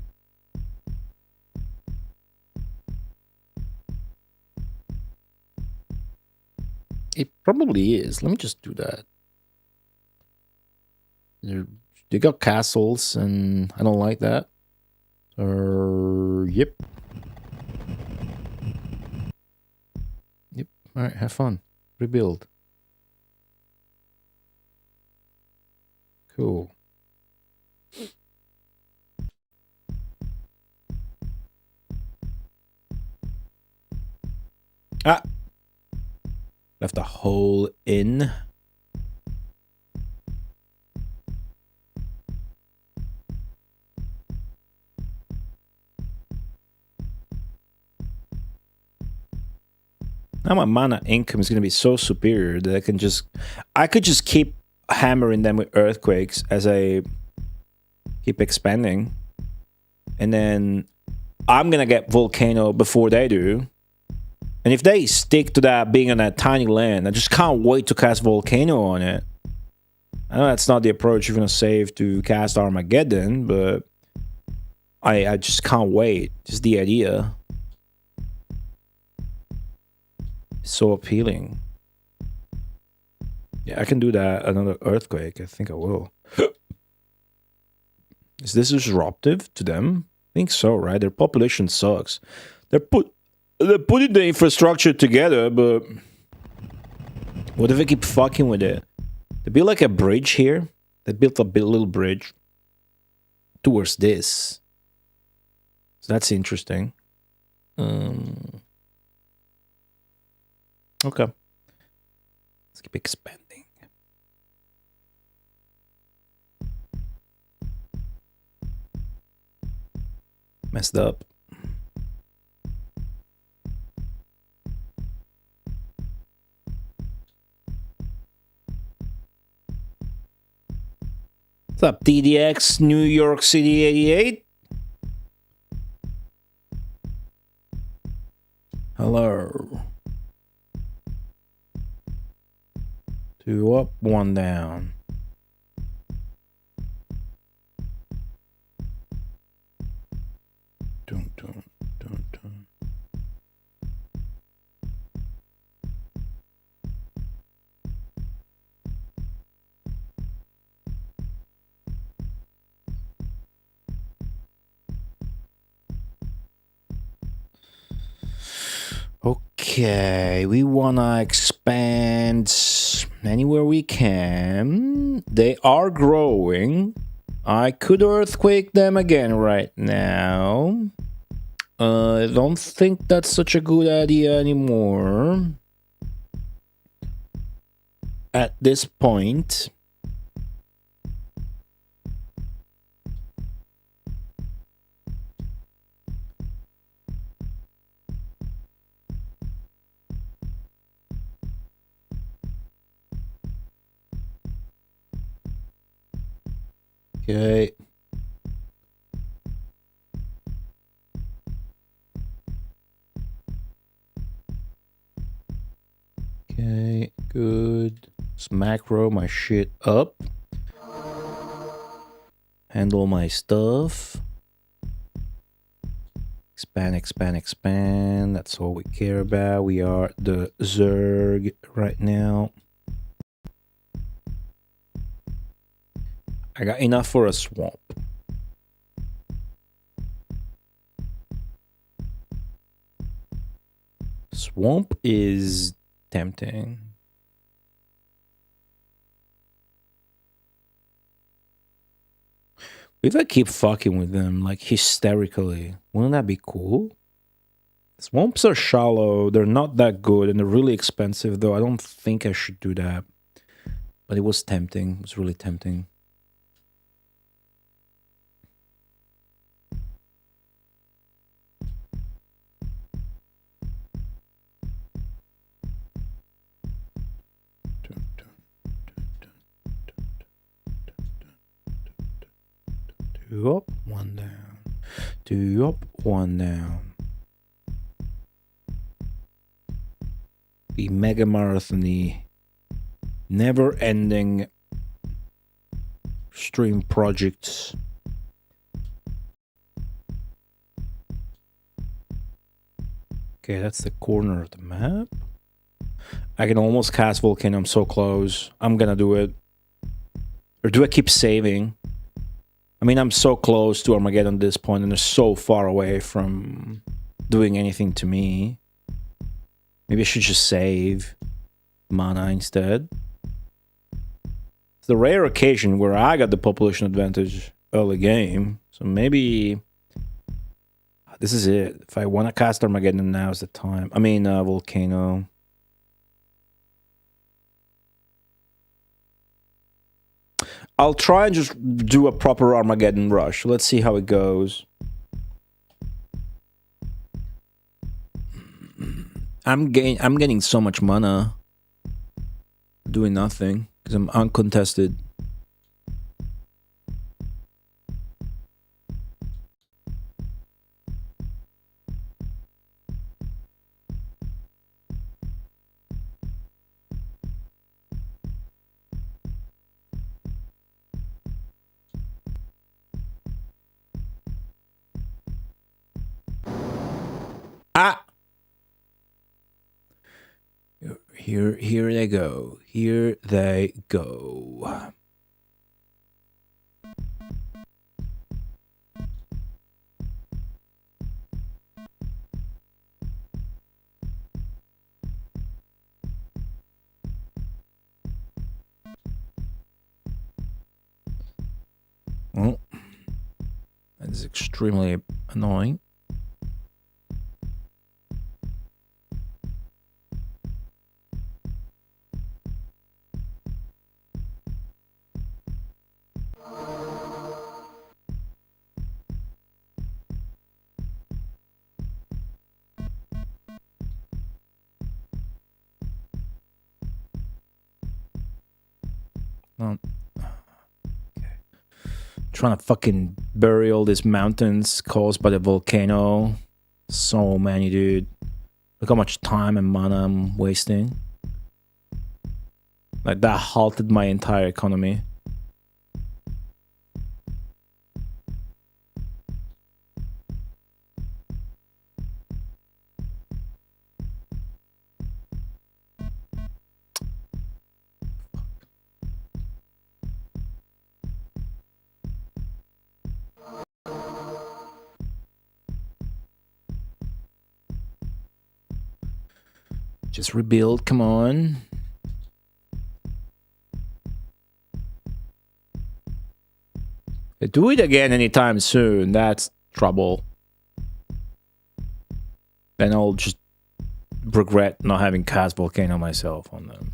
B: it probably is. Let me just do that. They got castles, and I don't like that. Yep. Yep. All right, have fun. Rebuild. Cool. Ah! Left a hole in. Now my mana income is going to be so superior that I could just keep hammering them with earthquakes as I keep expanding. And then I'm going to get volcano before they do. And if they stick to that being on that tiny land, I just can't wait to cast volcano on it. I know that's not the approach you're going to save to cast Armageddon, but I just can't wait. Just the idea. So appealing. Yeah, I can do that. Another earthquake. I think I will. Is this disruptive to them? I think so, right? Their population sucks. They're putting the infrastructure together, but what if they keep fucking with it? They built like a bridge here. They built a little bridge towards this. So that's interesting. Okay. Let's keep expanding. Messed up. What's up, TDX New York City 88? Hello. 2 up, 1 down. Dun, dun, dun, dun. Okay, we wanna expand anywhere we can. They are growing. I could earthquake them again right now. I don't think that's such a good idea anymore. At this point. Okay. Okay, good. Let's macro my shit up. Handle my stuff. Expand, expand, expand. That's all we care about. We are the Zerg right now. I got enough for a swamp. Swamp is tempting. If I keep fucking with them like hysterically, wouldn't that be cool? Swamps are shallow, they're not that good, and they're really expensive though. I don't think I should do that. But it was tempting, it was really tempting. Two up, one down. Two up, one down. The mega marathon, never-ending stream projects. Okay, that's the corner of the map. I can almost cast Volcano. I'm so close. I'm gonna do it. Or do I keep saving? I mean, I'm so close to Armageddon at this point, and they're so far away from doing anything to me. Maybe I should just save mana instead. It's the rare occasion where I got the population advantage early game, so maybe this is it. If I want to cast Armageddon, now is the time. I mean, Volcano. I'll try and just do a proper Armageddon rush. Let's see how it goes. I'm getting so much mana doing nothing because I'm uncontested. Ah! Here they go. Here they go. Oh, that is extremely annoying. Okay. Trying to fucking bury all these mountains caused by the volcano. So many, dude. Look how much time and mana I'm wasting. Like, that halted my entire economy. Just rebuild, come on. Do it again anytime soon, that's trouble. Then I'll just regret not having cast Volcano myself on them.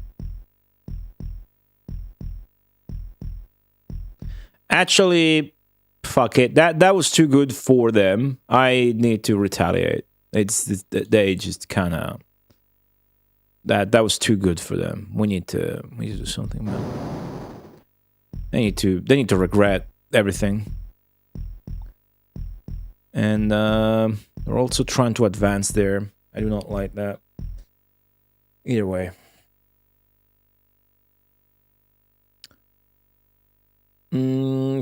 B: Actually, fuck it. That was too good for them. I need to retaliate. They just kind of... That was too good for them. We need to do something about it. They need to regret everything. And they're also trying to advance there. I do not like that. Either way.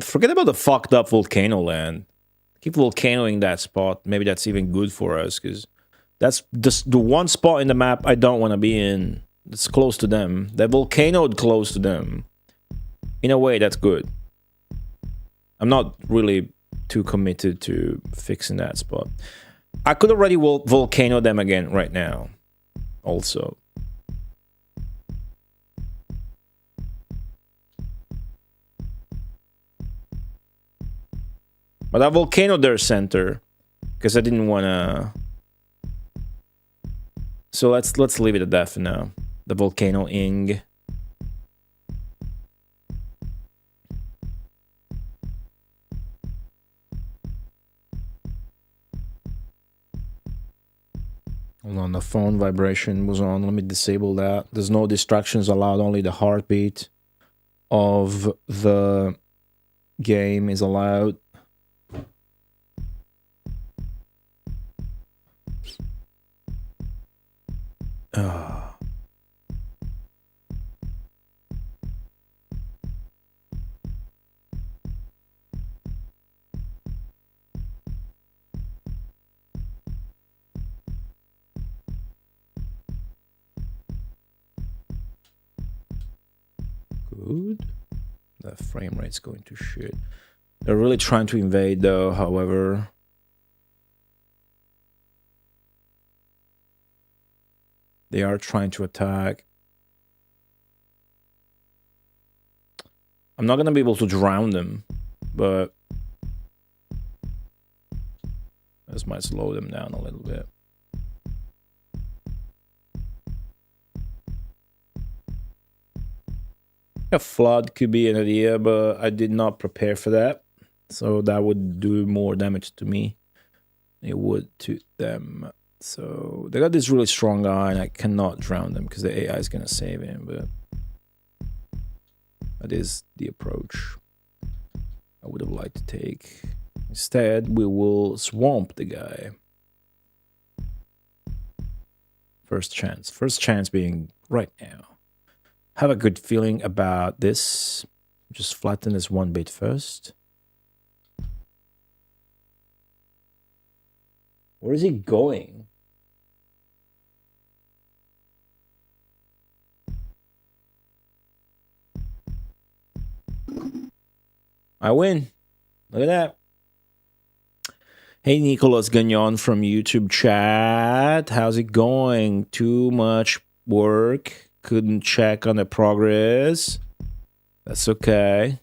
B: Forget about the fucked up volcano land. Keep volcanoing that spot. Maybe that's even good for us, because that's just the one spot in the map I don't want to be in. It's close to them. They volcanoed close to them. In a way, that's good. I'm not really too committed to fixing that spot. I could already volcano them again right now. Also. But I volcanoed their center because I didn't want to. So let's leave it at that for now. The volcano-ing. Hold on, the phone vibration was on. Let me disable that. There's no distractions allowed. Only the heartbeat of the game is allowed. Good. The frame rate's going to shit. They're really trying to invade though, however. They are trying to attack. I'm not gonna be able to drown them, but this might slow them down a little bit. A flood could be an idea, but I did not prepare for that. So that would do more damage to me. It would to them. So they got this really strong guy, and I cannot drown them because the AI is going to save him. But that is the approach I would have liked to take. Instead, we will swamp the guy. First chance. First chance being right now. Have a good feeling about this. Just flatten this one bit first. Where is he going? I win. Look at that. Hey, Nicolas Gagnon from YouTube chat. How's it going? Too much work. Couldn't check on the progress. That's okay.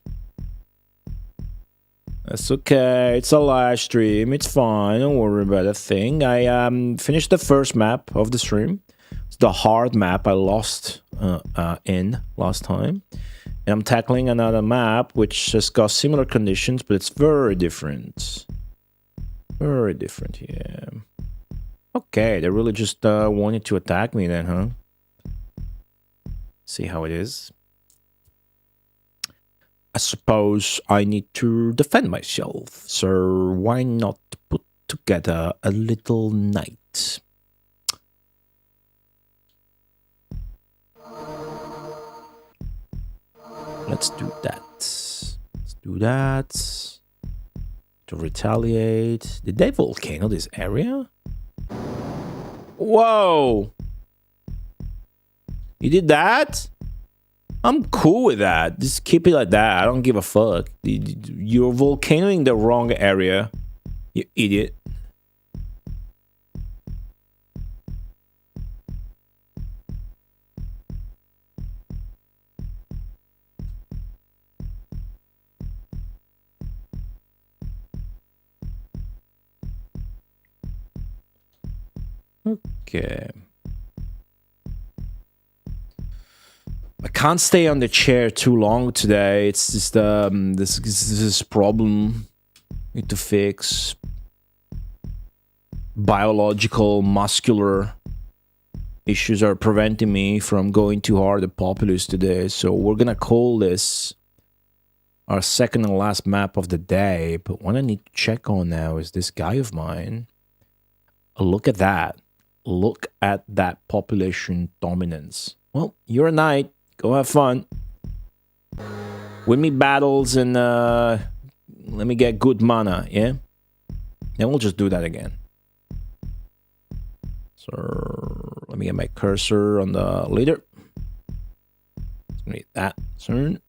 B: That's okay. It's a live stream. It's fine. Don't worry about a thing. I finished the first map of the stream. It's the hard map I lost in last time. And I'm tackling another map which has got similar conditions, but it's very different. Very different here. Okay, they really just wanted to attack me then, huh? See how it is. I suppose I need to defend myself, so why not put together a little knight? Let's do that. Let's do that. To retaliate. Did they volcano this area? Whoa! You did that? I'm cool with that. Just keep it like that. I don't give a fuck. You're volcanoing the wrong area. You idiot. Okay. I can't stay on the chair too long today. It's just this problem need to fix. Biological, muscular issues are preventing me from going too hard at Populous today. So we're gonna call this Our second and last map of the day. But what I need to check on now is this guy of mine. Look at that. Look at that population dominance. Well, you're a knight. Go have fun. Win me battles and let me get good mana, yeah? Then we'll just do that again. So let me get my cursor on the leader. Need that soon.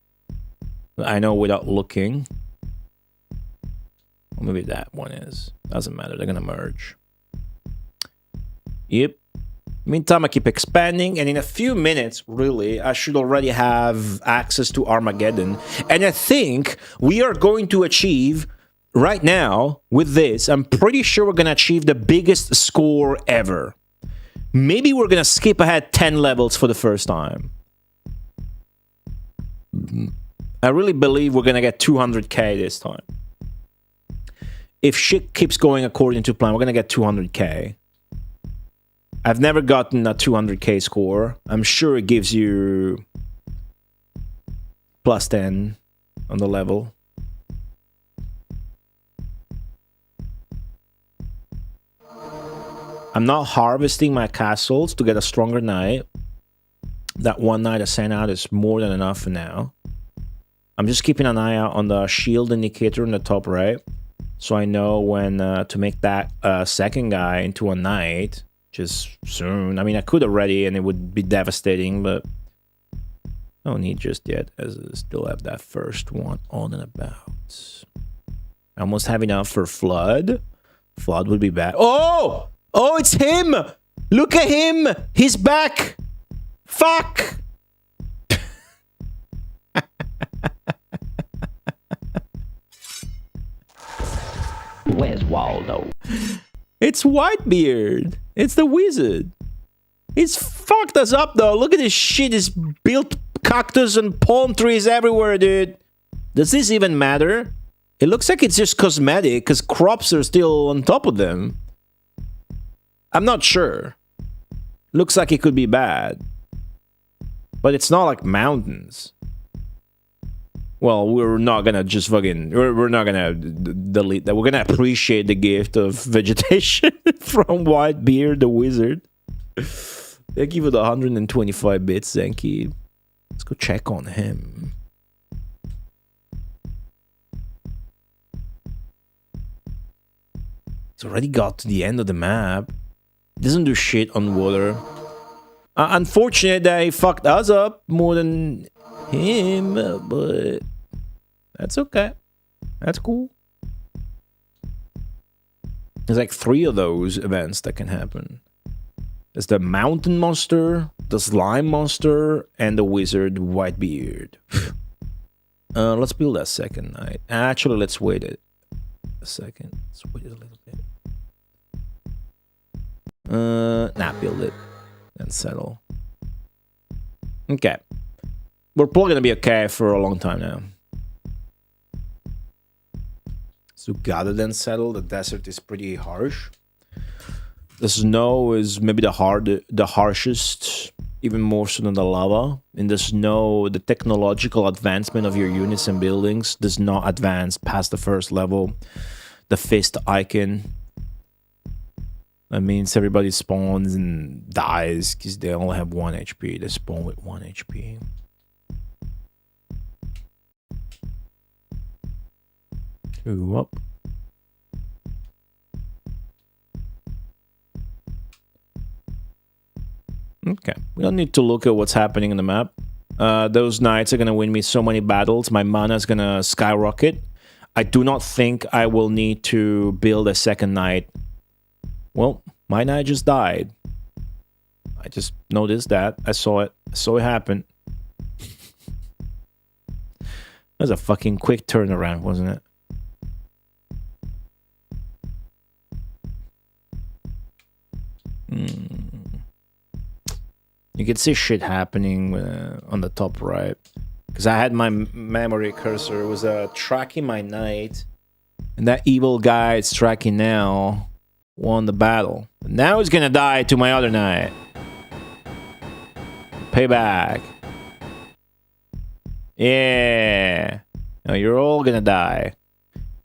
B: I know without looking. Or maybe that one is. Doesn't matter. They're gonna merge. Yep. Meantime, I keep expanding, and in a few minutes, really, I should already have access to Armageddon. And I think we are going to achieve, right now, with this, I'm pretty sure we're going to achieve the biggest score ever. Maybe we're going to skip ahead 10 levels for the first time. I really believe we're going to get 200k this time. If shit keeps going according to plan, we're going to get 200k. I've never gotten a 200k score. I'm sure it gives you plus 10 on the level. I'm not harvesting my castles to get a stronger knight. That one knight I sent out is more than enough for now. I'm just keeping an eye out on the shield indicator in the top right, so I know when to make that second guy into a knight. Just soon. I mean, I could already, and it would be devastating, but no need just yet, as I still have that first one on and about. I almost have enough for Flood. Flood would be bad. Oh! Oh, it's him! Look at him! He's back! Fuck!
M: Where's Waldo?
B: It's Whitebeard. It's the wizard. He's fucked us up, though. Look at this shit. He's built cactus and palm trees everywhere, dude. Does this even matter? It looks like it's just cosmetic, because crops are still on top of them. I'm not sure. Looks like it could be bad. But it's not like mountains. Well, we're not gonna just fucking... We're not gonna delete that. We're gonna appreciate the gift of vegetation from Whitebeard, the wizard. Thank you for the 125 bits, Zenki. Let's go check on him. It's already got to the end of the map. Doesn't do shit on water. Unfortunate that he fucked us up more than him, but that's okay. That's cool. There's like 3 of those events that can happen. There's the mountain monster, the slime monster, and the wizard Whitebeard. Let's build that second night. Actually, let's wait a second. Let's wait a little bit. Build it and settle. Okay. We're probably gonna be okay for a long time now. So gotta then settle. The desert is pretty harsh. The snow is maybe the harshest, even more so than the lava. In the snow, the technological advancement of your units and buildings does not advance past the first level. The fist icon. That means everybody spawns and dies because they only have 1 HP. They spawn with 1 HP. Two up. Okay. We don't need to look at what's happening in the map. Those knights are going to win me so many battles. My mana is going to skyrocket. I do not think I will need to build a second knight. Well, my knight just died. I just noticed that. I saw it. I saw it happen. That was a fucking quick turnaround, wasn't it? You can see shit happening on the top right. Because I had my memory cursor. It was tracking my knight. And that evil guy is tracking now. Won the battle. Now he's gonna die to my other knight. Payback. Yeah. No, you're all gonna die.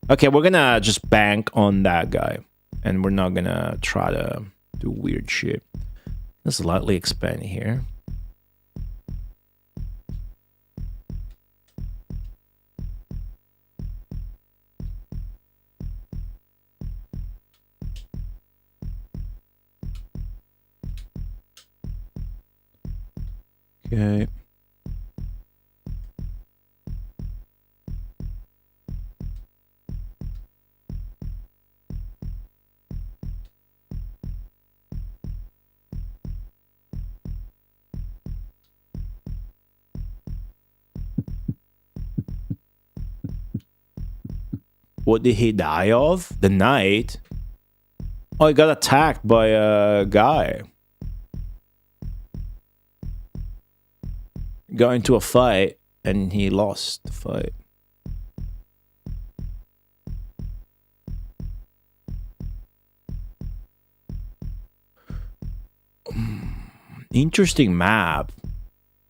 B: Okay, we're gonna just bank on that guy. And we're not gonna try to do weird shit. Let's slightly expand here. Okay. What did he die of? The knight? Oh, he got attacked by a guy. Got into a fight and he lost the fight. Interesting map.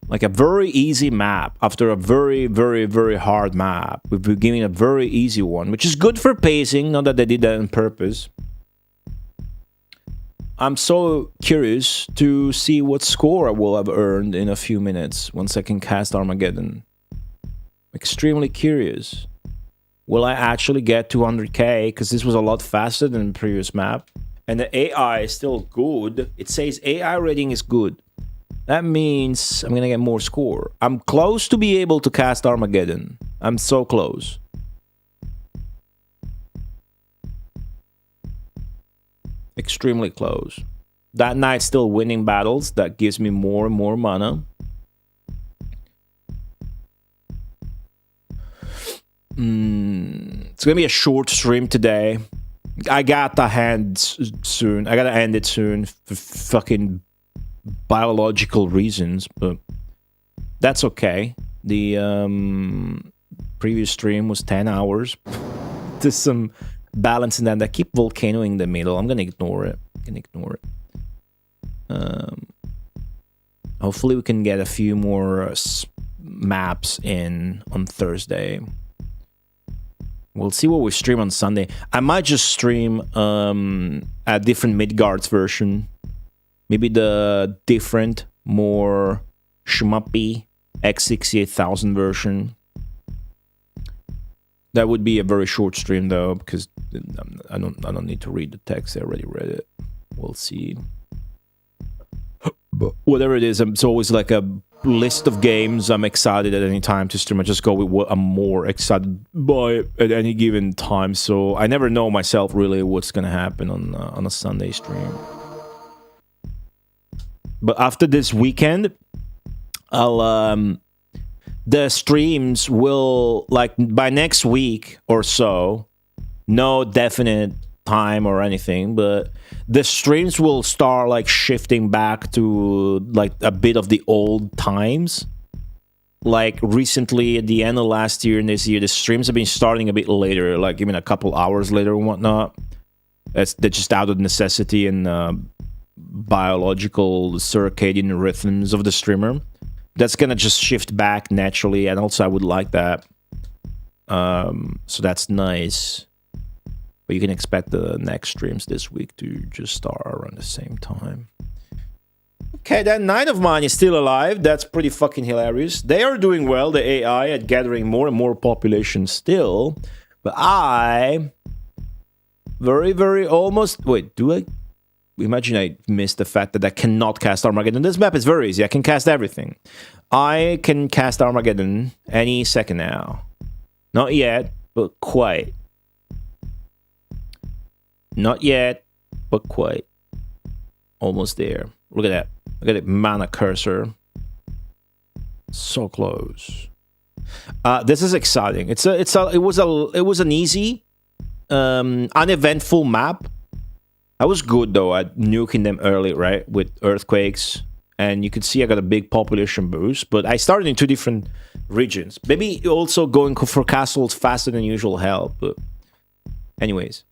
B: Like a very easy map after a very, very, very hard map. We've been giving a very easy one, which is good for pacing, not that they did that on purpose. I'm so curious to see what score I will have earned in a few minutes once I can cast Armageddon. Extremely curious. Will I actually get 200k? Because this was a lot faster than the previous map. And the AI is still good. It says AI rating is good. That means I'm going to get more score. I'm close to be able to cast Armageddon. I'm so close. Extremely close. That knight's still winning battles. That gives me more and more mana. It's going to be a short stream today. I got to end soon. I got to end it soon for fucking biological reasons, but that's okay. The previous stream was 10 hours. There's some balance in that. I keep volcanoing in the middle. I'm gonna ignore it. Hopefully we can get a few more maps in on Thursday. We'll see what we stream on Sunday. I might just stream a different Midgard's version. Maybe the different, more shmuppy X68000 version. That would be a very short stream though, because I don't need to read the text. I already read it. We'll see. But whatever it is, it's always like a list of games I'm excited at any time to stream. I just go with what I'm more excited by at any given time. So I never know myself really what's gonna happen on a Sunday stream. But after this weekend, I'll the streams will, like, by next week or so, no definite time or anything, but the streams will start like shifting back to like a bit of the old times. Like recently at the end of last year and this year, the streams have been starting a bit later, like even a couple hours later and whatnot. They're just out of necessity and biological circadian rhythms of the streamer. That's gonna just shift back naturally, and also I would like that. So that's nice. But you can expect the next streams this week to just start around the same time. Okay, that knight of mine is still alive. That's pretty fucking hilarious. They are doing well, the AI, at gathering more and more population still. But I... very almost... Wait, do I... Imagine I missed the fact that I cannot cast Armageddon. This map is very easy. I can cast everything. I can cast Armageddon any second now. Not yet, but quite. Not yet, but quite. Almost there. Look at that. Look at that mana cursor. So close. This is exciting. It was an easy, uneventful map. I was good though at nuking them early, right? With earthquakes. And you could see I got a big population boost. But I started in 2 different regions. Maybe also going for castles faster than usual help. But anyways.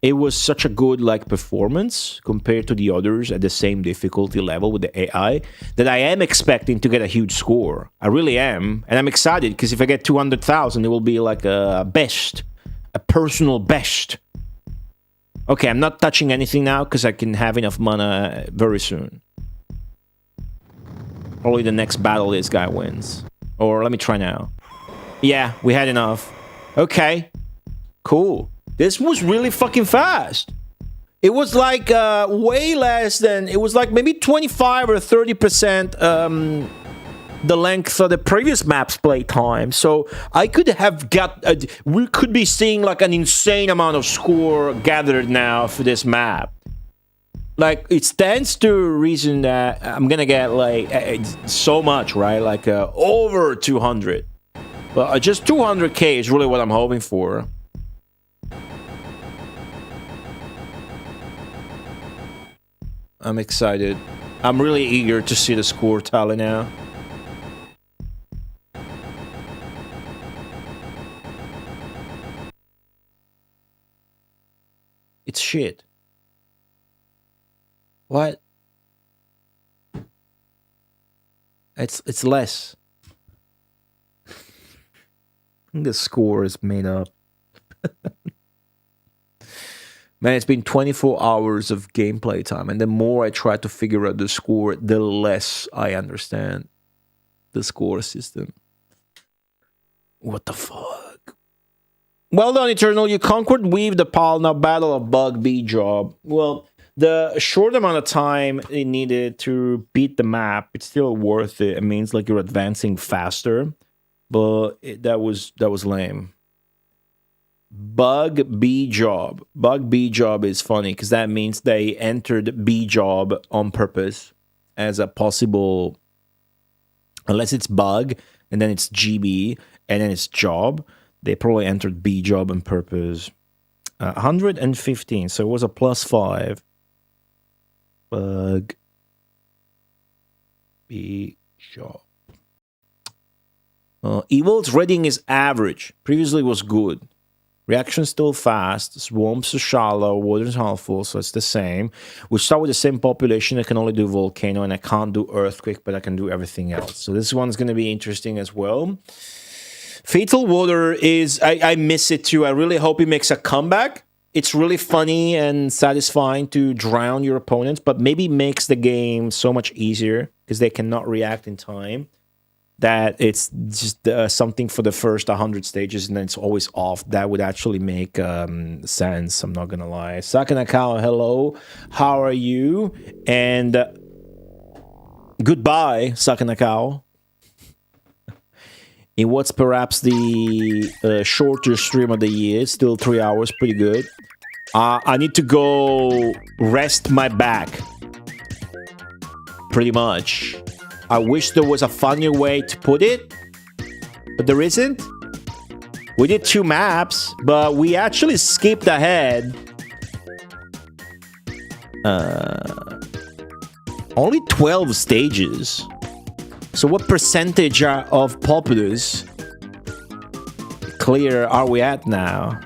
B: it was such a good like performance compared to the others at the same difficulty level with the AI that I am expecting to get a huge score. I really am, and I'm excited because if I get 200,000, it will be like a best, a personal best. Okay, I'm not touching anything now because I can have enough mana very soon. Probably the next battle this guy wins. Or let me try now. Yeah, we had enough. Okay, cool. This was really fucking fast. It was like way less than... It was like maybe 25 or 30% the length of the previous map's playtime. So I could have got... we could be seeing like an insane amount of score gathered now for this map. Like, it stands to reason that I'm gonna get like so much, right? Like over 200. But just 200k is really what I'm hoping for. I'm excited. I'm really eager to see the score tally now. It's shit. What? It's less. The score is made up. Man, it's been 24 hours of gameplay time, and the more I try to figure out the score, the less I understand the score system. What the fuck? Well done, Eternal. You conquered Weave the Pal, now Battle of Bug B job. Well, the short amount of time it needed to beat the map, it's still worth it. It means like you're advancing faster, but that was lame. Bug B job. Bug B job is funny because that means they entered B job on purpose as a possible, unless it's bug and then it's GB and then it's job. They probably entered B job on purpose. 115, so it was a +5. Bug B job. Evil's rating is average. Previously was good. Reaction still fast, swamps are shallow, water is half full, so it's the same. We start with the same population, I can only do volcano, and I can't do earthquake, but I can do everything else. So this one's going to be interesting as well. Fatal Water is, I miss it too. I really hope he makes a comeback. It's really funny and satisfying to drown your opponents, but maybe makes the game so much easier because they cannot react in time. That it's just something for the first 100 stages and then it's always off. That would actually make sense, I'm not gonna lie. Sakanakao, hello, how are you? And goodbye, Sakanakao. In what's perhaps the shorter stream of the year, still 3 hours, pretty good. I need to go rest my back, pretty much. I wish there was a funnier way to put it, but there isn't. We did 2 maps, but we actually skipped ahead. Only 12 stages. So what percentage of Populous clear are we at now?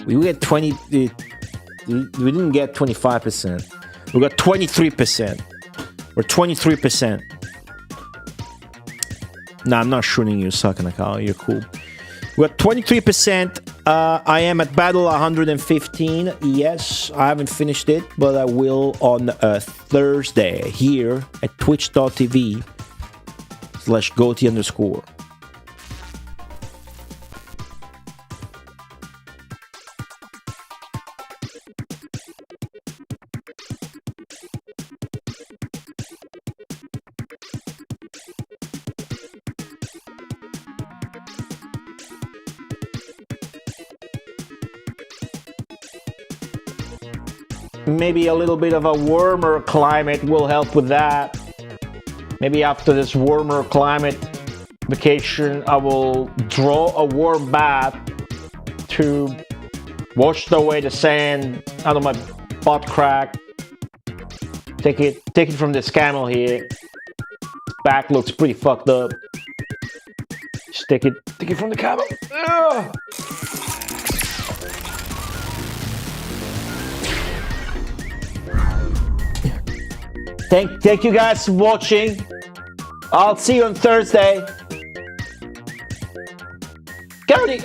B: We get 20... We didn't get 25%. We got 23%. We're 23%. Nah, I'm not shooting you, Sakanakao. You're cool. We got 23%. I am at battle 115. Yes, I haven't finished it, but I will on Thursday here at twitch.tv/goatee_. Maybe a little bit of a warmer climate will help with that. Maybe after this warmer climate vacation, I will draw a warm bath to wash away the sand out of my butt crack. Take it from this camel here. Back looks pretty fucked up. Just Take it from the cabo. Ugh. Thank you guys for watching. I'll see you on Thursday. Cody!